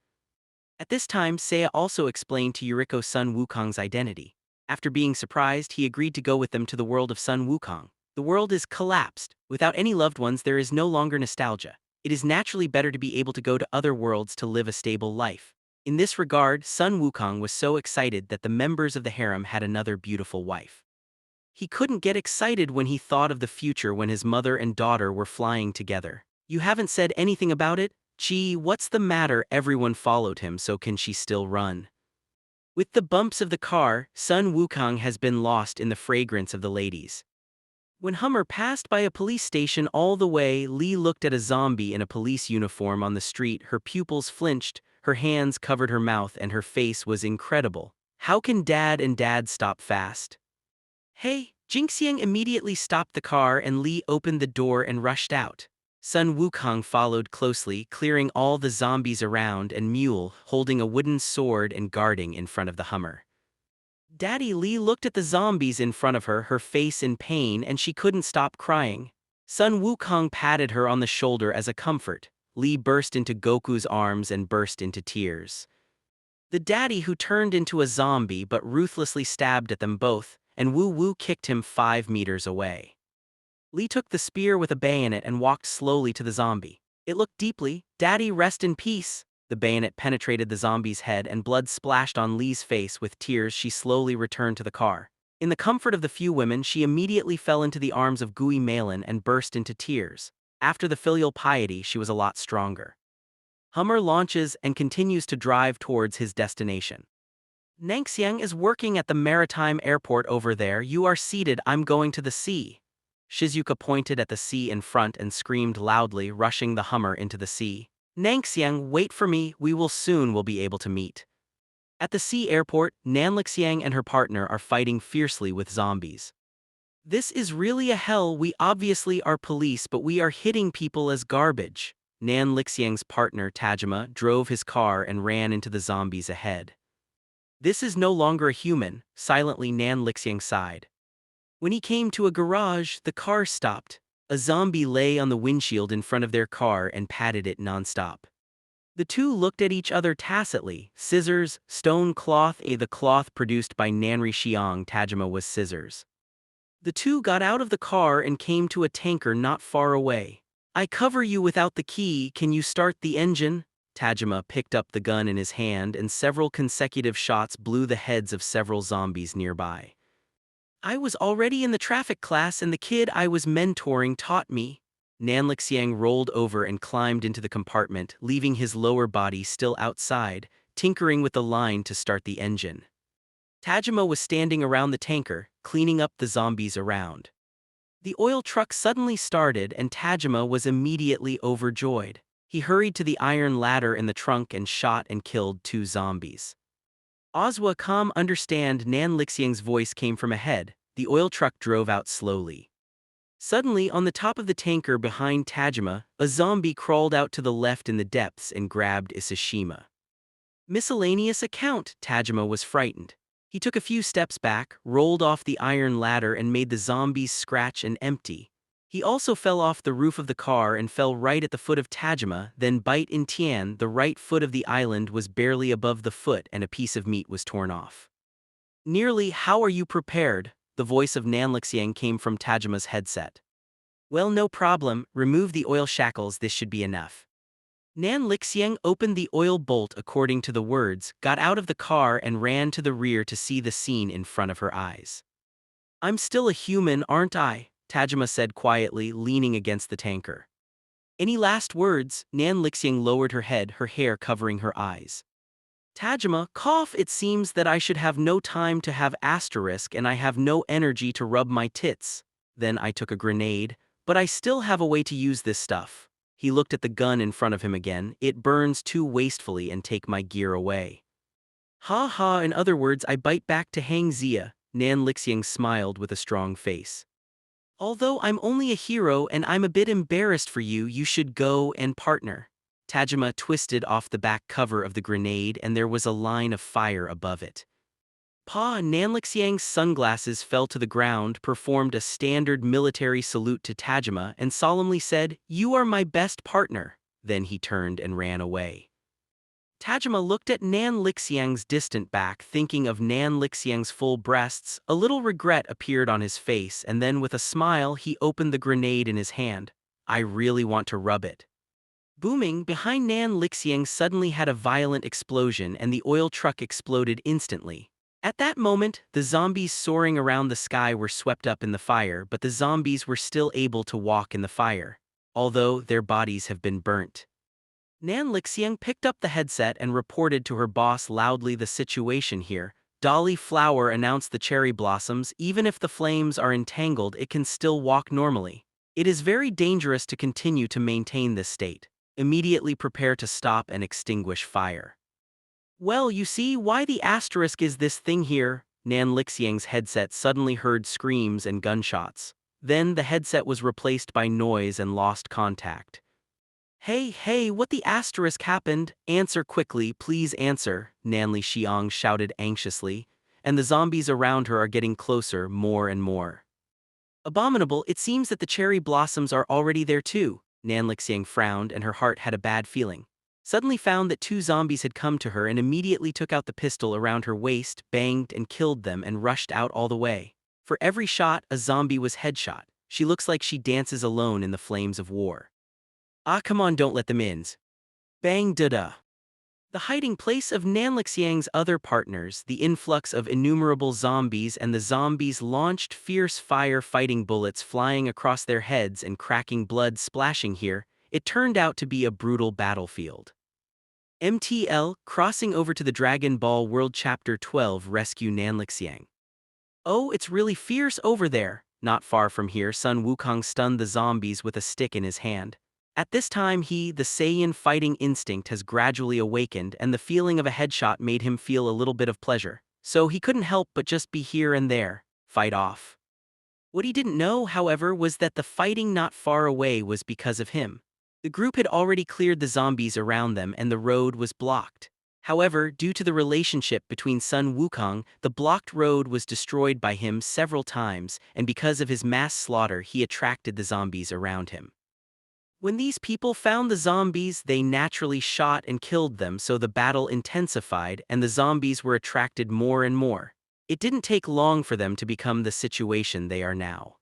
At this time, Seiya also explained to Yuriko Sun Wukong's identity. After being surprised, he agreed to go with them to the world of Sun Wukong. The world is collapsed. Without any loved ones, there is no longer nostalgia. It is naturally better to be able to go to other worlds to live a stable life. In this regard, Sun Wukong was so excited that the members of the harem had another beautiful wife. He couldn't get excited when he thought of the future when his mother and daughter were flying together. You haven't said anything about it? Gee, what's the matter? Everyone followed him, so can she still run? With the bumps of the car, Sun Wukong has been lost in the fragrance of the ladies. When Hummer passed by a police station all the way, Lee looked at a zombie in a police uniform on the street. Her pupils flinched, her hands covered her mouth and her face was incredible. How can Dad and Dad stop fast? Hey, Jinxiang immediately stopped the car and Lee opened the door and rushed out. Sun Wukong followed closely, clearing all the zombies around and Mule, holding a wooden sword and guarding in front of the Hummer. Daddy Lee looked at the zombies in front of her face in pain and she couldn't stop crying. Sun Wukong patted her on the shoulder as a comfort. Lee burst into Goku's arms and burst into tears. The daddy who turned into a zombie but ruthlessly stabbed at them both, and Wu Wu kicked him 5 meters away. Lee took the spear with a bayonet and walked slowly to the zombie. It looked deeply, Daddy rest in peace. The bayonet penetrated the zombie's head and blood splashed on Lee's face. With tears she slowly returned to the car. In the comfort of the few women she immediately fell into the arms of Gui Malin and burst into tears. After the filial piety she was a lot stronger. Hummer launches and continues to drive towards his destination. Nangxiang is working at the maritime airport over there. You are seated, I'm going to the sea. Shizuka pointed at the sea in front and screamed loudly, rushing the Hummer into the sea. Nangxiang, wait for me, we will soon be able to meet. At the sea airport, Nan Lixiang and her partner are fighting fiercely with zombies. This is really a hell. We obviously are police, but we are hitting people as garbage. Nan Lixiang's partner, Tajima, drove his car and ran into the zombies ahead. This is no longer a human, silently Nan Lixiang sighed. When he came to a garage, the car stopped. A zombie lay on the windshield in front of their car and patted it nonstop. The two looked at each other tacitly. Scissors, stone cloth. The cloth produced by Nanri Xiang Tajima was scissors. The two got out of the car and came to a tanker not far away. I cover you without the key, can you start the engine? Tajima picked up the gun in his hand and several consecutive shots blew the heads of several zombies nearby. I was already in the traffic class and the kid I was mentoring taught me. Nan Lixiang rolled over and climbed into the compartment, leaving his lower body still outside, tinkering with the line to start the engine. Tajima was standing around the tanker, cleaning up the zombies around. The oil truck suddenly started and Tajima was immediately overjoyed. He hurried to the iron ladder in the trunk and shot and killed 2 zombies. Ozwa come understand. Nan Lixiang's voice came from ahead. The oil truck drove out slowly. Suddenly, on the top of the tanker behind Tajima, a zombie crawled out to the left in the depths and grabbed Isashima. Miscellaneous account. Tajima was frightened. He took a few steps back, rolled off the iron ladder and made the zombies scratch and empty. He also fell off the roof of the car and fell right at the foot of Tajima, then bite in Tian. The right foot of the island was barely above the foot and a piece of meat was torn off. Nearly. How are you prepared? The voice of Nan Lixiang came from Tajima's headset. Well, no problem, remove the oil shackles, this should be enough. Nan Lixiang opened the oil bolt according to the words, got out of the car and ran to the rear to see the scene in front of her eyes. I'm still a human, aren't I? Tajima said quietly, leaning against the tanker. Any last words? Nan Lixiang lowered her head, her hair covering her eyes. Tajima, cough, it seems that I should have no time to have asterisk and I have no energy to rub my tits. Then I took a grenade, but I still have a way to use this stuff. He looked at the gun in front of him again. It burns too wastefully and take my gear away. Ha ha, in other words, I bite back to Hang Zia. Nan Lixiang smiled with a strong face. Although I'm only a hero and I'm a bit embarrassed for you, you should go and partner. Tajima twisted off the back cover of the grenade and there was a line of fire above it. Nan Lixiang's sunglasses fell to the ground, performed a standard military salute to Tajima, and solemnly said, You are my best partner. Then he turned and ran away. Tajima looked at Nan Lixiang's distant back, thinking of Nan Lixiang's full breasts. A little regret appeared on his face, and then with a smile he opened the grenade in his hand. I really want to rub it. Booming, behind Nan Lixiang suddenly had a violent explosion and the oil truck exploded instantly. At that moment, the zombies soaring around the sky were swept up in the fire, but the zombies were still able to walk in the fire, although their bodies have been burnt. Nan Lixiang picked up the headset and reported to her boss loudly the situation here. Dolly Flower announced the cherry blossoms, even if the flames are entangled, it can still walk normally. It is very dangerous to continue to maintain this state. Immediately prepare to stop and extinguish fire. Well, you see why the asterisk is this thing here. Nan Lixiang's headset suddenly heard screams and gunshots. Then the headset was replaced by noise and lost contact. Hey, what the asterisk happened? Answer quickly, please answer, Nanli Xiang shouted anxiously, and the zombies around her are getting closer more and more. Abominable, it seems that the cherry blossoms are already there too. Nan Lixiang frowned and her heart had a bad feeling. Suddenly found that 2 zombies had come to her and immediately took out the pistol around her waist, banged and killed them and rushed out all the way. For every shot, a zombie was headshot. She looks like she dances alone in the flames of war. Ah, come on, don't let them in. Bang da-da. The hiding place of Nan Lixiang's other partners, the influx of innumerable zombies and the zombies launched fierce fire-fighting bullets flying across their heads and cracking blood splashing here. It turned out to be a brutal battlefield. MTL, crossing over to the Dragon Ball World Chapter 12 Rescue Nan Lixiang. Oh, it's really fierce over there. Not far from here, Sun Wukong stunned the zombies with a stick in his hand. At this time the Saiyan fighting instinct has gradually awakened and the feeling of a headshot made him feel a little bit of pleasure. So he couldn't help but just be here and there, fight off. What he didn't know, however, was that the fighting not far away was because of him. The group had already cleared the zombies around them and the road was blocked. However, due to the relationship between Sun Wukong, the blocked road was destroyed by him several times, and because of his mass slaughter, he attracted the zombies around him. When these people found the zombies, they naturally shot and killed them, so the battle intensified and the zombies were attracted more and more. It didn't take long for them to become the situation they are now.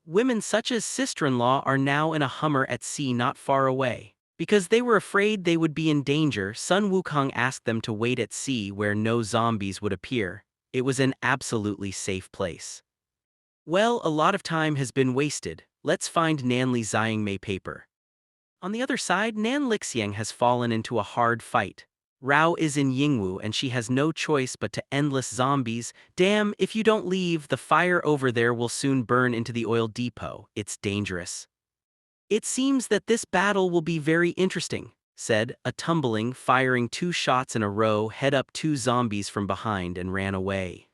Women such as sister-in-law are now in a Hummer at sea not far away. Because they were afraid they would be in danger, Sun Wukong asked them to wait at sea where no zombies would appear. It was an absolutely safe place. Well, a lot of time has been wasted. Let's find Nanli Xiangmei paper. On the other side, Nan Lixiang has fallen into a hard fight. Rao is in Yingwu and she has no choice but to endless zombies. Damn, if you don't leave, the fire over there will soon burn into the oil depot. It's dangerous. It seems that this battle will be very interesting, said, a tumbling, firing 2 shots in a row, head up 2 zombies from behind and ran away.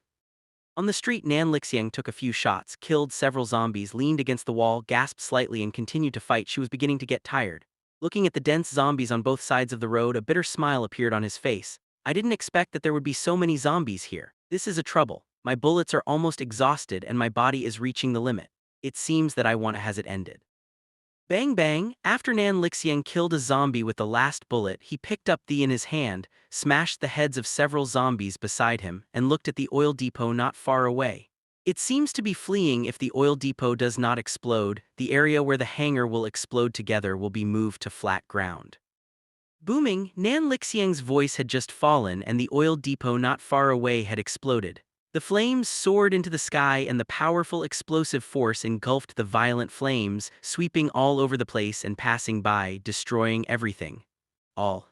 On the street, Nan Lixiang took a few shots, killed several zombies, leaned against the wall, gasped slightly and continued to fight. She was beginning to get tired. Looking at the dense zombies on both sides of the road, a bitter smile appeared on his face. I didn't expect that there would be so many zombies here. This is a trouble. My bullets are almost exhausted and my body is reaching the limit. It seems that I want to has it ended. Bang bang, after Nan Lixiang killed a zombie with the last bullet, he picked up the in his hand, smashed the heads of several zombies beside him, and looked at the oil depot not far away. It seems to be fleeing. If the oil depot does not explode, the area where the hangar will explode together will be moved to flat ground. Booming, Nan Lixiang's voice had just fallen and the oil depot not far away had exploded. The flames soared into the sky and the powerful explosive force engulfed the violent flames, sweeping all over the place and passing by, destroying everything. All.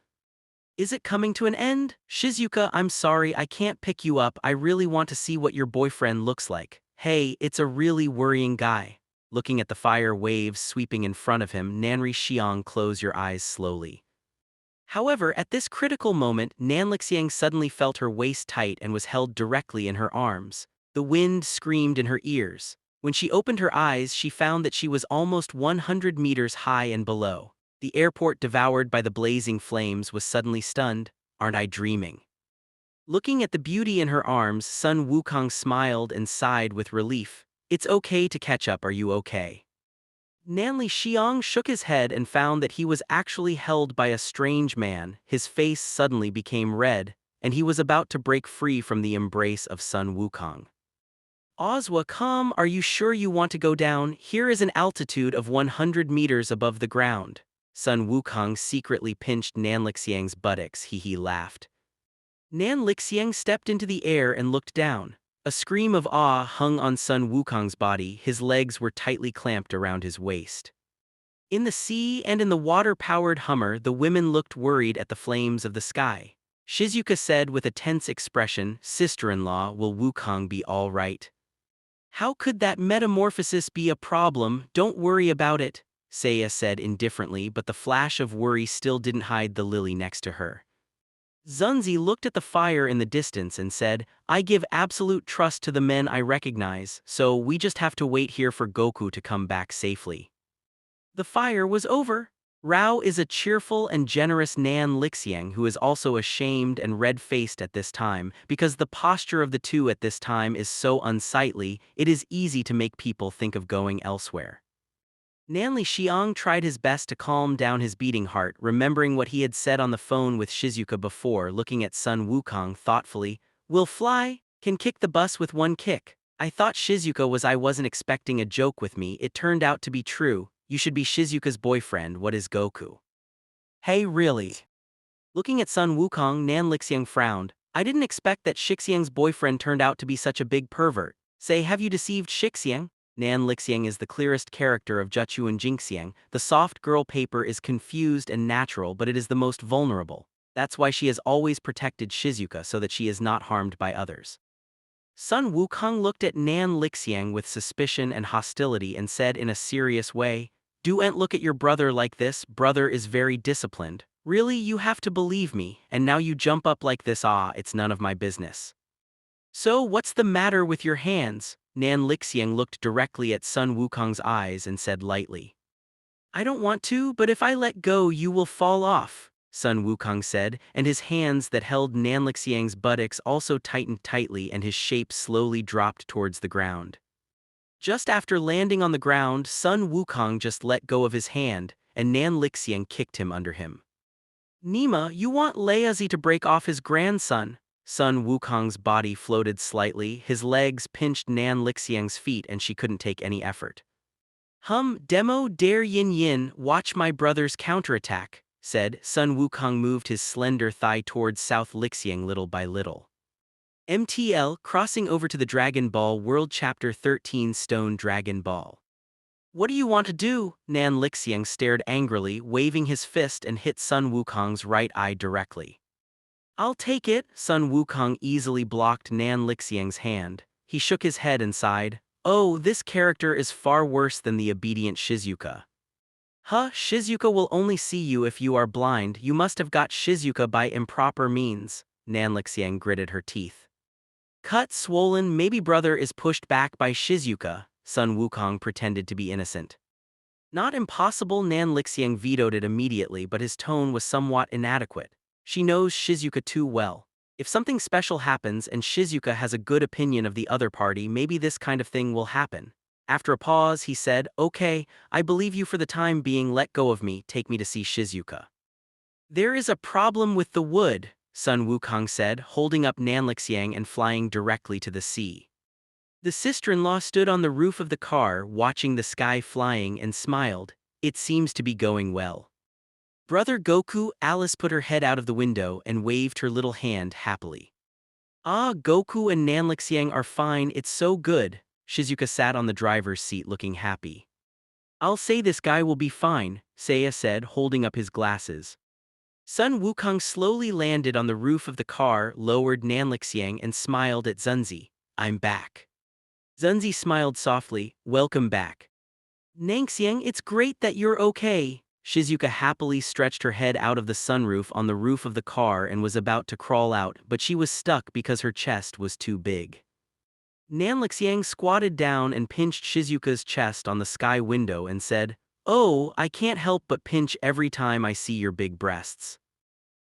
Is it coming to an end? Shizuka, I'm sorry I can't pick you up. I really want to see what your boyfriend looks like. Hey, it's a really worrying guy. Looking at the fire waves sweeping in front of him, Nanri Xiang, close your eyes slowly. However, at this critical moment, Nan Lixiang suddenly felt her waist tight and was held directly in her arms. The wind screamed in her ears. When she opened her eyes, she found that she was almost 100 meters high and below. The airport devoured by the blazing flames was suddenly stunned. Aren't I dreaming? Looking at the beauty in her arms, Sun Wukong smiled and sighed with relief. It's okay to catch up, are you okay? Nanli Xiang shook his head and found that he was actually held by a strange man. His face suddenly became red, and he was about to break free from the embrace of Sun Wukong. Ozwa, come, are you sure you want to go down? Here is an altitude of 100 meters above the ground. Sun Wukong secretly pinched Nan Lixiang's buttocks. He laughed. Nan Lixiang stepped into the air and looked down. A scream of awe hung on Sun Wukong's body. His legs were tightly clamped around his waist. In the sea and in the water-powered Hummer, the women looked worried at the flames of the sky. Shizuka said with a tense expression, "Sister-in-law, will Wukong be all right?" "How could that metamorphosis be a problem? Don't worry about it," Seiya said indifferently, but the flash of worry still didn't hide the lily next to her. Zunzi looked at the fire in the distance and said, "I give absolute trust to the men I recognize, so we just have to wait here for Goku to come back safely." The fire was over. Rao is a cheerful and generous Nan Lixiang who is also ashamed and red-faced at this time. Because the posture of the two at this time is so unsightly, it is easy to make people think of going elsewhere. Nanli Xiang tried his best to calm down his beating heart, remembering what he had said on the phone with Shizuka before. Looking at Sun Wukong thoughtfully, "Will fly, can kick the bus with one kick." I thought Shizuka wasn't expecting a joke with me. It turned out to be true. You should be Shizuka's boyfriend. What is Goku? Hey, really? Looking at Sun Wukong, Nan Lixiang frowned. I didn't expect that Shixiang's boyfriend turned out to be such a big pervert. Say, have you deceived Shixiang? Nan Lixiang is the clearest character of Zhechu and Jinxiang. The soft girl paper is confused and natural, but it is the most vulnerable. That's why she has always protected Shizuka so that she is not harmed by others. Sun Wukong looked at Nan Lixiang with suspicion and hostility and said in a serious way, "Don't look at your brother like this. Brother is very disciplined. Really, you have to believe me, and now you jump up like this. Ah, it's none of my business." So what's the matter with your hands? Nan Lixiang looked directly at Sun Wukong's eyes and said lightly. I don't want to, but if I let go you will fall off, Sun Wukong said, and his hands that held Nan Lixiang's buttocks also tightened tightly and his shape slowly dropped towards the ground. Just after landing on the ground, Sun Wukong just let go of his hand, and Nan Lixiang kicked him under him. Nima, you want Leiazi to break off his grandson? Sun Wukong's body floated slightly, his legs pinched Nan Lixiang's feet and she couldn't take any effort. Demo dare Yin Yin, watch my brother's counterattack, said. Sun Wukong moved his slender thigh towards South Lixiang little by little. MTL, crossing over to the Dragon Ball World Chapter 13 Stone Dragon Ball. What do you want to do? Nan Lixiang stared angrily, waving his fist and hit Sun Wukong's right eye directly. I'll take it. Sun Wukong easily blocked Nan Lixiang's hand. He shook his head and sighed. Oh, this character is far worse than the obedient Shizuka. Shizuka will only see you if you are blind. You must have got Shizuka by improper means. Nan Lixiang gritted her teeth. Cut swollen, maybe brother is pushed back by Shizuka. Sun Wukong pretended to be innocent. Not impossible. Nan Lixiang vetoed it immediately, but his tone was somewhat inadequate. She knows Shizuka too well. If something special happens and Shizuka has a good opinion of the other party, maybe this kind of thing will happen. After a pause, he said, Okay, I believe you for the time being. Let go of me, take me to see Shizuka. There is a problem with the wood, Sun Wukong said, holding up Nan Lixiang and flying directly to the sea. The sister-in-law stood on the roof of the car, watching the sky flying, and smiled. It seems to be going well. Brother Goku, Alice put her head out of the window and waved her little hand happily. Ah, Goku and Nan Lixiang are fine, it's so good. Shizuka sat on the driver's seat looking happy. I'll say this guy will be fine, Seiya said, holding up his glasses. Sun Wukong slowly landed on the roof of the car, lowered Nan Lixiang and smiled at Zunzi. I'm back. Zunzi smiled softly, welcome back. Nangxiang, it's great that you're okay. Shizuka happily stretched her head out of the sunroof on the roof of the car and was about to crawl out, but she was stuck because her chest was too big. Nan Lixiang squatted down and pinched Shizuka's chest on the sky window and said, Oh, I can't help but pinch every time I see your big breasts.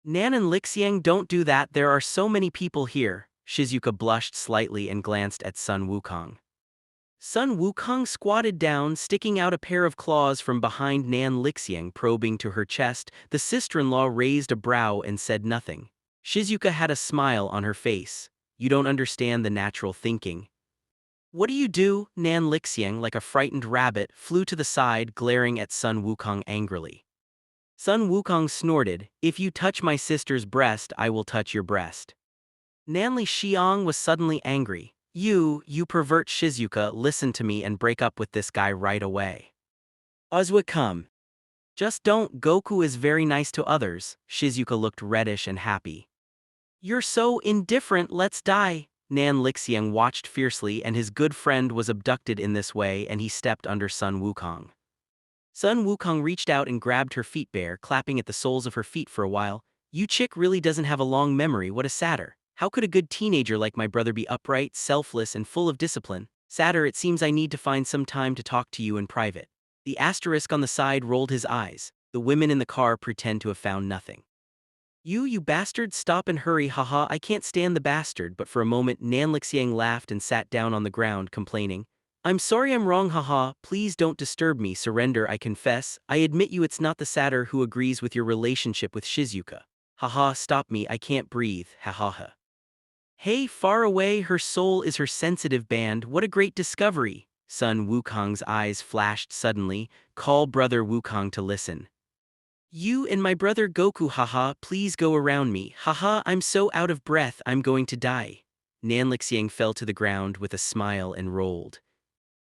Nan and Lixiang, don't do that, there are so many people here. Shizuka blushed slightly and glanced at Sun Wukong. Sun Wukong squatted down, sticking out a pair of claws from behind Nan Lixiang, probing to her chest. The sister-in-law raised a brow and said nothing. Shizuka had a smile on her face. You don't understand the natural thinking. What do you do? Nan Lixiang, like a frightened rabbit, flew to the side, glaring at Sun Wukong angrily. Sun Wukong snorted, If you touch my sister's breast, I will touch your breast. Nan Lixiang was suddenly angry. You pervert Shizuka, listen to me and break up with this guy right away. Ozwa come. Just don't, Goku is very nice to others. Shizuka looked reddish and happy. You're so indifferent, let's die. Nan Lixiang watched fiercely and his good friend was abducted in this way and he stepped under Sun Wukong. Sun Wukong reached out and grabbed her feet bare, clapping at the soles of her feet for a while. You chick really doesn't have a long memory, what a satyr. How could a good teenager like my brother be upright, selfless, and full of discipline? Satyr, it seems I need to find some time to talk to you in private. The asterisk on the side rolled his eyes. The women in the car pretend to have found nothing. You bastard, stop and hurry, haha, I can't stand the bastard. But for a moment Nan Lixiang laughed and sat down on the ground, complaining. I'm sorry, I'm wrong, haha, please don't disturb me, surrender, I confess. I admit you, it's not the satyr who agrees with your relationship with Shizuka. Haha, stop me, I can't breathe, haha. Hey, far away, her soul is her sensitive band, what a great discovery. Sun Wukong's eyes flashed suddenly. Call brother Wukong to listen. You and my brother Goku, haha, please go around me, haha, I'm so out of breath, I'm going to die. Nan Lixiang fell to the ground with a smile and rolled.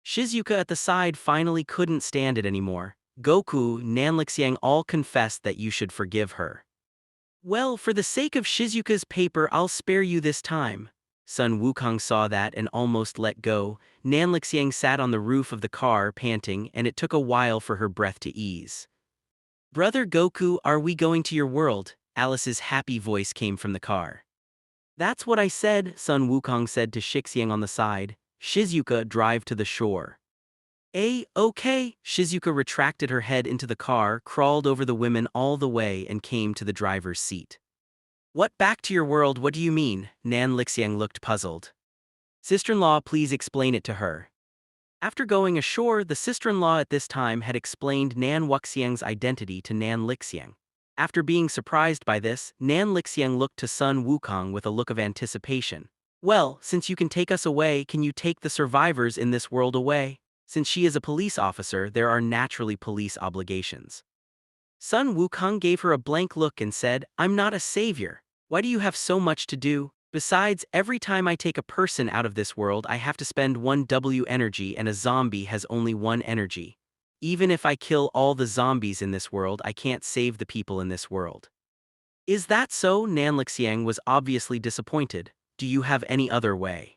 Shizuka at the side finally couldn't stand it anymore. Goku, Nan Lixiang all confessed that you should forgive her. Well, for the sake of Shizuka's paper, I'll spare you this time. Sun Wukong saw that and almost let go. Nan Lixiang sat on the roof of the car, panting, and it took a while for her breath to ease. Brother Goku, are we going to your world? Alice's happy voice came from the car. That's what I said, Sun Wukong said to Shixiang on the side. Shizuka, drive to the shore. Okay. Shizuka retracted her head into the car, crawled over the women all the way, and came to the driver's seat. What, back to your world, what do you mean? Nan Lixiang looked puzzled. Sister-in-law, please explain it to her. After going ashore, the sister-in-law at this time had explained Nan Wuxiang's identity to Nan Lixiang. After being surprised by this, Nan Lixiang looked to Sun Wukong with a look of anticipation. Well, since you can take us away, can you take the survivors in this world away? Since she is a police officer, there are naturally police obligations. Sun Wukong gave her a blank look and said, I'm not a savior. Why do you have so much to do? Besides, every time I take a person out of this world I have to spend 1 energy and a zombie has only 1 energy. Even if I kill all the zombies in this world I can't save the people in this world. Is that so? Nan Lixiang was obviously disappointed. Do you have any other way?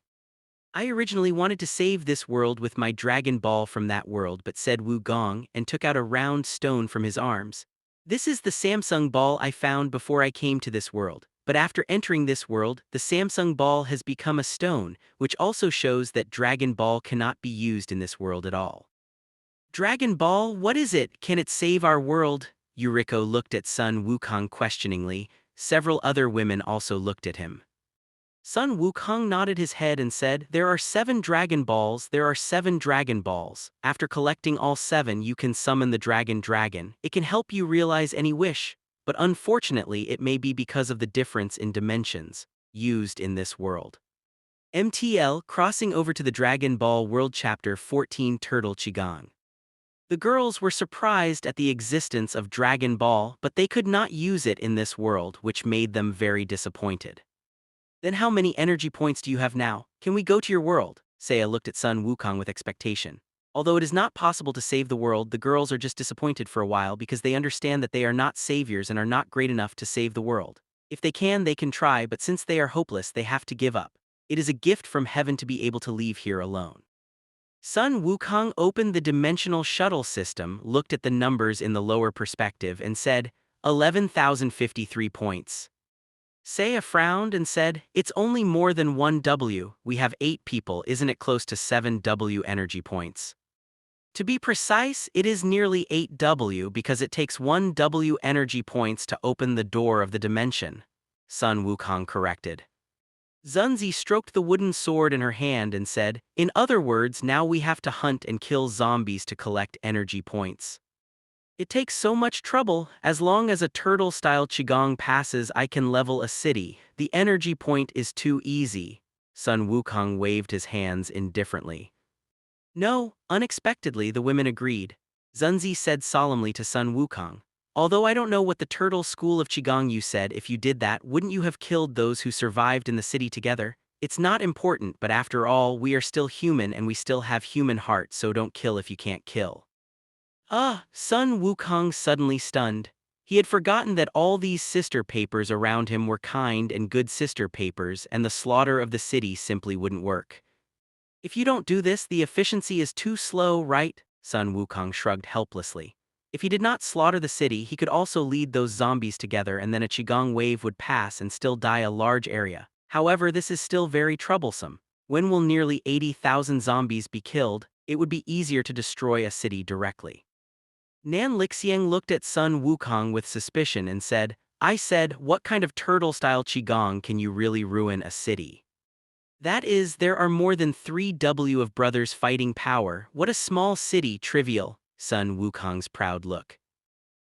I originally wanted to save this world with my Dragon Ball from that world, but said Wu Gong and took out a round stone from his arms. This is the Samsung ball I found before I came to this world, but after entering this world, the Samsung ball has become a stone, which also shows that Dragon Ball cannot be used in this world at all. Dragon Ball, what is it? Can it save our world? Yuriko looked at Sun Wukong questioningly. Several other women also looked at him. Sun Wukong nodded his head and said, there are 7 Dragon Balls, there are 7 Dragon Balls. After collecting all 7 you can summon the Dragon. It can help you realize any wish, but unfortunately it may be because of the difference in dimensions used in this world. MTL, crossing over to the Dragon Ball World Chapter 14 Turtle Qigong. The girls were surprised at the existence of Dragon Ball, but they could not use it in this world, which made them very disappointed. Then how many energy points do you have now? Can we go to your world? Seiya looked at Sun Wukong with expectation. Although it is not possible to save the world, the girls are just disappointed for a while because they understand that they are not saviors and are not great enough to save the world. If they can try, but since they are hopeless, they have to give up. It is a gift from heaven to be able to leave here alone. Sun Wukong opened the dimensional shuttle system, looked at the numbers in the lower perspective, and said, 11,053 points. Seiya frowned and said, it's only more than 1 W, we have 8 people, isn't it close to 7 W energy points? To be precise, it is nearly 8 W because it takes 1 W energy points to open the door of the dimension, Sun Wukong corrected. Zunzi stroked the wooden sword in her hand and said, in other words, now we have to hunt and kill zombies to collect energy points. It takes so much trouble. As long as a turtle-style Qigong passes I can level a city. The energy point is too easy. Sun Wukong waved his hands indifferently. No, unexpectedly the women agreed. Zunzi said solemnly to Sun Wukong, although I don't know what the turtle school of Qigong you said, if you did that, wouldn't you have killed those who survived in the city together? It's not important, but after all, we are still human and we still have human heart, so don't kill if you can't kill. Sun Wukong suddenly stunned. He had forgotten that all these sister papers around him were kind and good sister papers, and the slaughter of the city simply wouldn't work. If you don't do this, the efficiency is too slow, right? Sun Wukong shrugged helplessly. If he did not slaughter the city, he could also lead those zombies together and then a Qigong wave would pass and still die a large area. However, this is still very troublesome. When will nearly 80,000 zombies be killed? It would be easier to destroy a city directly. Nan Lixiang looked at Sun Wukong with suspicion and said, I said, what kind of turtle-style Qigong can you really ruin a city? That is, there are more than 3 W of brothers fighting power. What a small city, trivial. Sun Wukong's proud look.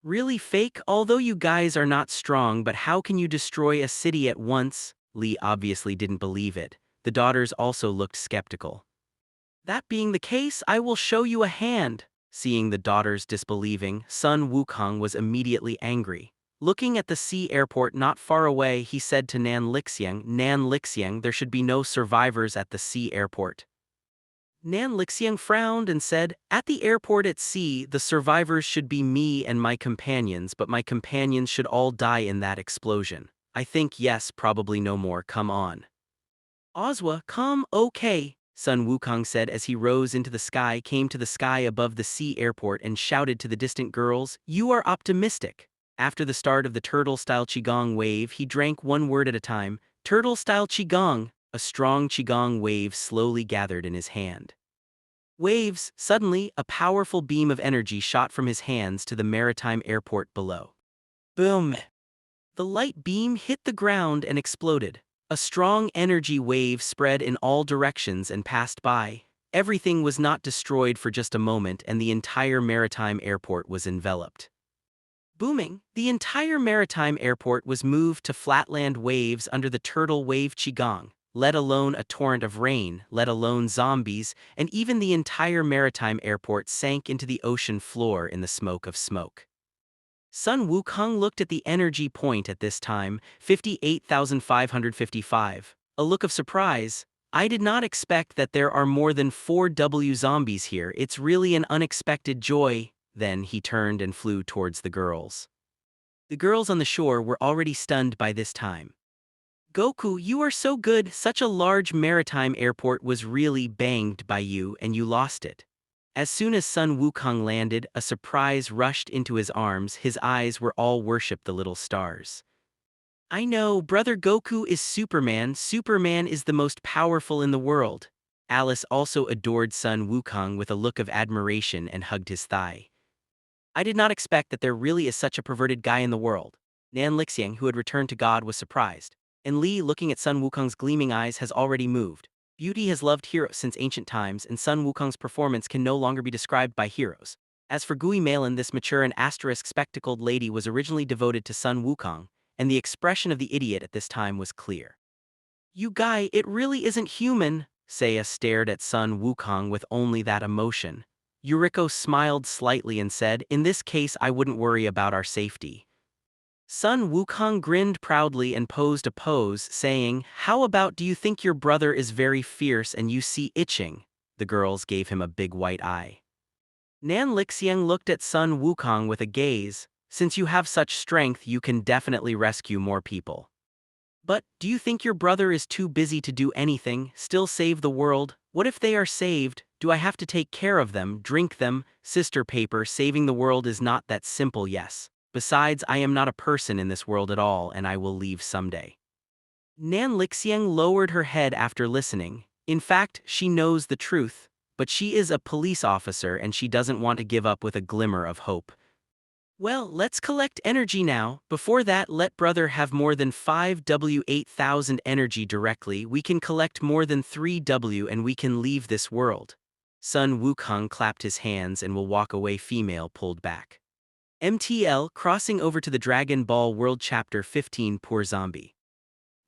Really fake? Although you guys are not strong, but how can you destroy a city at once? Li obviously didn't believe it. The daughters also looked skeptical. That being the case, I will show you a hand. Seeing the daughters disbelieving, Sun Wukong was immediately angry. Looking at the sea airport not far away, he said to Nan Lixiang, there should be no survivors at the sea airport. Nan Lixiang frowned and said, at the airport at sea, the survivors should be me and my companions, but my companions should all die in that explosion. I think yes, probably no more, come on. Ozwa, come, okay. Sun Wukong said as he rose into the sky, came to the sky above the sea airport and shouted to the distant girls, you are optimistic. After the start of the turtle-style Qigong wave, he drank one word at a time, Turtle-style Qigong, a strong Qigong wave slowly gathered in his hand. Waves, suddenly, a powerful beam of energy shot from his hands to the maritime airport below. Boom! The light beam hit the ground and exploded. A strong energy wave spread in all directions and passed by. Everything was not destroyed for just a moment, and the entire maritime airport was enveloped. Booming, the entire maritime airport was moved to flatland waves under the turtle wave Qigong, let alone a torrent of rain, let alone zombies, and even the entire maritime airport sank into the ocean floor in the smoke of smoke. Sun Wukong looked at the energy point at this time, 58,555. A look of surprise. I did not expect that there are more than 4W zombies here. It's really an unexpected joy. Then he turned and flew towards the girls. The girls on the shore were already stunned by this time. Goku, you are so good. Such a large maritime airport was really banged by you and you lost it. As soon as Sun Wukong landed, a surprise rushed into his arms. His eyes were all worship the little stars. I know, brother Goku is Superman. Superman is the most powerful in the world. Alice also adored Sun Wukong with a look of admiration and hugged his thigh. I did not expect that there really is such a perverted guy in the world. Nan Lixiang, who had returned to God, was surprised. And Li, looking at Sun Wukong's gleaming eyes, has already moved. Beauty has loved heroes since ancient times, and Sun Wukong's performance can no longer be described by heroes. As for Gui Malin, this mature and spectacled lady was originally devoted to Sun Wukong, and the expression of the idiot at this time was clear. You guy, it really isn't human. Seiya stared at Sun Wukong with only that emotion. Yuriko smiled slightly and said, in this case I wouldn't worry about our safety. Sun Wukong grinned proudly and posed a pose, saying, how about do you think your brother is very fierce and you see itching? The girls gave him a big white eye. Nan Lixiang looked at Sun Wukong with a gaze. Since you have such strength, you can definitely rescue more people. But, do you think your brother is too busy to do anything, still save the world? What if they are saved? Do I have to take care of them, drink them? Sister Paper, saving the world is not that simple, yes. Besides, I am not a person in this world at all, and I will leave someday. Nan Lixiang lowered her head after listening. In fact, she knows the truth, but she is a police officer and she doesn't want to give up with a glimmer of hope. Well, let's collect energy now. Before that, let brother have more than 5W 8,000 energy directly. We can collect more than 3W and we can leave this world. Sun Wukong clapped his hands and will walk away. Female pulled back. MTL crossing over to the Dragon Ball World Chapter 15. Poor Zombie.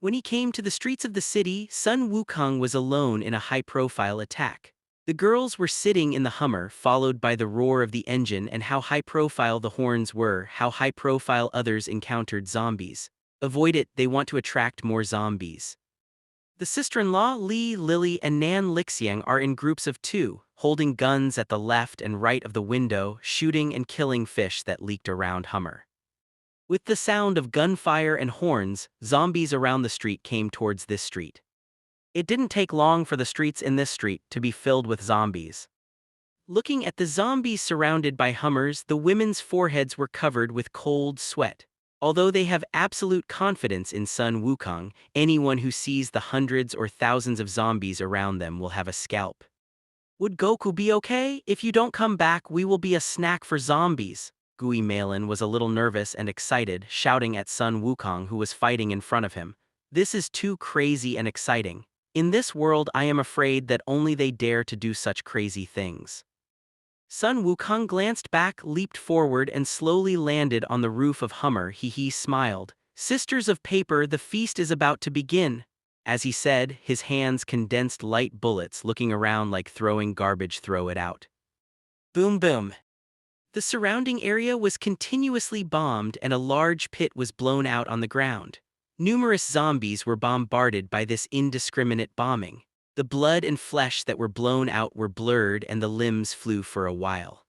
When he came to the streets of the city, Sun Wukong was alone in a high-profile attack. The girls were sitting in the Hummer, followed by the roar of the engine and how high-profile the horns were, how high-profile others encountered zombies. Avoid it, they want to attract more zombies. The sister-in-law Li, Lily, and Nan Lixiang are in groups of 2, holding guns at the left and right of the window, shooting and killing fish that leaked around Hummer. With the sound of gunfire and horns, zombies around the street came towards this street. It didn't take long for the streets in this street to be filled with zombies. Looking at the zombies surrounded by Hummers, the women's foreheads were covered with cold sweat. Although they have absolute confidence in Sun Wukong, anyone who sees the hundreds or thousands of zombies around them will have a scalp. Would Goku be okay? If you don't come back, we will be a snack for zombies. Gui Malin was a little nervous and excited, shouting at Sun Wukong who was fighting in front of him. This is too crazy and exciting. In this world I am afraid that only they dare to do such crazy things. Sun Wukong glanced back, leaped forward and slowly landed on the roof of Hummer. He smiled. Sisters of Paper, the feast is about to begin. As he said, his hands condensed light bullets, looking around like throwing garbage. Throw it out. Boom boom. The surrounding area was continuously bombed and a large pit was blown out on the ground. Numerous zombies were bombarded by this indiscriminate bombing. The blood and flesh that were blown out were blurred and the limbs flew for a while.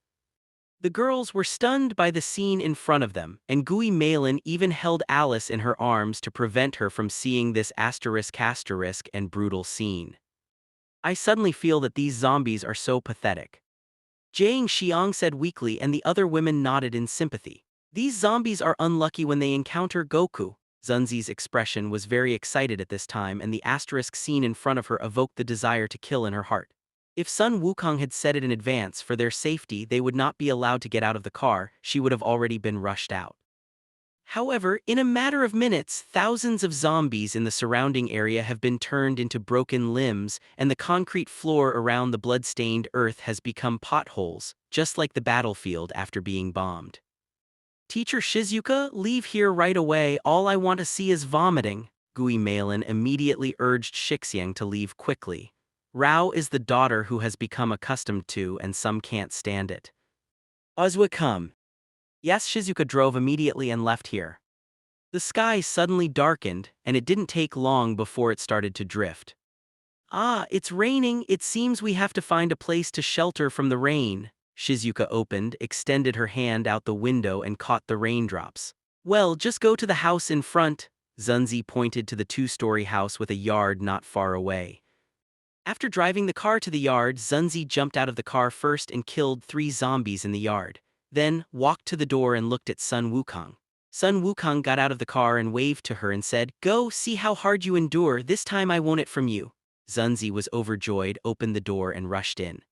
The girls were stunned by the scene in front of them, and Gui Malin even held Alice in her arms to prevent her from seeing this asterisk and brutal scene. I suddenly feel that these zombies are so pathetic. Jiang Xiang said weakly, and the other women nodded in sympathy. These zombies are unlucky when they encounter Goku. Zunzi's expression was very excited at this time, and the asterisk scene in front of her evoked the desire to kill in her heart. If Sun Wukong had said it in advance for their safety they would not be allowed to get out of the car, she would have already been rushed out. However, in a matter of minutes, thousands of zombies in the surrounding area have been turned into broken limbs, and the concrete floor around the blood-stained earth has become potholes, just like the battlefield after being bombed. Teacher Shizuka, leave here right away, all I want to see is vomiting. Gui Malin immediately urged Shixiang to leave quickly. Rao is the daughter who has become accustomed to and some can't stand it. Ozwa come. Yes, Shizuka drove immediately and left here. The sky suddenly darkened, and it didn't take long before it started to drift. Ah, it's raining, it seems we have to find a place to shelter from the rain. Shizuka opened, extended her hand out the window and caught the raindrops. Well, just go to the house in front. Zunzi pointed to the two-story house with a yard not far away. After driving the car to the yard, Zunzi jumped out of the car first and killed 3 zombies in the yard. Then, walked to the door and looked at Sun Wukong. Sun Wukong got out of the car and waved to her and said, "Go, see how hard you endure, this time I won't it from you." Zunzi was overjoyed, opened the door and rushed in.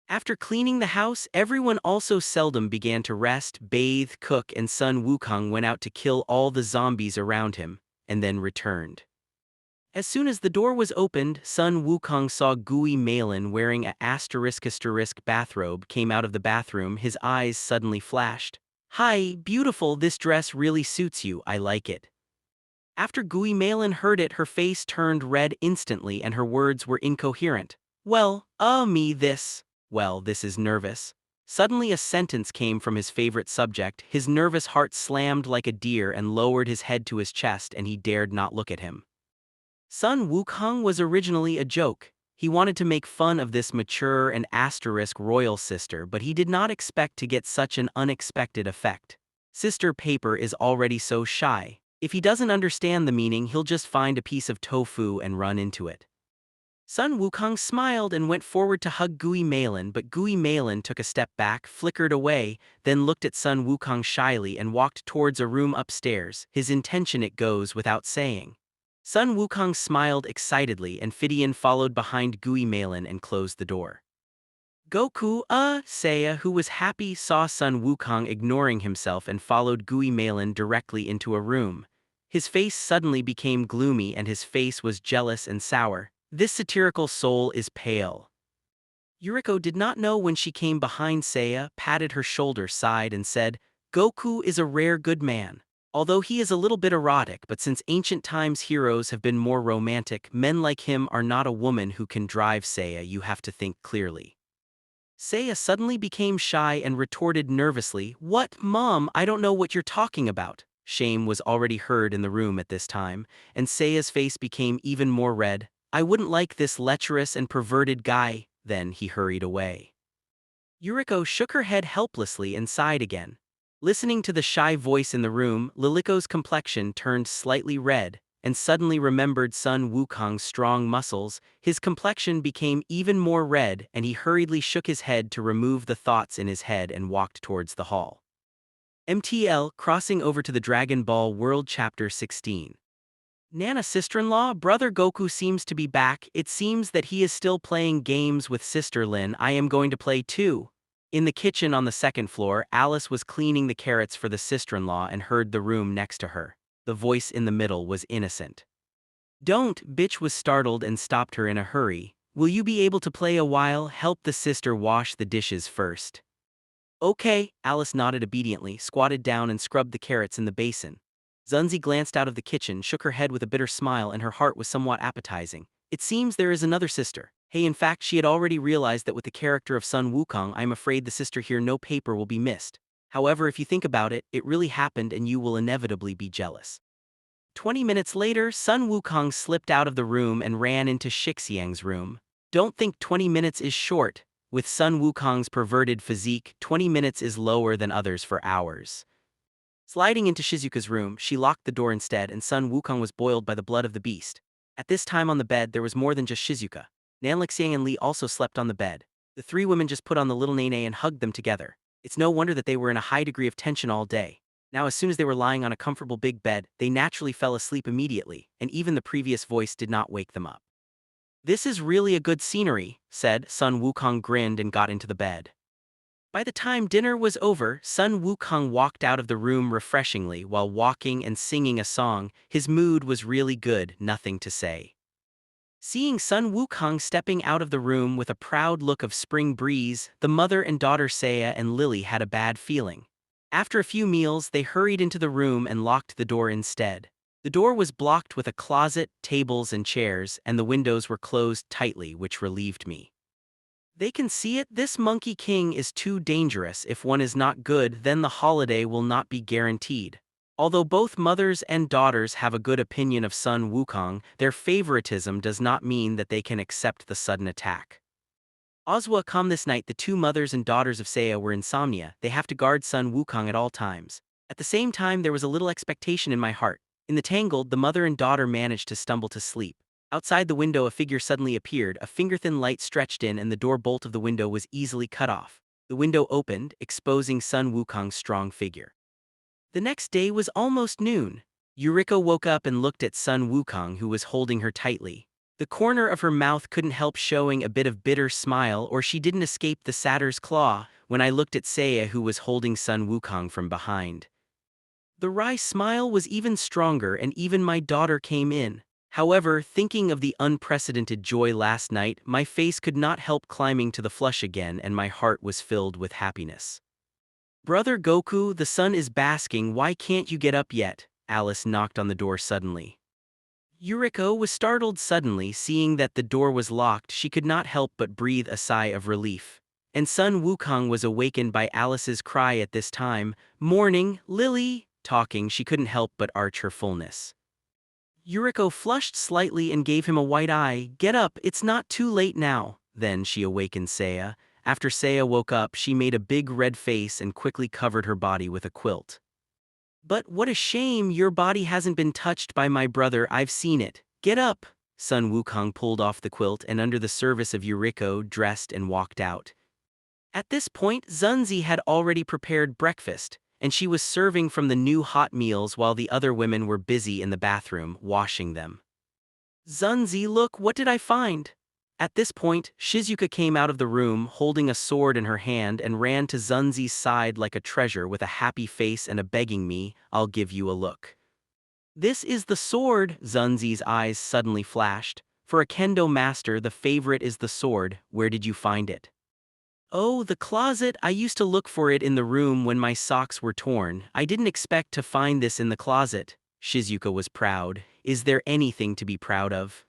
After cleaning the house, everyone also seldom began to rest, bathe, cook, and Sun Wukong went out to kill all the zombies around him, and then returned. As soon as the door was opened, Sun Wukong saw Gui Malin wearing a *** bathrobe came out of the bathroom. His eyes suddenly flashed. "Hi, beautiful, this dress really suits you, I like it." After Gui Malin heard it, her face turned red instantly and her words were incoherent. Well, this is nervous. Suddenly a sentence came from his favorite subject. His nervous heart slammed like a deer and lowered his head to his chest and he dared not look at him. Sun Wukong was originally a joke. He wanted to make fun of this mature and royal sister, but he did not expect to get such an unexpected effect. Sister Paper is already so shy. If he doesn't understand the meaning, he'll just find a piece of tofu and run into it. Sun Wukong smiled and went forward to hug Gui Malin, but Gui Malin took a step back, flickered away, then looked at Sun Wukong shyly and walked towards a room upstairs. His intention it goes without saying. Sun Wukong smiled excitedly and Fidian followed behind Gui Malin and closed the door. Goku, Seiya, who was happy, saw Sun Wukong ignoring himself and followed Gui Malin directly into a room. His face suddenly became gloomy and his face was jealous and sour. This satirical soul is pale. Yuriko did not know when she came behind Seiya, patted her shoulder, sighed and said, "Goku is a rare good man. Although he is a little bit erotic, but since ancient times heroes have been more romantic, men like him are not a woman who can drive Seiya, you have to think clearly." Seiya suddenly became shy and retorted nervously, "What, Mom, I don't know what you're talking about." Shame was already heard in the room at this time, and Seiya's face became even more red. "I wouldn't like this lecherous and perverted guy." Then he hurried away. Yuriko shook her head helplessly and sighed again. Listening to the shy voice in the room, Liliko's complexion turned slightly red, and suddenly remembered Sun Wukong's strong muscles. His complexion became even more red and he hurriedly shook his head to remove the thoughts in his head and walked towards the hall. MTL Crossing over to the Dragon Ball World Chapter 16. Nana sister-in-law, brother Goku seems to be back. It seems that he is still playing games with Sister Lin. I am going to play too. In the kitchen on the second floor, Alice was cleaning the carrots for the sister-in-law and heard the room next to her. The voice in the middle was innocent. "Don't," Bitch was startled and stopped her in a hurry. "Will you be able to play a while? Help the sister wash the dishes first." "Okay," Alice nodded obediently, squatted down and scrubbed the carrots in the basin. Zunzi glanced out of the kitchen, shook her head with a bitter smile and her heart was somewhat appetizing. It seems there is another sister. Hey, in fact, she had already realized that with the character of Sun Wukong, I am afraid the sister here no paper will be missed. However, if you think about it, it really happened and you will inevitably be jealous. 20 minutes later, Sun Wukong slipped out of the room and ran into Shixiang's room. Don't think 20 minutes is short. With Sun Wukong's perverted physique, 20 minutes is lower than others for hours. Sliding into Shizuka's room, she locked the door instead and Sun Wukong was boiled by the blood of the beast. At this time on the bed there was more than just Shizuka. Nanlixiang and Li also slept on the bed. The 3 women just put on the little Nene and hugged them together. It's no wonder that they were in a high degree of tension all day. Now, as soon as they were lying on a comfortable big bed, they naturally fell asleep immediately, and even the previous voice did not wake them up. "This is really a good scenery," said. Sun Wukong grinned and got into the bed. By the time dinner was over, Sun Wukong walked out of the room refreshingly while walking and singing a song. His mood was really good, nothing to say. Seeing Sun Wukong stepping out of the room with a proud look of spring breeze, the mother and daughter Saya and Lily had a bad feeling. After a few meals, they hurried into the room and locked the door instead. The door was blocked with a closet, tables and chairs, and the windows were closed tightly, which relieved me. They can see it. This Monkey King is too dangerous. If one is not good, then the holiday will not be guaranteed. Although both mothers and daughters have a good opinion of Sun Wukong, their favoritism does not mean that they can accept the sudden attack. Ozwa come this night. The two mothers and daughters of Saya were insomnia. They have to guard Sun Wukong at all times. At the same time, there was a little expectation in my heart. In the tangled, the mother and daughter managed to stumble to sleep. Outside the window, a figure suddenly appeared. A finger-thin light stretched in and the door bolt of the window was easily cut off. The window opened, exposing Sun Wukong's strong figure. The next day was almost noon. Yuriko woke up and looked at Sun Wukong, who was holding her tightly. The corner of her mouth couldn't help showing a bit of bitter smile, or she didn't escape the satyr's claw. When I looked at Saya, who was holding Sun Wukong from behind, the wry smile was even stronger, and even my daughter came in. However, thinking of the unprecedented joy last night, my face could not help climbing to the flush again, and my heart was filled with happiness. "Brother Goku, the sun is basking. Why can't you get up yet?" Alice knocked on the door suddenly. Yuriko was startled suddenly. Seeing that the door was locked, she could not help but breathe a sigh of relief. And Sun Wukong was awakened by Alice's cry at this time. "Morning, Lily!" Talking, she couldn't help but arch her fullness. Yuriko flushed slightly and gave him a white eye. "Get up, it's not too late now." Then she awakened Saya. After Saya woke up, she made a big red face and quickly covered her body with a quilt. "But what a shame, your body hasn't been touched by my brother. I've seen it. Get up." Sun Wukong pulled off the quilt and under the service of Yuriko dressed and walked out. At this point, Zunzi had already prepared breakfast, and she was serving from the new hot meals while the other women were busy in the bathroom, washing them. "Zunzi, look, what did I find?" At this point, Shizuka came out of the room holding a sword in her hand and ran to Zunzi's side like a treasure with a happy face and a begging me, "I'll give you a look." "This is the sword." Zunzi's eyes suddenly flashed. "For a kendo master, the favorite is the sword. Where did you find it?" "Oh, the closet. I used to look for it in the room when my socks were torn. I didn't expect to find this in the closet." Shizuka was proud. "Is there anything to be proud of?"